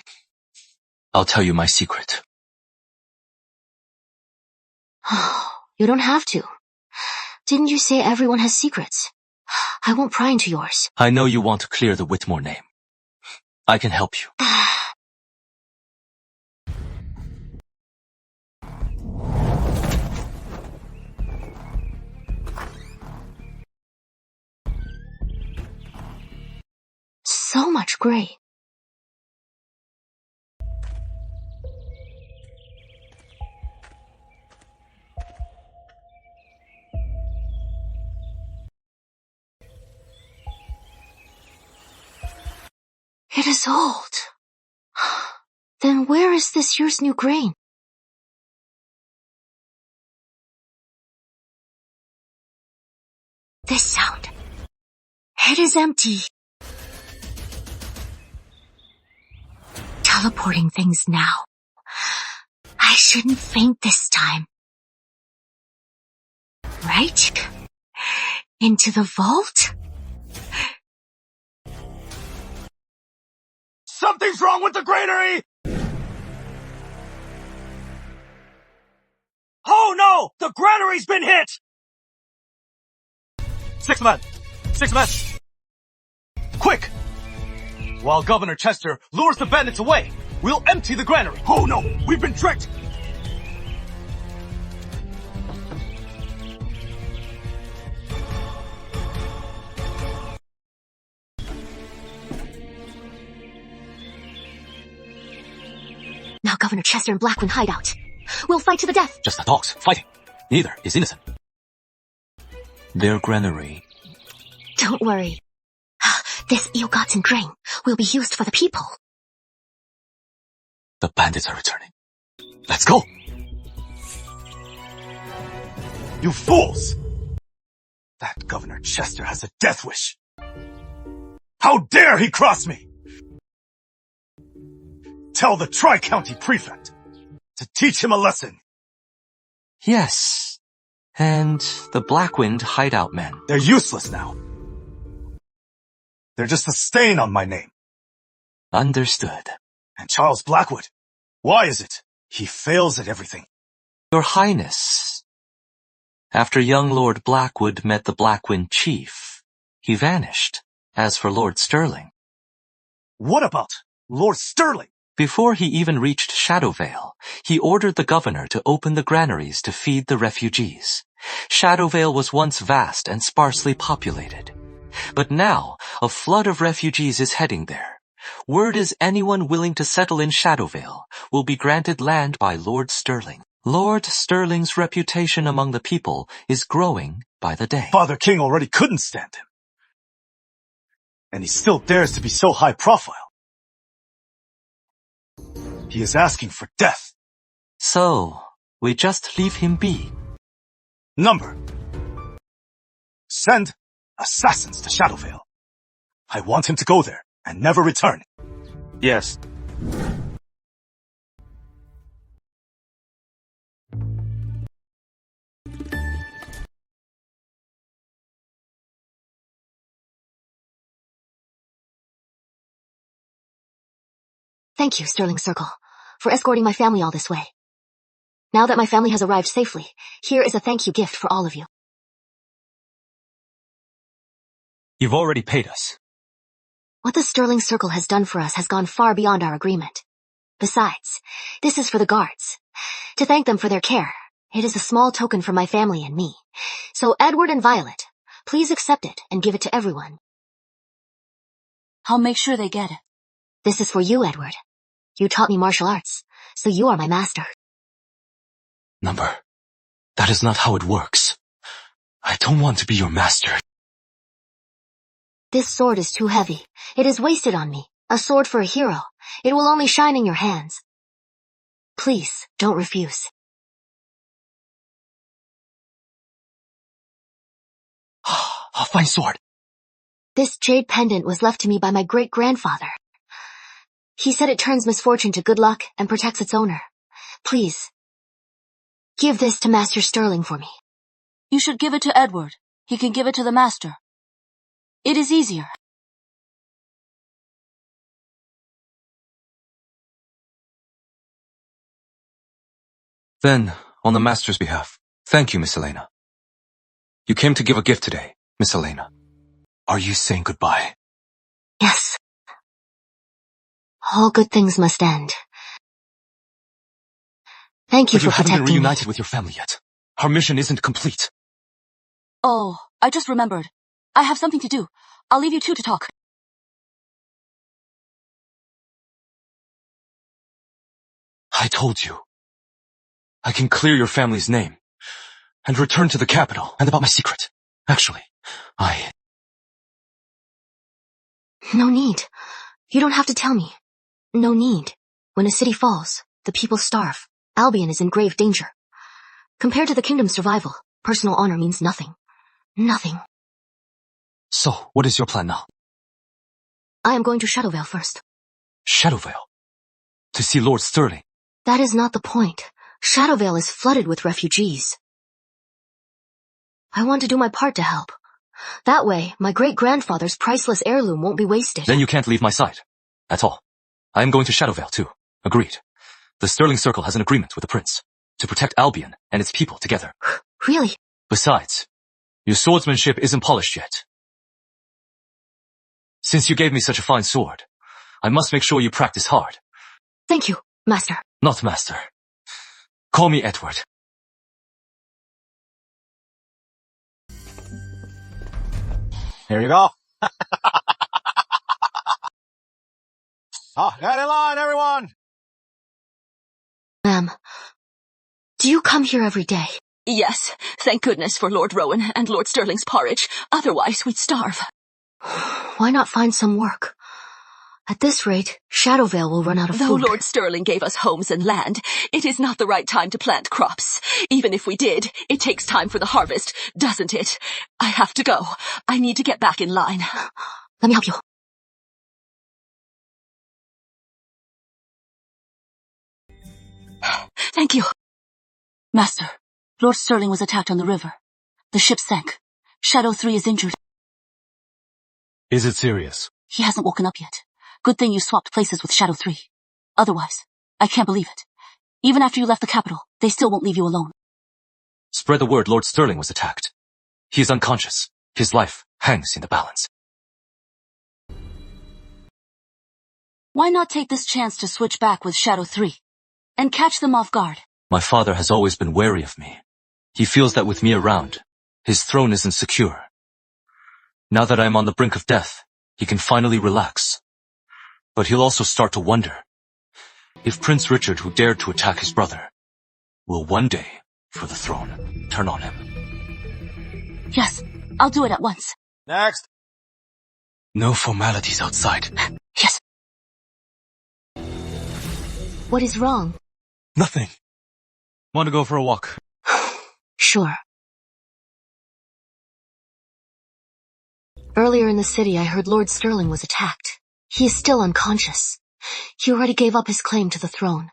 I'll tell you my secret. You don't have to. Didn't you say everyone has secrets? I won't pry into yours. I know you want to clear the Whitmore name. I can help you. So much gray. It is old. Then where is this year's new grain? This sound. It is empty. Teleporting things now. I shouldn't faint this time. Right? Into the vault? Something's wrong with the granary! Oh no! The granary's been hit! 6 men! 6 men! Quick! While Governor Chester lures the bandits away, we'll empty the granary. Oh no! We've been tricked! Now Governor Chester and Blackwind hideout. We'll fight to the death. Just the dogs fighting. Neither is innocent. Their granary. Don't worry. This ill-gotten grain will be used for the people. The bandits are returning. Let's go! You fools! That Governor Chester has a death wish. How dare he cross me! Tell the Tri-County Prefect to teach him a lesson. Yes. And the Blackwind hideout men. They're useless now. They're just a stain on my name. Understood. And Charles Blackwood, why is it he fails at everything? Your Highness. After young Lord Blackwood met the Blackwind chief, he vanished. As for Lord Sterling. What about Lord Sterling? Before he even reached Shadowvail, he ordered the governor to open the granaries to feed the refugees. Shadowvail was once vast and sparsely populated. But now, a flood of refugees is heading there. word is anyone willing to settle in Shadowvail will be granted land by Lord Sterling. Lord Sterling's reputation among the people is growing by the day. Father King already couldn't stand him. And he still dares to be so high profile. He is asking for death. So, we just leave him be. Number. Send assassins to Shadowvail. I want him to go there and never return. Yes. Thank you, Sterling Circle, for escorting my family all this way. Now that my family has arrived safely, here is a thank you gift for all of you. You've already paid us. What the Sterling Circle has done for us has gone far beyond our agreement. Besides, this is for the guards. To thank them for their care, it is a small token from my family and me. So Edward and Violet, please accept it and give it to everyone. I'll make sure they get it. This is for you, Edward. You taught me martial arts, so you are my master. Number, that is not how it works. I don't want to be your master. This sword is too heavy. It is wasted on me. A sword for a hero. It will only shine in your hands. Please, don't refuse. A fine sword. This jade pendant was left to me by my great-grandfather. He said it turns misfortune to good luck and protects its owner. Please, give this to Master Sterling for me. You should give it to Edward. He can give it to the master. It is easier. Then, on the master's behalf, thank you, Miss Elena. You came to give a gift today, Miss Elena. Are you saying goodbye? Yes. All good things must end. Thank you for protecting me. But you haven't been reunited with your family yet. Our mission isn't complete. Oh, I just remembered. I have something to do. I'll leave you two to talk. I told you. I can clear your family's name and return to the capital. And about my secret. Actually, No need. You don't have to tell me. No need. When a city falls, the people starve. Albion is in grave danger. Compared to the kingdom's survival, personal honor means nothing. Nothing. So, what is your plan now? I am going to Shadowvail first. Shadowvail? To see Lord Sterling? That is not the point. Shadowvail is flooded with refugees. I want to do my part to help. That way, my great-grandfather's priceless heirloom won't be wasted. Then you can't leave my side. That's all. I am going to Shadowvail too. Agreed. The Sterling Circle has an agreement with the prince to protect Albion and its people together. Really? Besides, your swordsmanship isn't polished yet. Since you gave me such a fine sword, I must make sure you practice hard. Thank you, Master. Not Master. Call me Edward. Here you go. Get in line, everyone! Ma'am, do you come here every day? Yes, thank goodness for Lord Rowan and Lord Sterling's porridge. Otherwise, we'd starve. Why not find some work? At this rate, Shadowvail will run out of food. Though Lord Sterling gave us homes and land, it is not the right time to plant crops. Even if we did, it takes time for the harvest, doesn't it? I have to go. I need to get back in line. Let me help you. Thank you. Master, Lord Sterling was attacked on the river. The ship sank. Shadow 3 is injured. Is it serious? He hasn't woken up yet. Good thing you swapped places with Shadow 3. Otherwise, I can't believe it. Even after you left the capital, they still won't leave you alone. Spread the word Lord Sterling was attacked. He is unconscious. His life hangs in the balance. Why not take this chance to switch back with Shadow 3 and catch them off guard? My father has always been wary of me. He feels that with me around, his throne isn't secure. Now that I am on the brink of death, he can finally relax. But he'll also start to wonder if Prince Richard, who dared to attack his brother, will one day, for the throne, turn on him. Yes, I'll do it at once. Next. No formalities outside. Yes. What is wrong? Nothing. Want to go for a walk? Sure. Earlier in the city, I heard Lord Sterling was attacked. He is still unconscious. He already gave up his claim to the throne.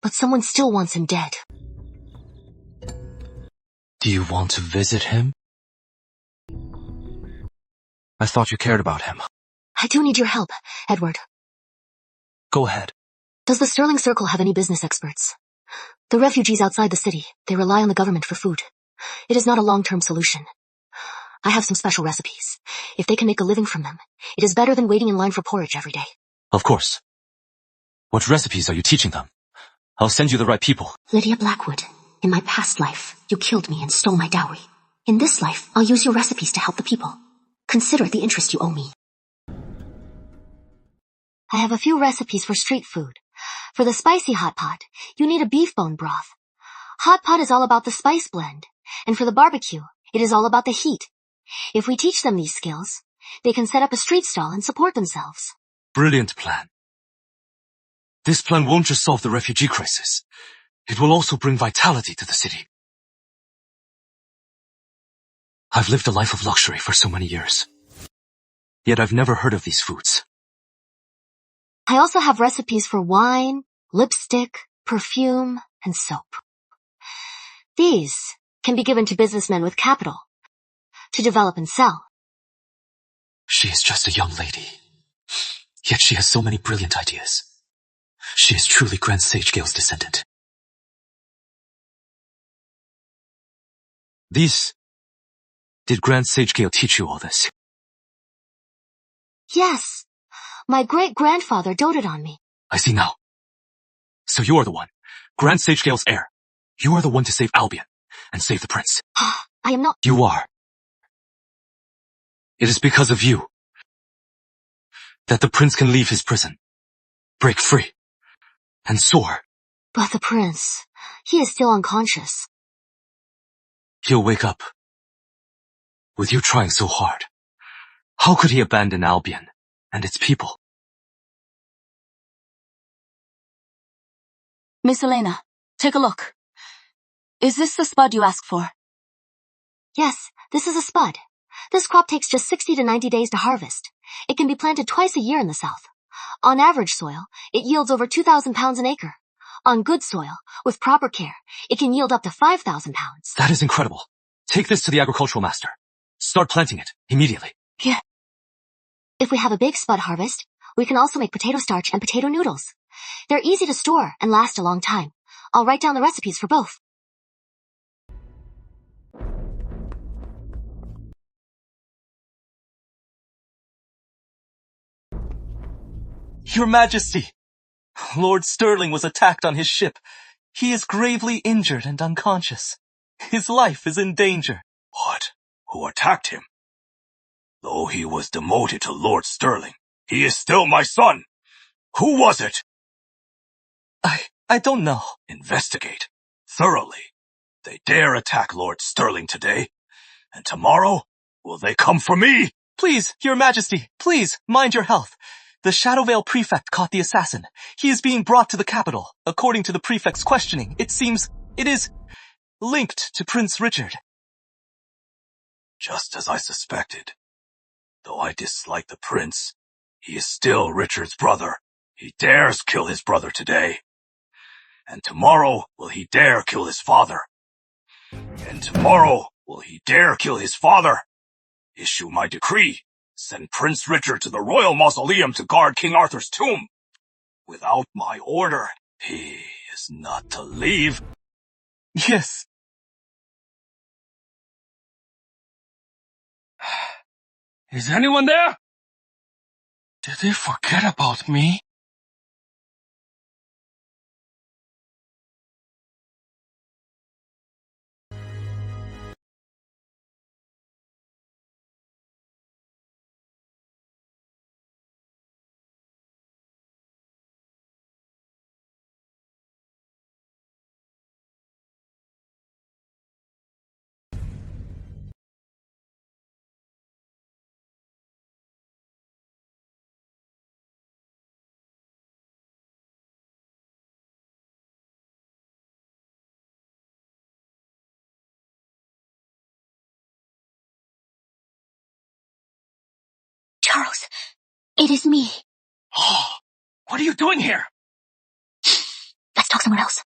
But someone still wants him dead. Do you want to visit him? I thought you cared about him. I do need your help, Edward. Go ahead. Does the Sterling Circle have any business experts? The refugees outside the city, they rely on the government for food. It is not a long-term solution. I have some special recipes. If they can make a living from them, it is better than waiting in line for porridge every day. Of course. What recipes are you teaching them? I'll send you the right people. Lydia Blackwood, in my past life, you killed me and stole my dowry. In this life, I'll use your recipes to help the people. Consider the interest you owe me. I have a few recipes for street food. For the spicy hot pot, you need a beef bone broth. Hot pot is all about the spice blend, and for the barbecue, it is all about the heat. If we teach them these skills, they can set up a street stall and support themselves. Brilliant plan. This plan won't just solve the refugee crisis. It will also bring vitality to the city. I've lived a life of luxury for so many years. Yet I've never heard of these foods. I also have recipes for wine, lipstick, perfume, and soap. These can be given to businessmen with capital to develop and sell. She is just a young lady. Yet she has so many brilliant ideas. She is truly Grand Sage Gale's descendant. Did Grand Sage Gale teach you all this? Yes. My great-grandfather doted on me. I see now. So you are the one, Grand Sage Gale's heir. You are the one to save Albion and save the prince. I am not. You are. It is because of you that the prince can leave his prison, break free, and soar. But the prince, he is still unconscious. He'll wake up. With you trying so hard, how could he abandon Albion and its people? Miss Elena, take a look. Is this the spud you asked for? Yes, this is a spud. This crop takes just 60 to 90 days to harvest. It can be planted twice a year in the south. On average soil, it yields over 2,000 pounds an acre. On good soil, with proper care, it can yield up to 5,000 pounds. That is incredible. Take this to the agricultural master. Start planting it immediately. Yeah. If we have a big spud harvest, we can also make potato starch and potato noodles. They're easy to store and last a long time. I'll write down the recipes for both. Your Majesty! Lord Sterling was attacked on his ship. He is gravely injured and unconscious. His life is in danger. What? Who attacked him? Though he was demoted to Lord Sterling, he is still my son. Who was it? I don't know. Investigate. Thoroughly. They dare attack Lord Sterling today. And tomorrow, will they come for me? Please, Your Majesty, please, mind your health. The Shadowvail prefect caught the assassin. He is being brought to the capital. According to the prefect's questioning, it seems it is linked to Prince Richard. Just as I suspected. Though I dislike the prince, he is still Richard's brother. He dares kill his brother today. And tomorrow will he dare kill his father. And tomorrow will he dare kill his father. Issue my decree. Send Prince Richard to the royal mausoleum to guard King Arthur's tomb. Without my order, he is not to leave. Yes. Is anyone there? Did they forget about me? Charles, it is me. Oh, what are you doing here? Let's talk somewhere else.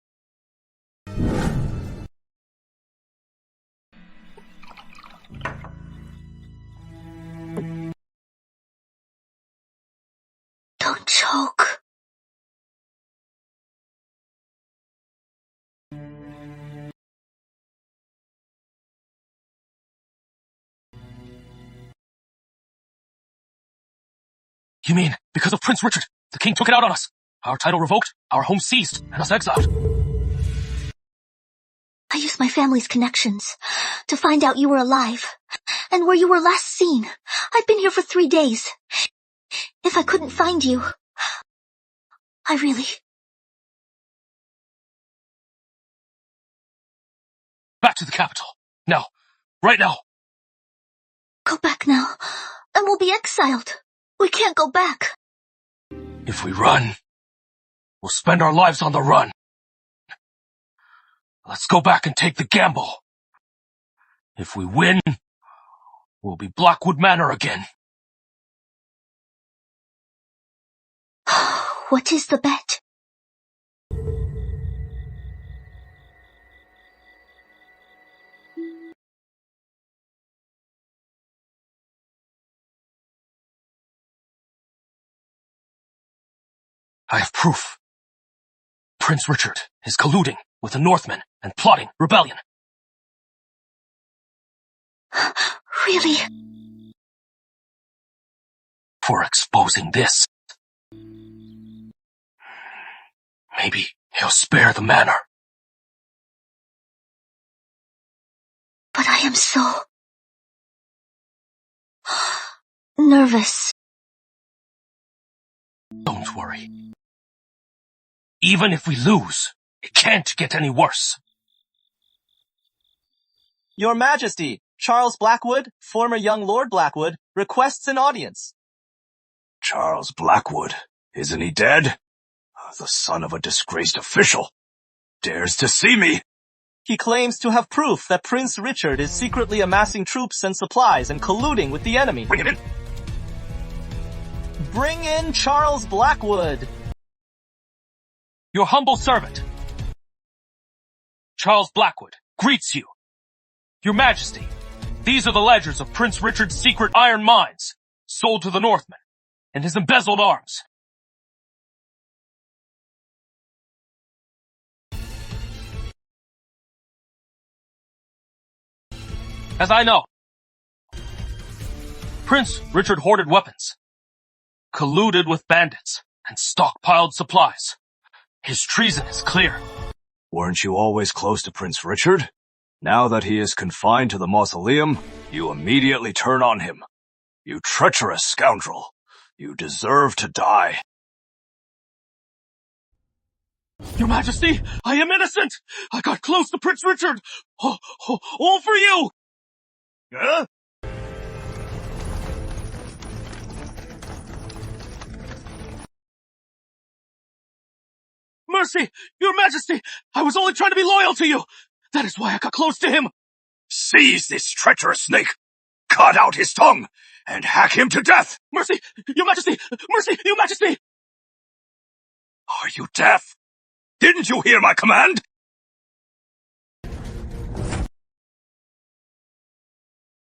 Don't choke. You mean, because of Prince Richard, the king took it out on us? Our title revoked, our home seized, and us exiled. I used my family's connections to find out you were alive, and where you were last seen. I've been here for 3 days. If I couldn't find you, I really... Back to the capital. Now. Right now. Go back now, and we'll be exiled. We can't go back. If we run, we'll spend our lives on the run. Let's go back and take the gamble. If we win, we'll be Blackwood Manor again. What is the bet? I have proof. Prince Richard is colluding with the Northmen and plotting rebellion. Really? For exposing this. Maybe he'll spare the manor. But I am so... nervous. Don't worry. Even if we lose, it can't get any worse. Your Majesty, Charles Blackwood, former young Lord Blackwood, requests an audience. Charles Blackwood, isn't he dead? The son of a disgraced official. Dares to see me. He claims to have proof that Prince Richard is secretly amassing troops and supplies and colluding with the enemy. Bring him in. Bring in Charles Blackwood. Your humble servant, Charles Blackwood, greets you. Your Majesty, these are the ledgers of Prince Richard's secret iron mines, sold to the Northmen, and his embezzled arms. As I know, Prince Richard hoarded weapons, colluded with bandits, and stockpiled supplies. His treason is clear. Weren't you always close to Prince Richard? Now that he is confined to the mausoleum, you immediately turn on him. You treacherous scoundrel. You deserve to die. Your Majesty, I am innocent! I got close to Prince Richard! All for you! Huh? Mercy! Your Majesty! I was only trying to be loyal to you! That is why I got close to him! Seize this treacherous snake! Cut out his tongue! And hack him to death! Mercy! Your Majesty! Mercy! Your Majesty! Are you deaf? Didn't you hear my command?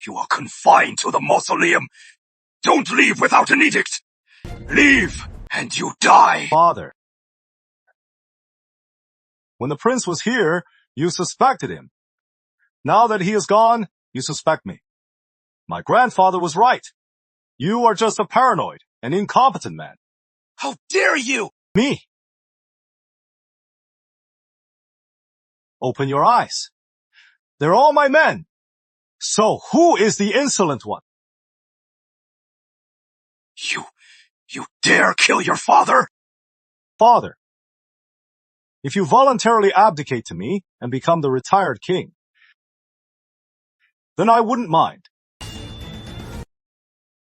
You are confined to the mausoleum. Don't leave without an edict. Leave, and you die. Father. When the prince was here, you suspected him. Now that he is gone, you suspect me. My grandfather was right. You are just a paranoid and incompetent man. How dare you! Me. Open your eyes. They're all my men. So who is the insolent one? You dare kill your father? Father. If you voluntarily abdicate to me and become the retired king, then I wouldn't mind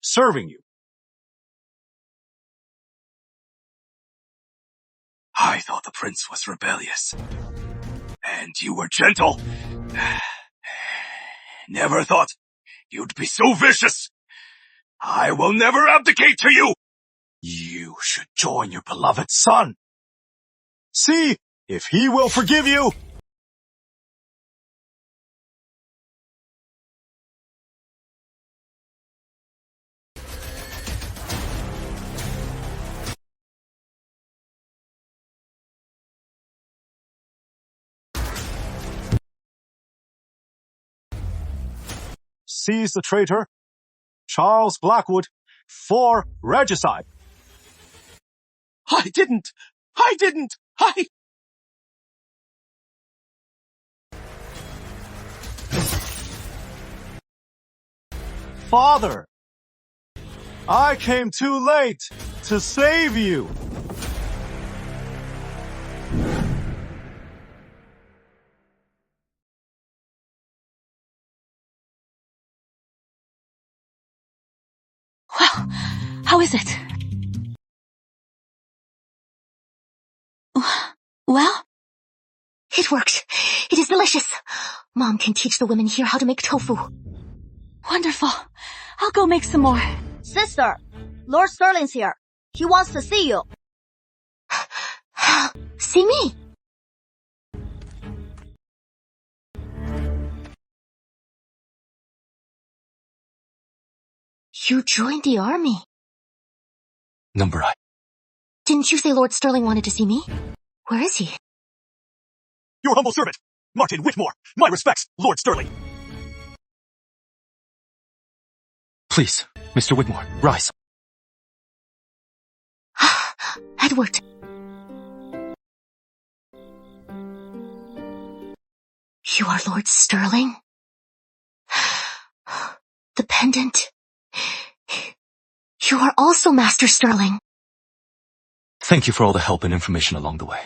serving you. I thought the prince was rebellious. And you were gentle. Never thought you'd be so vicious. I will never abdicate to you! You should join your beloved son. See if he will forgive you. Seize the traitor, Charles Blackwood, for regicide. I didn't! Father, I came too late to save you. Well, how is it? Well? It worked. It is delicious. Mom can teach the women here how to make tofu. Wonderful. I'll go make some more. Sister, Lord Sterling's here. He wants to see you. See me? You joined the army. Number I. Didn't you say Lord Sterling wanted to see me? Where is he? Your humble servant, Martin Whitmore. My respects, Lord Sterling. Please, Mr. Whitmore, rise. Edward. You are Lord Sterling? The pendant. You are also Master Sterling. Thank you for all the help and information along the way.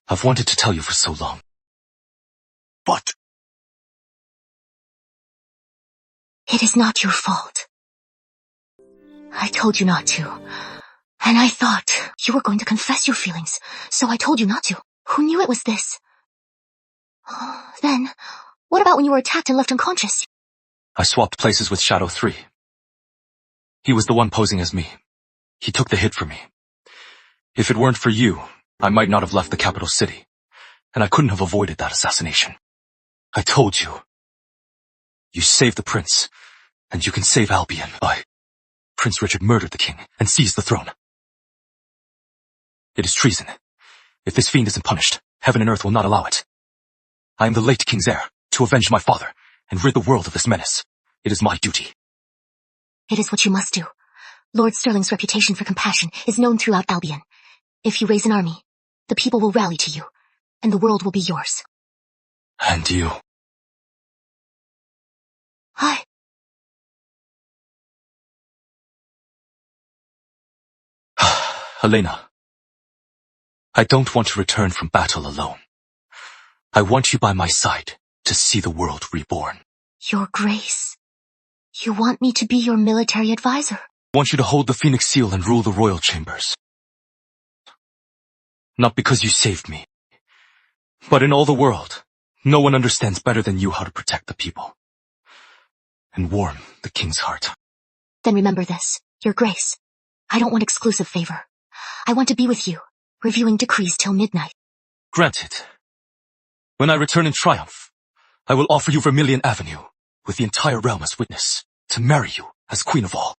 I've wanted to tell you for so long. But it is not your fault. I told you not to. And I thought you were going to confess your feelings, so I told you not to. Who knew it was this? Then, what about when you were attacked and left unconscious? I swapped places with Shadow 3. He was the one posing as me. He took the hit for me. If it weren't for you, I might not have left the capital city, and I couldn't have avoided that assassination. I told you. You saved the prince, and you can save Albion. Prince Richard murdered the king and seized the throne. It is treason. If this fiend isn't punished, heaven and earth will not allow it. I am the late king's heir, to avenge my father and rid the world of this menace. It is my duty. It is what you must do. Lord Sterling's reputation for compassion is known throughout Albion. If you raise an army, the people will rally to you, and the world will be yours. And you? Elena, I don't want to return from battle alone. I want you by my side to see the world reborn. Your Grace, you want me to be your military advisor? I want you to hold the Phoenix Seal and rule the royal chambers. Not because you saved me, but in all the world, no one understands better than you how to protect the people and warm the king's heart. Then remember this, Your Grace. I don't want exclusive favor. I want to be with you, reviewing decrees till midnight. Granted. When I return in triumph, I will offer you Vermilion Avenue, with the entire realm as witness, to marry you as queen of all.